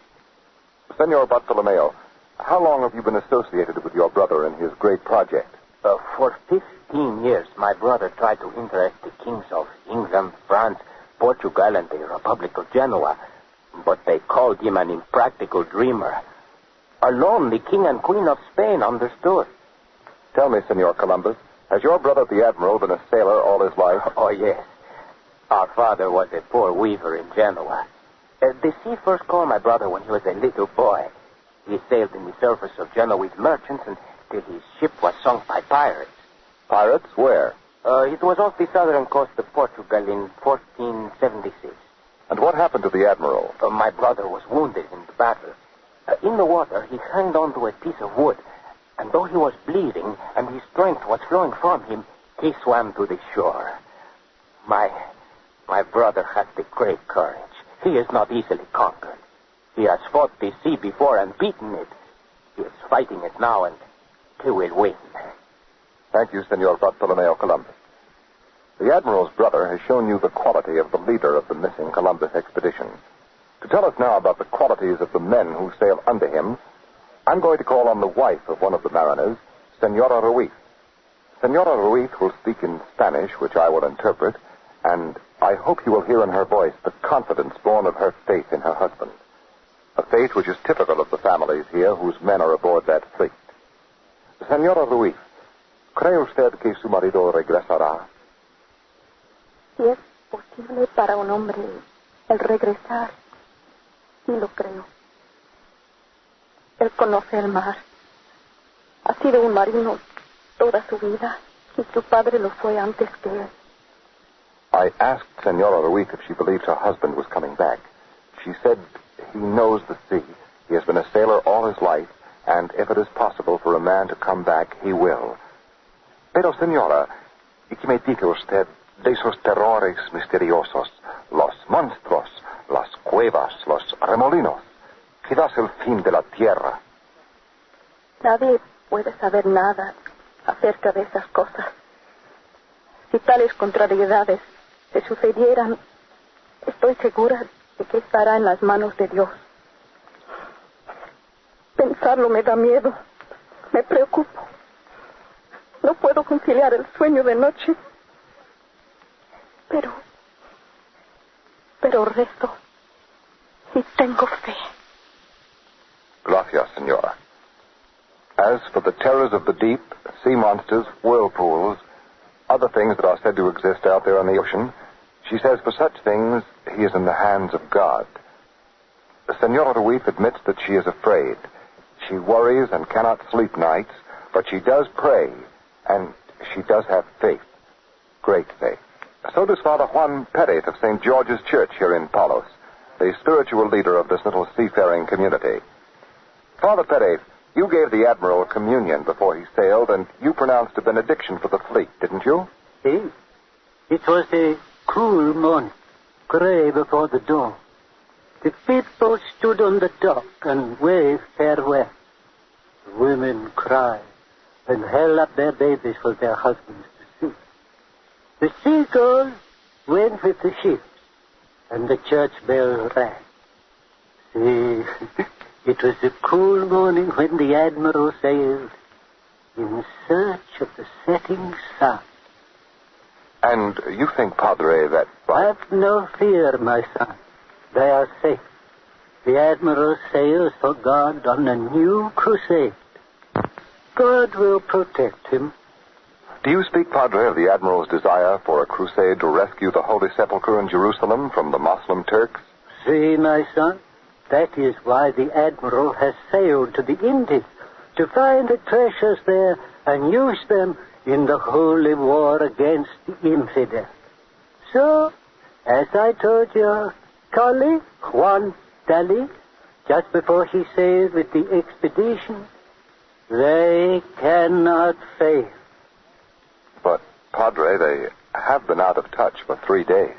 Senor Bartolomeo, how long have you been associated with your brother in his great project? For 15 years, my brother tried to interest the kings of England, France, Portugal, and the Republic of Genoa. But they called him an impractical dreamer. Alone, the king and queen of Spain understood. Tell me, Senor Columbus, has your brother, the Admiral, been a sailor all his life? Oh, yes. Our father was a poor weaver in Genoa. The sea first called my brother when he was a little boy. He sailed in the service of Genoese merchants until his ship was sunk by pirates. Pirates? Where? It was off the southern coast of Portugal in 1476. And what happened to the Admiral? My brother was wounded in the battle. In the water, he hung on to a piece of wood, and though he was bleeding and his strength was flowing from him, he swam to the shore. My brother has the great courage. He is not easily conquered. He has fought the sea before and beaten it. He is fighting it now, and he will win. Thank you, Senor Bartolomeo Columbus. The Admiral's brother has shown you the quality of the leader of the missing Columbus expedition. To tell us now about the qualities of the men who sail under him, I'm going to call on the wife of one of the mariners, Senora Ruiz. Senora Ruiz will speak in Spanish, which I will interpret, and I hope you will hear in her voice the confidence born of her faith in her husband. A faith which is typical of the families here whose men are aboard that fleet. Senora Ruiz, ¿cree usted que su marido regresará? Si es posible para un hombre el regresar, sí lo creo. Él conoce el mar. Ha sido un marino toda su vida y su padre lo fue antes que él. I asked Senora Ruiz if she believed her husband was coming back. She said he knows the sea. He has been a sailor all his life, and if it is possible for a man to come back, he will. Pero, señora, ¿y qué me dice usted de esos terrores misteriosos, los monstruos, las cuevas, los remolinos? Quizás el fin de la tierra. Nadie puede saber nada acerca de esas cosas. Si tales contrariedades se sucedieran, estoy segura de que estará en las manos de Dios. Pensarlo me da miedo, me preocupo. No puedo conciliar el sueño de noche. Pero rezo y tengo fe. Gracias, señora. As for the terrors of the deep, sea monsters, whirlpools, other things that are said to exist out there on the ocean, she says for such things, he is in the hands of God. Senora Ruiz admits that she is afraid. She worries and cannot sleep nights, but she does pray, and she does have faith. Great faith. So does Father Juan Perez of St. George's Church here in Palos, the spiritual leader of this little seafaring community. Father Perez, you gave the Admiral communion before he sailed, and you pronounced a benediction for the fleet, didn't you? Yes. It was a cool morning, grey before the dawn. The people stood on the dock and waved farewell. The women cried and held up their babies for their husbands to see. The seagulls went with the ships, and the church bell rang. See, it was a cool morning when the Admiral sailed in search of the setting sun. And you think, Padre, that... Have no fear, my son. They are safe. The Admiral sails for God on a new crusade. God will protect him. Do you speak, Padre, of the Admiral's desire for a crusade to rescue the Holy Sepulchre in Jerusalem from the Moslem Turks? See, my son, that is why the Admiral has sailed to the Indies, to find the treasures there and use them in the holy war against the infidel. So, as I told your colleague, Juan Daly, just before he sailed with the expedition, they cannot fail. But, Padre, they have been out of touch for 3 days.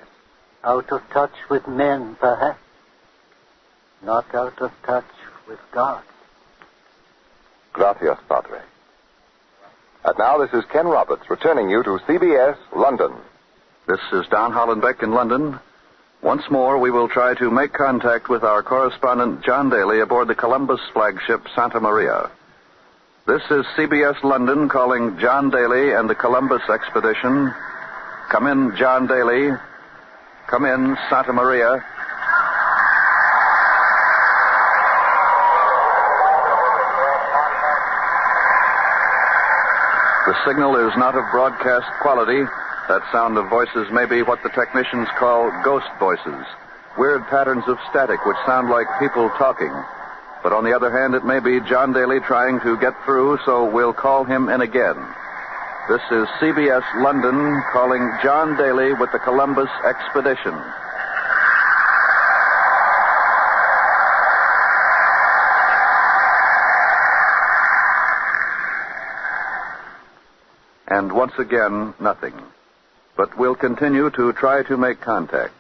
Out of touch with men, perhaps. Not out of touch with God. Gracias, Padre. And now this is Ken Roberts returning you to CBS, London. This is Don Hollenbeck in London. Once more, we will try to make contact with our correspondent, John Daly, aboard the Columbus flagship Santa Maria. This is CBS London calling John Daly and the Columbus expedition. Come in, John Daly. Come in, Santa Maria. The signal is not of broadcast quality. That sound of voices may be what the technicians call ghost voices, weird patterns of static which sound like people talking. But on the other hand, it may be John Daly trying to get through, so we'll call him in again. This is CBS London calling John Daly with the Columbus expedition. And once again, nothing. But we'll continue to try to make contact.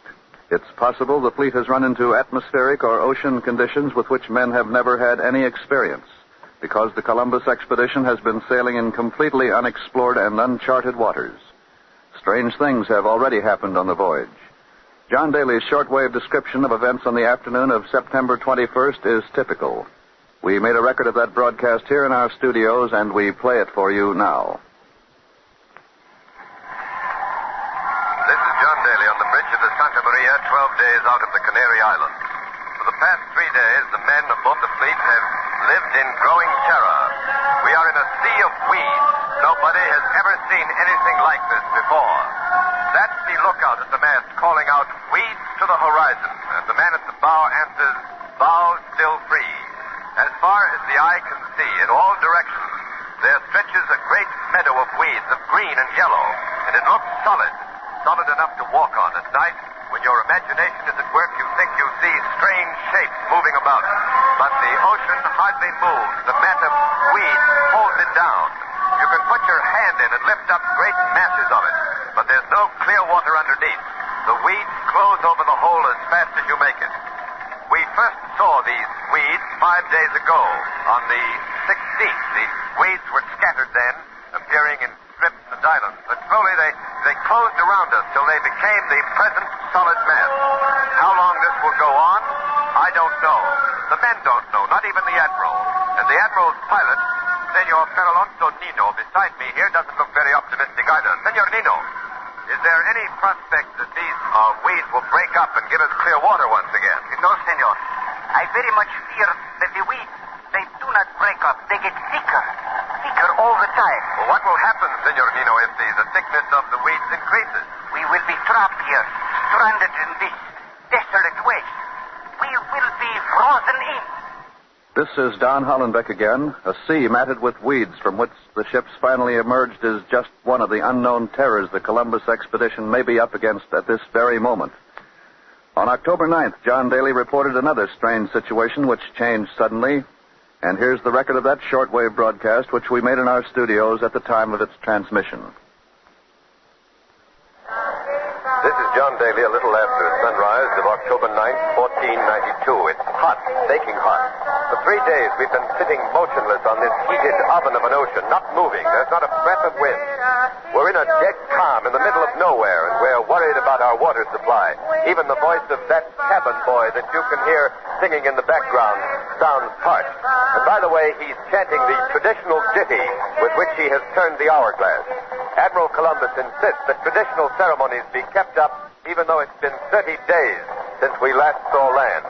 It's possible the fleet has run into atmospheric or ocean conditions with which men have never had any experience, because the Columbus expedition has been sailing in completely unexplored and uncharted waters. Strange things have already happened on the voyage. John Daly's shortwave description of events on the afternoon of September 21st is typical. We made a record of that broadcast here in our studios, and we play it for you now. Santa Maria, 12 days out of the Canary Islands. For the past 3 days, the men of both the fleets have lived in growing terror. We are in a sea of weeds. Nobody has ever seen anything like this before. That's the look lookout at the mast, calling out, "Weeds to the horizon." And the man at the bow answers, "Bow still free." As far as the eye can see, in all directions, there stretches a great meadow of weeds of green and yellow, and it looks solid enough to walk on at night. When your imagination is at work, you think you see strange shapes moving about. But the ocean hardly moves. The mat of weeds holds it down. You can put your hand in and lift up great masses of it, but there's no clear water underneath. The weeds close over the hole as fast as you make it. We first saw these weeds 5 days ago, on the 16th. The weeds were scattered then, appearing in strips and islands. But slowly they closed around us till they became the present solid mass. How long this will go on, I don't know. The men don't know, not even the Admiral. And the Admiral's pilot, Senor Feralonso Nino, beside me here, doesn't look very optimistic either. Senor Nino, is there any prospect that these weeds will break up and give us clear water once again? No, senor. I very much fear that the weeds, they do not break up. They get thicker all the time. Well, what will happen, Senor Nino, if the thickness of the weeds increases? We will be trapped here, stranded in this desolate waste. We will be frozen in. This is Don Hollenbeck again. A sea matted with weeds from which the ships finally emerged is just one of the unknown terrors the Columbus expedition may be up against at this very moment. On October 9th, John Daly reported another strange situation which changed suddenly. And here's the record of that shortwave broadcast which we made in our studios at the time of its transmission. This is John Daly a little after sunrise of October 9th, 1492. It's hot, baking hot. For 3 days we've been sitting motionless on this heated oven of an ocean, not moving. There's not a breath of wind. We're in a dead calm in the middle of nowhere, and we're worried about our water supply. Even the voice of that cabin boy that you can hear singing in the background sounds parched. And by the way, he's chanting the traditional ditty with which he has turned the hourglass. Admiral Columbus insists that traditional ceremonies be kept up even though it's been 30 days since we last saw land.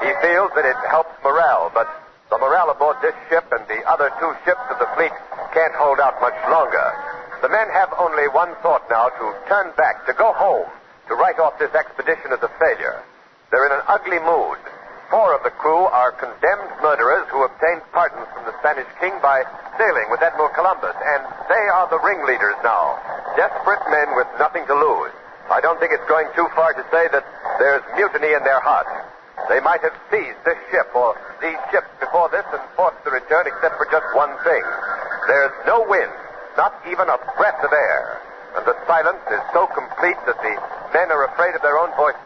He feels that it helps morale, but the morale aboard this ship and the other 2 ships of the fleet can't hold out much longer. The men have only one thought now: to turn back, to go home, to write off this expedition as a failure. They're in an ugly mood. 4 of the crew are condemned murderers who obtained pardons from the Spanish king by sailing with Admiral Columbus, and they are the ringleaders now. Desperate men with nothing to lose. I don't think it's going too far to say that there's mutiny in their hearts. They might have seized this ship or these ships before this and forced the return except for just one thing. There's no wind, not even a breath of air. And the silence is so complete that the men are afraid of their own voices.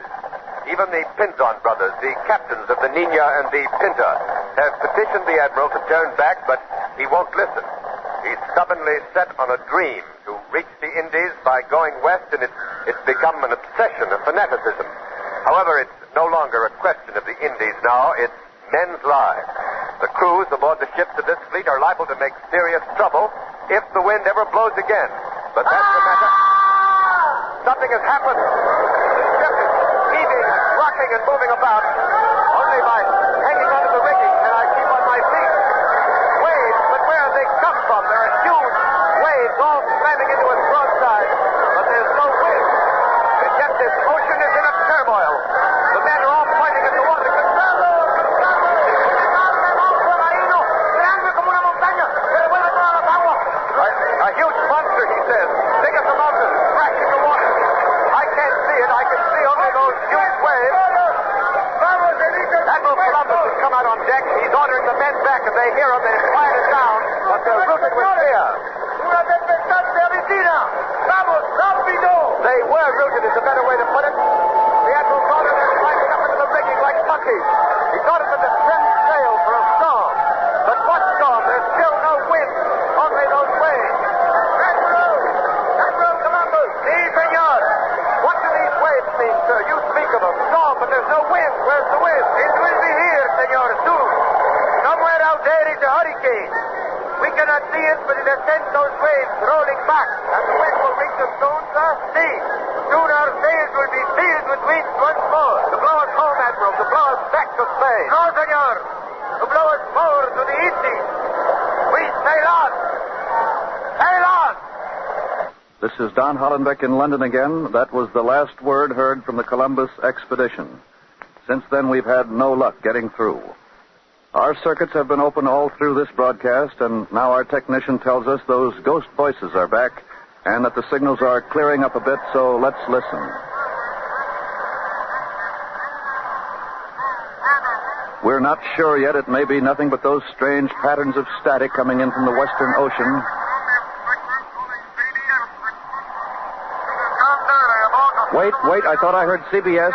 Even the Pinzon brothers, the captains of the Nina and the Pinta, have petitioned the Admiral to turn back, but he won't listen. He's stubbornly set on a dream to reach the Indies by going west, and it's become an obsession, a fanaticism. However, it's no longer a question of the Indies now. It's men's lives. The crews aboard the ships of this fleet are liable to make serious trouble if the wind ever blows again. But that's the matter. Nothing has happened. The ship is heaving, rocking, and moving about. Only by hanging onto the rigging can I keep on my feet. Waves, but where have they come from? There are huge waves all slamming into its broadside, but there's no wind. And yet this ocean is in a turmoil. The men are all pointing at the water. A huge monster, he says. Big as a mountain, crashing the water. I can't see it. I can see only those huge waves. Admiral Columbus has come out on deck. He's ordering the men back. If they hear him, they quiet it down. But they're rooted with fear. They were rooted, is a better way to put it. The Admiral's ordered them climbing up into the rigging like monkeys. He's ordered them to trim sail for a storm. But what storm? There's still no wind. Only those waves. Admiral Columbus. Si, senor. What do these waves mean, sir? You speak of a storm, but there's no wind. Where's the wind? It will be here, senor, soon. Somewhere out there is a hurricane. We cannot see it, but it has sent those waves rolling back. And the wind will reach us soon, sir? See. Soon our sails will be filled with wind once more. To blow us home, Admiral. To blow us back to Spain. No, senor. To blow us forward to the Indies. We sail on. Sail on. This is Don Hollenbeck in London again. That was the last word heard from the Columbus expedition. Since then, we've had no luck getting through. Our circuits have been open all through this broadcast, and now our technician tells us those ghost voices are back and that the signals are clearing up a bit, so let's listen. We're not sure yet. It may be nothing but those strange patterns of static coming in from the Western Ocean. Wait, I thought I heard CBS.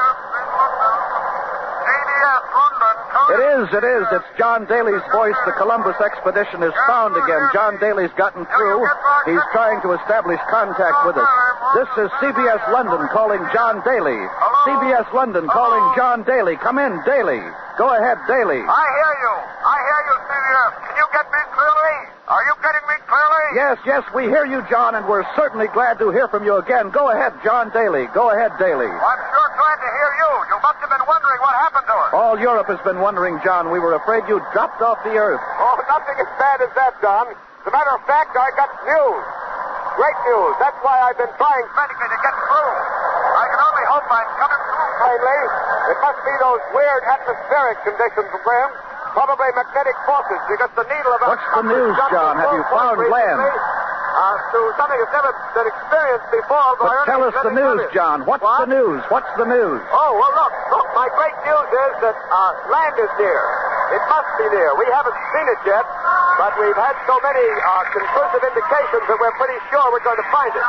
It is. It's John Daly's voice. The Columbus expedition is found again. John Daly's gotten through. He's trying to establish contact with us. This is CBS London calling John Daly. CBS London calling John Daly. Come in, Daly. Go ahead, Daly. I hear you, CBS. Can you get me clearly? Are you getting me clearly? Yes, we hear you, John, and we're certainly glad to hear from you again. Go ahead, John Daly. Go ahead, Daly. I'm sure glad to hear you. You must have been wondering what happened to her. All Europe has been wondering, John. We were afraid you dropped off the earth. Oh, nothing as bad as that, Don. As a matter of fact, I got news. Great news. That's why I've been trying frantically to get through. I can only hope I'm coming through plainly. It must be those weird atmospheric conditions, Graham. Probably magnetic forces, because the needle of a... What's the news, John? Have you found land? To something that's never been experienced before. But tell us the news, John. What's the news? What's the news? Oh, well, look. My great news is that land is near. It must be near. We haven't seen it yet, but we've had so many conclusive indications that we're pretty sure we're going to find it.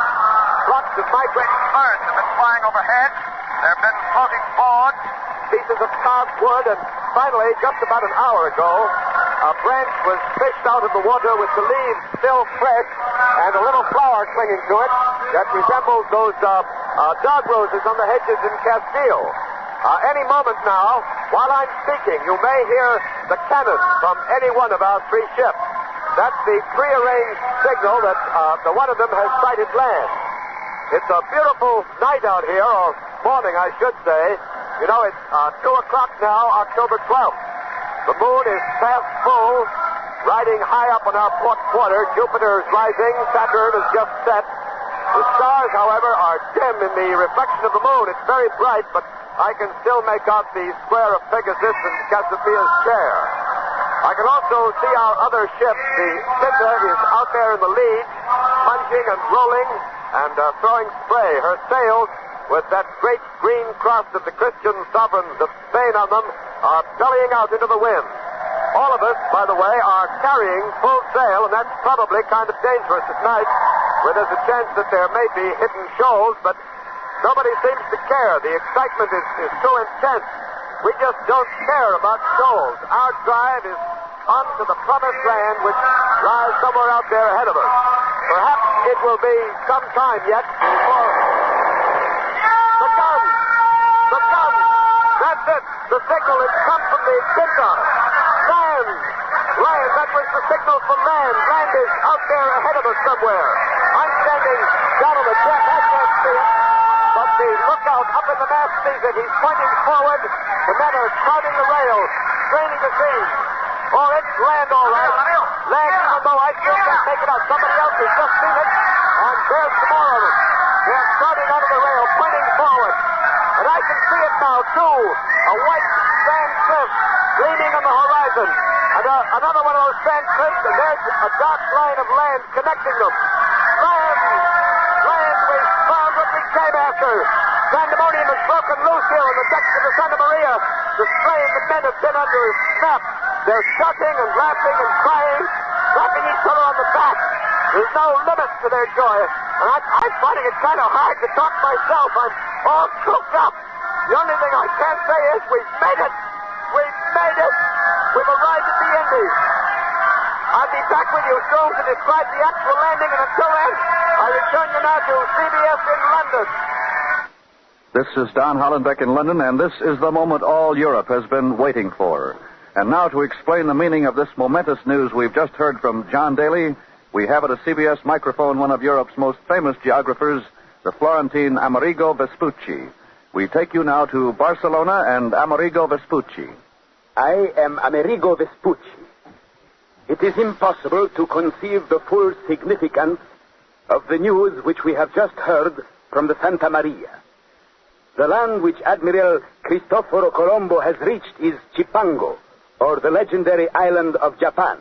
Lots of migrating birds have been flying overhead. There have been floating boards, pieces of carved wood, and finally, just about an hour ago, a branch was fished out of the water with the leaves still fresh and a little flower clinging to it that resembles those dog roses on the hedges in Castile. Any moment now, while I'm speaking, you may hear the cannon from any one of our three ships. That's the prearranged signal that the one of them has sighted land. It's a beautiful night out here, or morning, I should say. You know, it's 2 o'clock now, October 12th. The moon is past full, riding high up on our port quarter. Jupiter is rising. Saturn is just set. The stars, however, are dim in the reflection of the moon. It's very bright, but I can still make out the square of Pegasus and Cassiopeia's chair. I can also see our other ship. The Pinta is out there in the lead, plunging and rolling and throwing spray. Her sails, with that great green cross of the Christian sovereigns of Spain on them, are bellying out into the wind. All of us, by the way, are carrying full sail, and that's probably kind of dangerous at night, where there's a chance that there may be hidden shoals, but nobody seems to care. The excitement is too intense. We just don't care about shoals. Our drive is on to the promised land, which lies somewhere out there ahead of us. Perhaps it will be some time yet before... The gun! That's it! The signal has come from the Pinta. Land! That was the signal for land. Land is out there ahead of us somewhere. I'm standing down on the deck. I can't see it. But the lookout up in the mast sees it. He's pointing forward. The men are crowding the rails, straining to see. Oh, it's land, all right. Land, even though I still can't make it out. Somebody else has just seen it. And there's some more of them. They're crowding out of the rail, pointing forward. And I can see it now, too. A white sand cliff gleaming on the horizon. And another one of those sand cliffs, and there's a dark line of land connecting them. Land! We found what we came after. Pandemonium has broken loose here on the decks of the Santa Maria. The strain the men have been under is snapped. They're shouting and laughing and crying, slapping each other on the back. There's no limit to their joy. And I'm finding it kind of hard to talk myself. I'm all choked up. The only thing I can say is we've made it. We've made it. We've arrived at the Indies. I'll be back with you soon to describe the actual landing, and until then, I return you now to CBS in London. This is Don Hollenbeck in London, and this is the moment all Europe has been waiting for. And now to explain the meaning of this momentous news we've just heard from John Daly, we have at a CBS microphone one of Europe's most famous geographers, the Florentine Amerigo Vespucci. We take you now to Barcelona and Amerigo Vespucci. I am Amerigo Vespucci. It is impossible to conceive the full significance of the news which we have just heard from the Santa Maria. The land which Admiral Cristoforo Colombo has reached is Cipango, or the legendary island of Japan.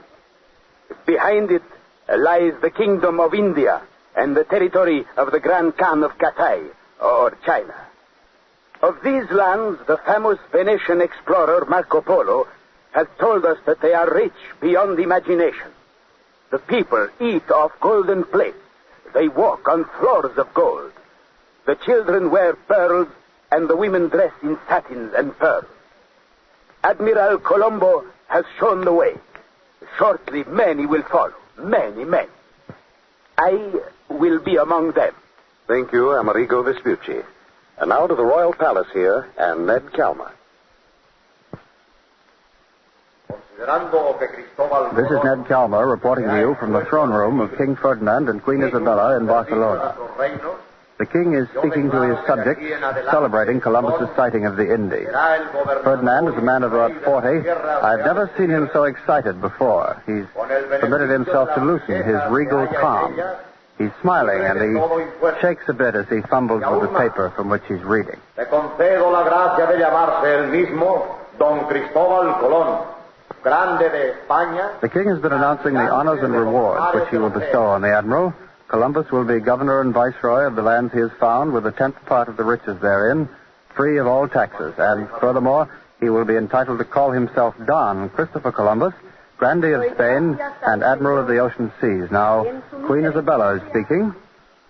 Behind it lies the kingdom of India and the territory of the Grand Khan of Cathay, or China. Of these lands, the famous Venetian explorer Marco Polo has told us that they are rich beyond imagination. The people eat off golden plates. They walk on floors of gold. The children wear pearls, and the women dress in satins and pearls. Admiral Colombo has shown the way. Shortly, many will follow. Many. I will be among them. Thank you, Amerigo Vespucci. And now to the Royal Palace here, and Ned Calmer. This is Ned Calmer reporting to you from the throne room of King Ferdinand and Queen Isabella in Barcelona. The king is speaking to his subjects, celebrating Columbus's sighting of the Indies. Ferdinand is a man of about 40. I've never seen him so excited before. He's permitted himself to loosen his regal calm. He's smiling, and he shakes a bit as he fumbles with the paper from which he's reading. Le concedo la gracia de llamarse el mismo Don Cristóbal Colón, Grande de España. The king has been announcing the honors and rewards which he will bestow on the admiral. Columbus will be governor and viceroy of the lands he has found, with a 10th part of the riches therein, free of all taxes. And furthermore, he will be entitled to call himself Don Christopher Columbus, Grandee of Spain and Admiral of the Ocean Seas. Now, Queen Isabella is speaking,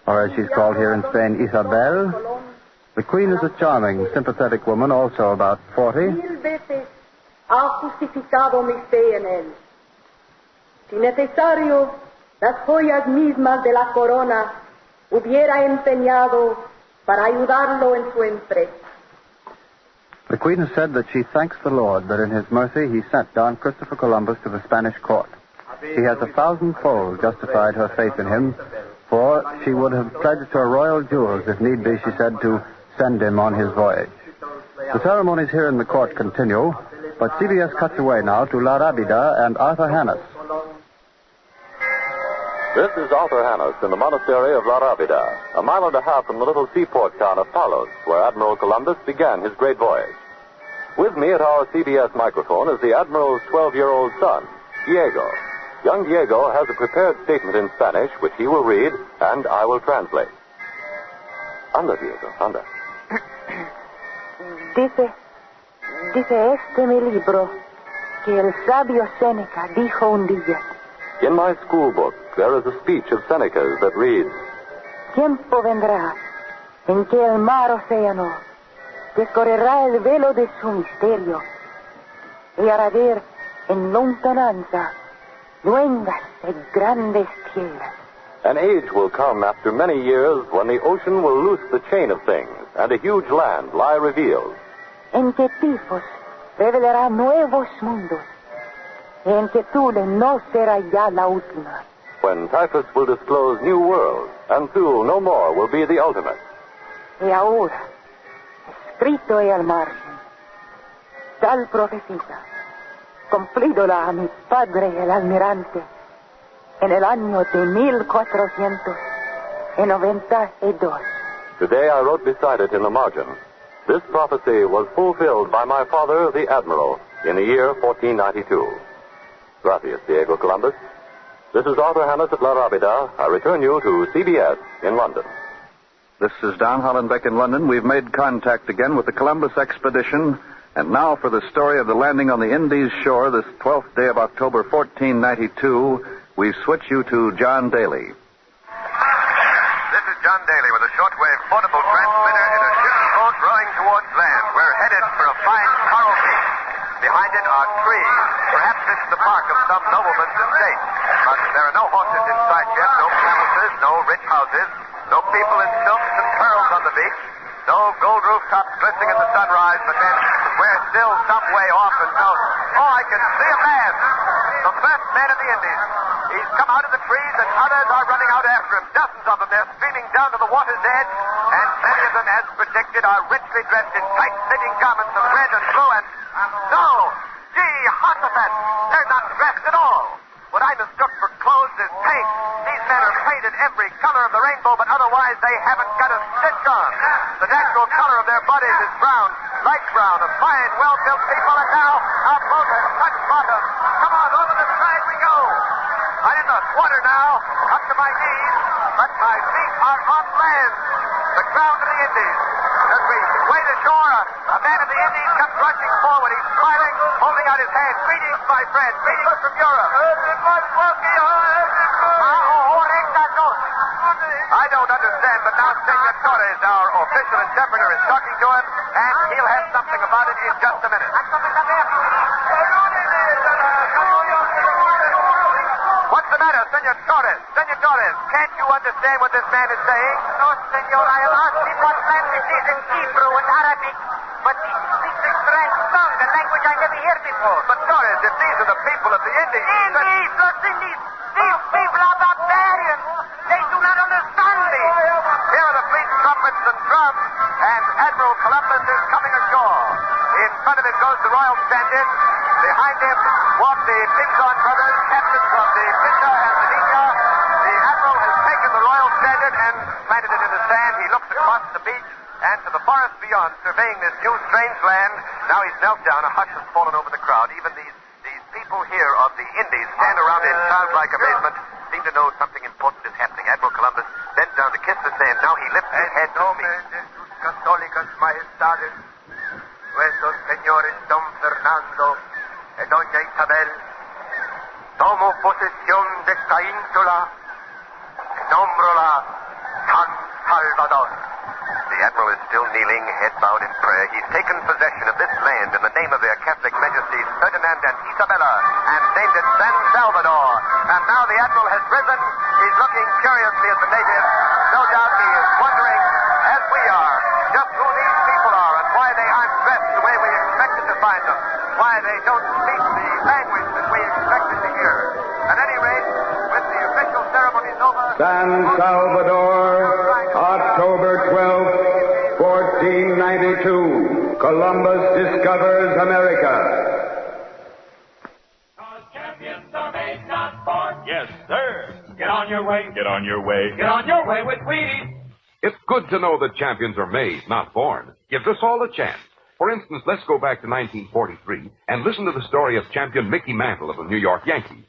or as she's called here in Spain, Isabel. The Queen is a charming, sympathetic woman, also about 40. Mil veces ha justificado mi fe en él. Si necesario, las joyas mismas de la corona hubiera empeñado para ayudarlo en su empresa. The Queen has said that she thanks the Lord that in his mercy he sent Don Christopher Columbus to the Spanish court. She has 1,000-fold justified her faith in him, for she would have pledged her royal jewels, if need be, she said, to send him on his voyage. The ceremonies here in the court continue, but CBS cuts away now to La Rábida and Arthur Hannes. This is Arthur Hannes in the monastery of La Rábida, a mile and a half from the little seaport town of Palos, where Admiral Columbus began his great voyage. With me at our CBS microphone is the Admiral's 12-year-old son, Diego. Young Diego has a prepared statement in Spanish, which he will read, and I will translate. Anda, Diego, anda. Dice este mi libro que el sabio Séneca dijo un día. In my school book, there is a speech of Seneca's that reads, Tiempo vendrá en que el mar océano descorrerá el velo de su misterio y hará ver en lontananza luengas y grandes tierras. An age will come after many years when the ocean will loose the chain of things and a huge land lie revealed. En que Tifos revelará nuevos mundos y en que Thule no será ya la última. When Typhus will disclose new worlds, and Thule no more will be the ultimate. Y ahora, escrito y al margen, tal profecía, cumplídola a mi padre el almirante, en el año de 1492. Today I wrote beside it in the margin, this prophecy was fulfilled by my father, the Admiral, in the year 1492. Gracias, Diego Columbus. This is Arthur Hannes at La Rábida. I return you to CBS in London. This is Don Hollenbeck in London. We've made contact again with the Columbus expedition. And now for the story of the landing on the Indies shore this 12th day of October, 1492, we switch you to John Daly. This is John Daly with a shortwave portable transmitter in a ship's boat rowing towards land. We're headed for a fine coral reef. Behind it are trees. Perhaps it's the park of some nobleman's estate. But there are no horses in sight yet, no palaces, no rich houses, no people in silks and pearls on the beach, no gold rooftops glistening in the sunrise, but then we're still some way off until, I can see a man. The first man of the Indies. He's come out of the trees and others are running out after him. Dozens of them. They're streaming down to the water's edge, and many of them, as predicted, are richly dressed in tight-fitting garments of red and blue and... No! Gee, Hossafat! They're not dressed at all. What I mistook for clothes is paint. These men are painted painted every color of the rainbow, but otherwise they haven't got a stitch on. The natural color of their bodies is brown, light brown, a fine, well-built people, and now our boat has touched bottom. Come on, over the side we go. I'm in the water now, up to my knees, but my feet are on land, the ground of the Indies. As we wade ashore, a man of the Indies comes rushing forward. He's smiling, holding out his hand. Greetings, my friend. Greetings from Europe. I don't understand, but now Senor Torres, our official interpreter, is talking to him, and he'll have something about it in just a minute. What's the matter, Senor Torres? Senor Torres, can't you understand what this man is saying? No, senor. I have asked him what language is in Hebrew and Arabic, but he speaks a strange tongue, a language I never heard before. But Torres, if these are the people of the Indies... Indies, los Indies! These people are barbarians! They do not understand me! Here are the fleet trumpets and drums, and Admiral Columbus is coming ashore. In front of him goes the Royal Standard. Behind him walk the Pinzon brothers, captains of the Pinta and the Nika. The Admiral has taken the Royal Standard and planted it in the sand. He looks across the beach and to the forest beyond, surveying this new strange land. Now he's knelt down. A hush has fallen over the crowd. Even these people here of the Indies stand around in childlike amazement, seem to know something important is happening. Admiral Columbus bends down to kiss the sand. Now he lifts his head to speak. Católicas Majestades, nuestros señores Don Fernando y Doña Isabel, tomo posesión de esta ínsula y nómbrola San Salvador. The Admiral is still kneeling, head bowed in prayer. He's taken possession of this land in the name of their Catholic Majesties Ferdinand and Isabella and named it San Salvador. And now the Admiral has risen. He's looking curiously at the natives. No doubt he is wondering, as we are, just who these people are and why they aren't dressed the way we expected to find them. Why they don't speak the language that we expected to hear. At any rate, with the official ceremonies over... San Salvador, October 12th, 1492. Columbus discovers America. Yes, sir. Get on your way. Get on your way. Get on your way with Wheaties. It's good to know that champions are made, not born. Gives us all a chance. For instance, let's go back to 1943 and listen to the story of champion Mickey Mantle of the New York Yankees.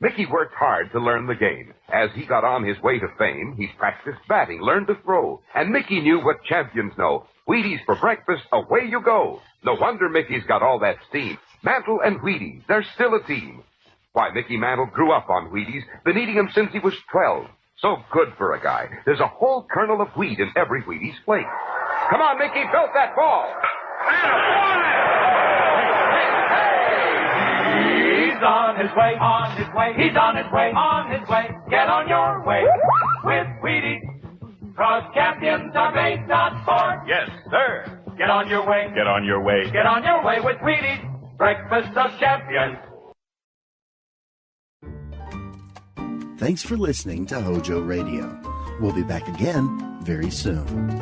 Mickey worked hard to learn the game. As he got on his way to fame, he practiced batting, learned to throw. And Mickey knew what champions know. Wheaties for breakfast, away you go. No wonder Mickey's got all that steam. Mantle and Wheaties, they're still a team. Why, Mickey Mantle grew up on Wheaties, been eating them since he was 12. So good for a guy. There's a whole kernel of wheat in every Wheaties plate. Come on, Mickey, belt that ball. He's on his way, on his way. He's on his way, on his way. Get on your way with Wheaties. 'Cause champions are made, not born. Yes, sir. Get on your way. Get on your way. Get on your way with Wheaties. Breakfast of champions. Thanks for listening to HOJO Radio. We'll be back again very soon.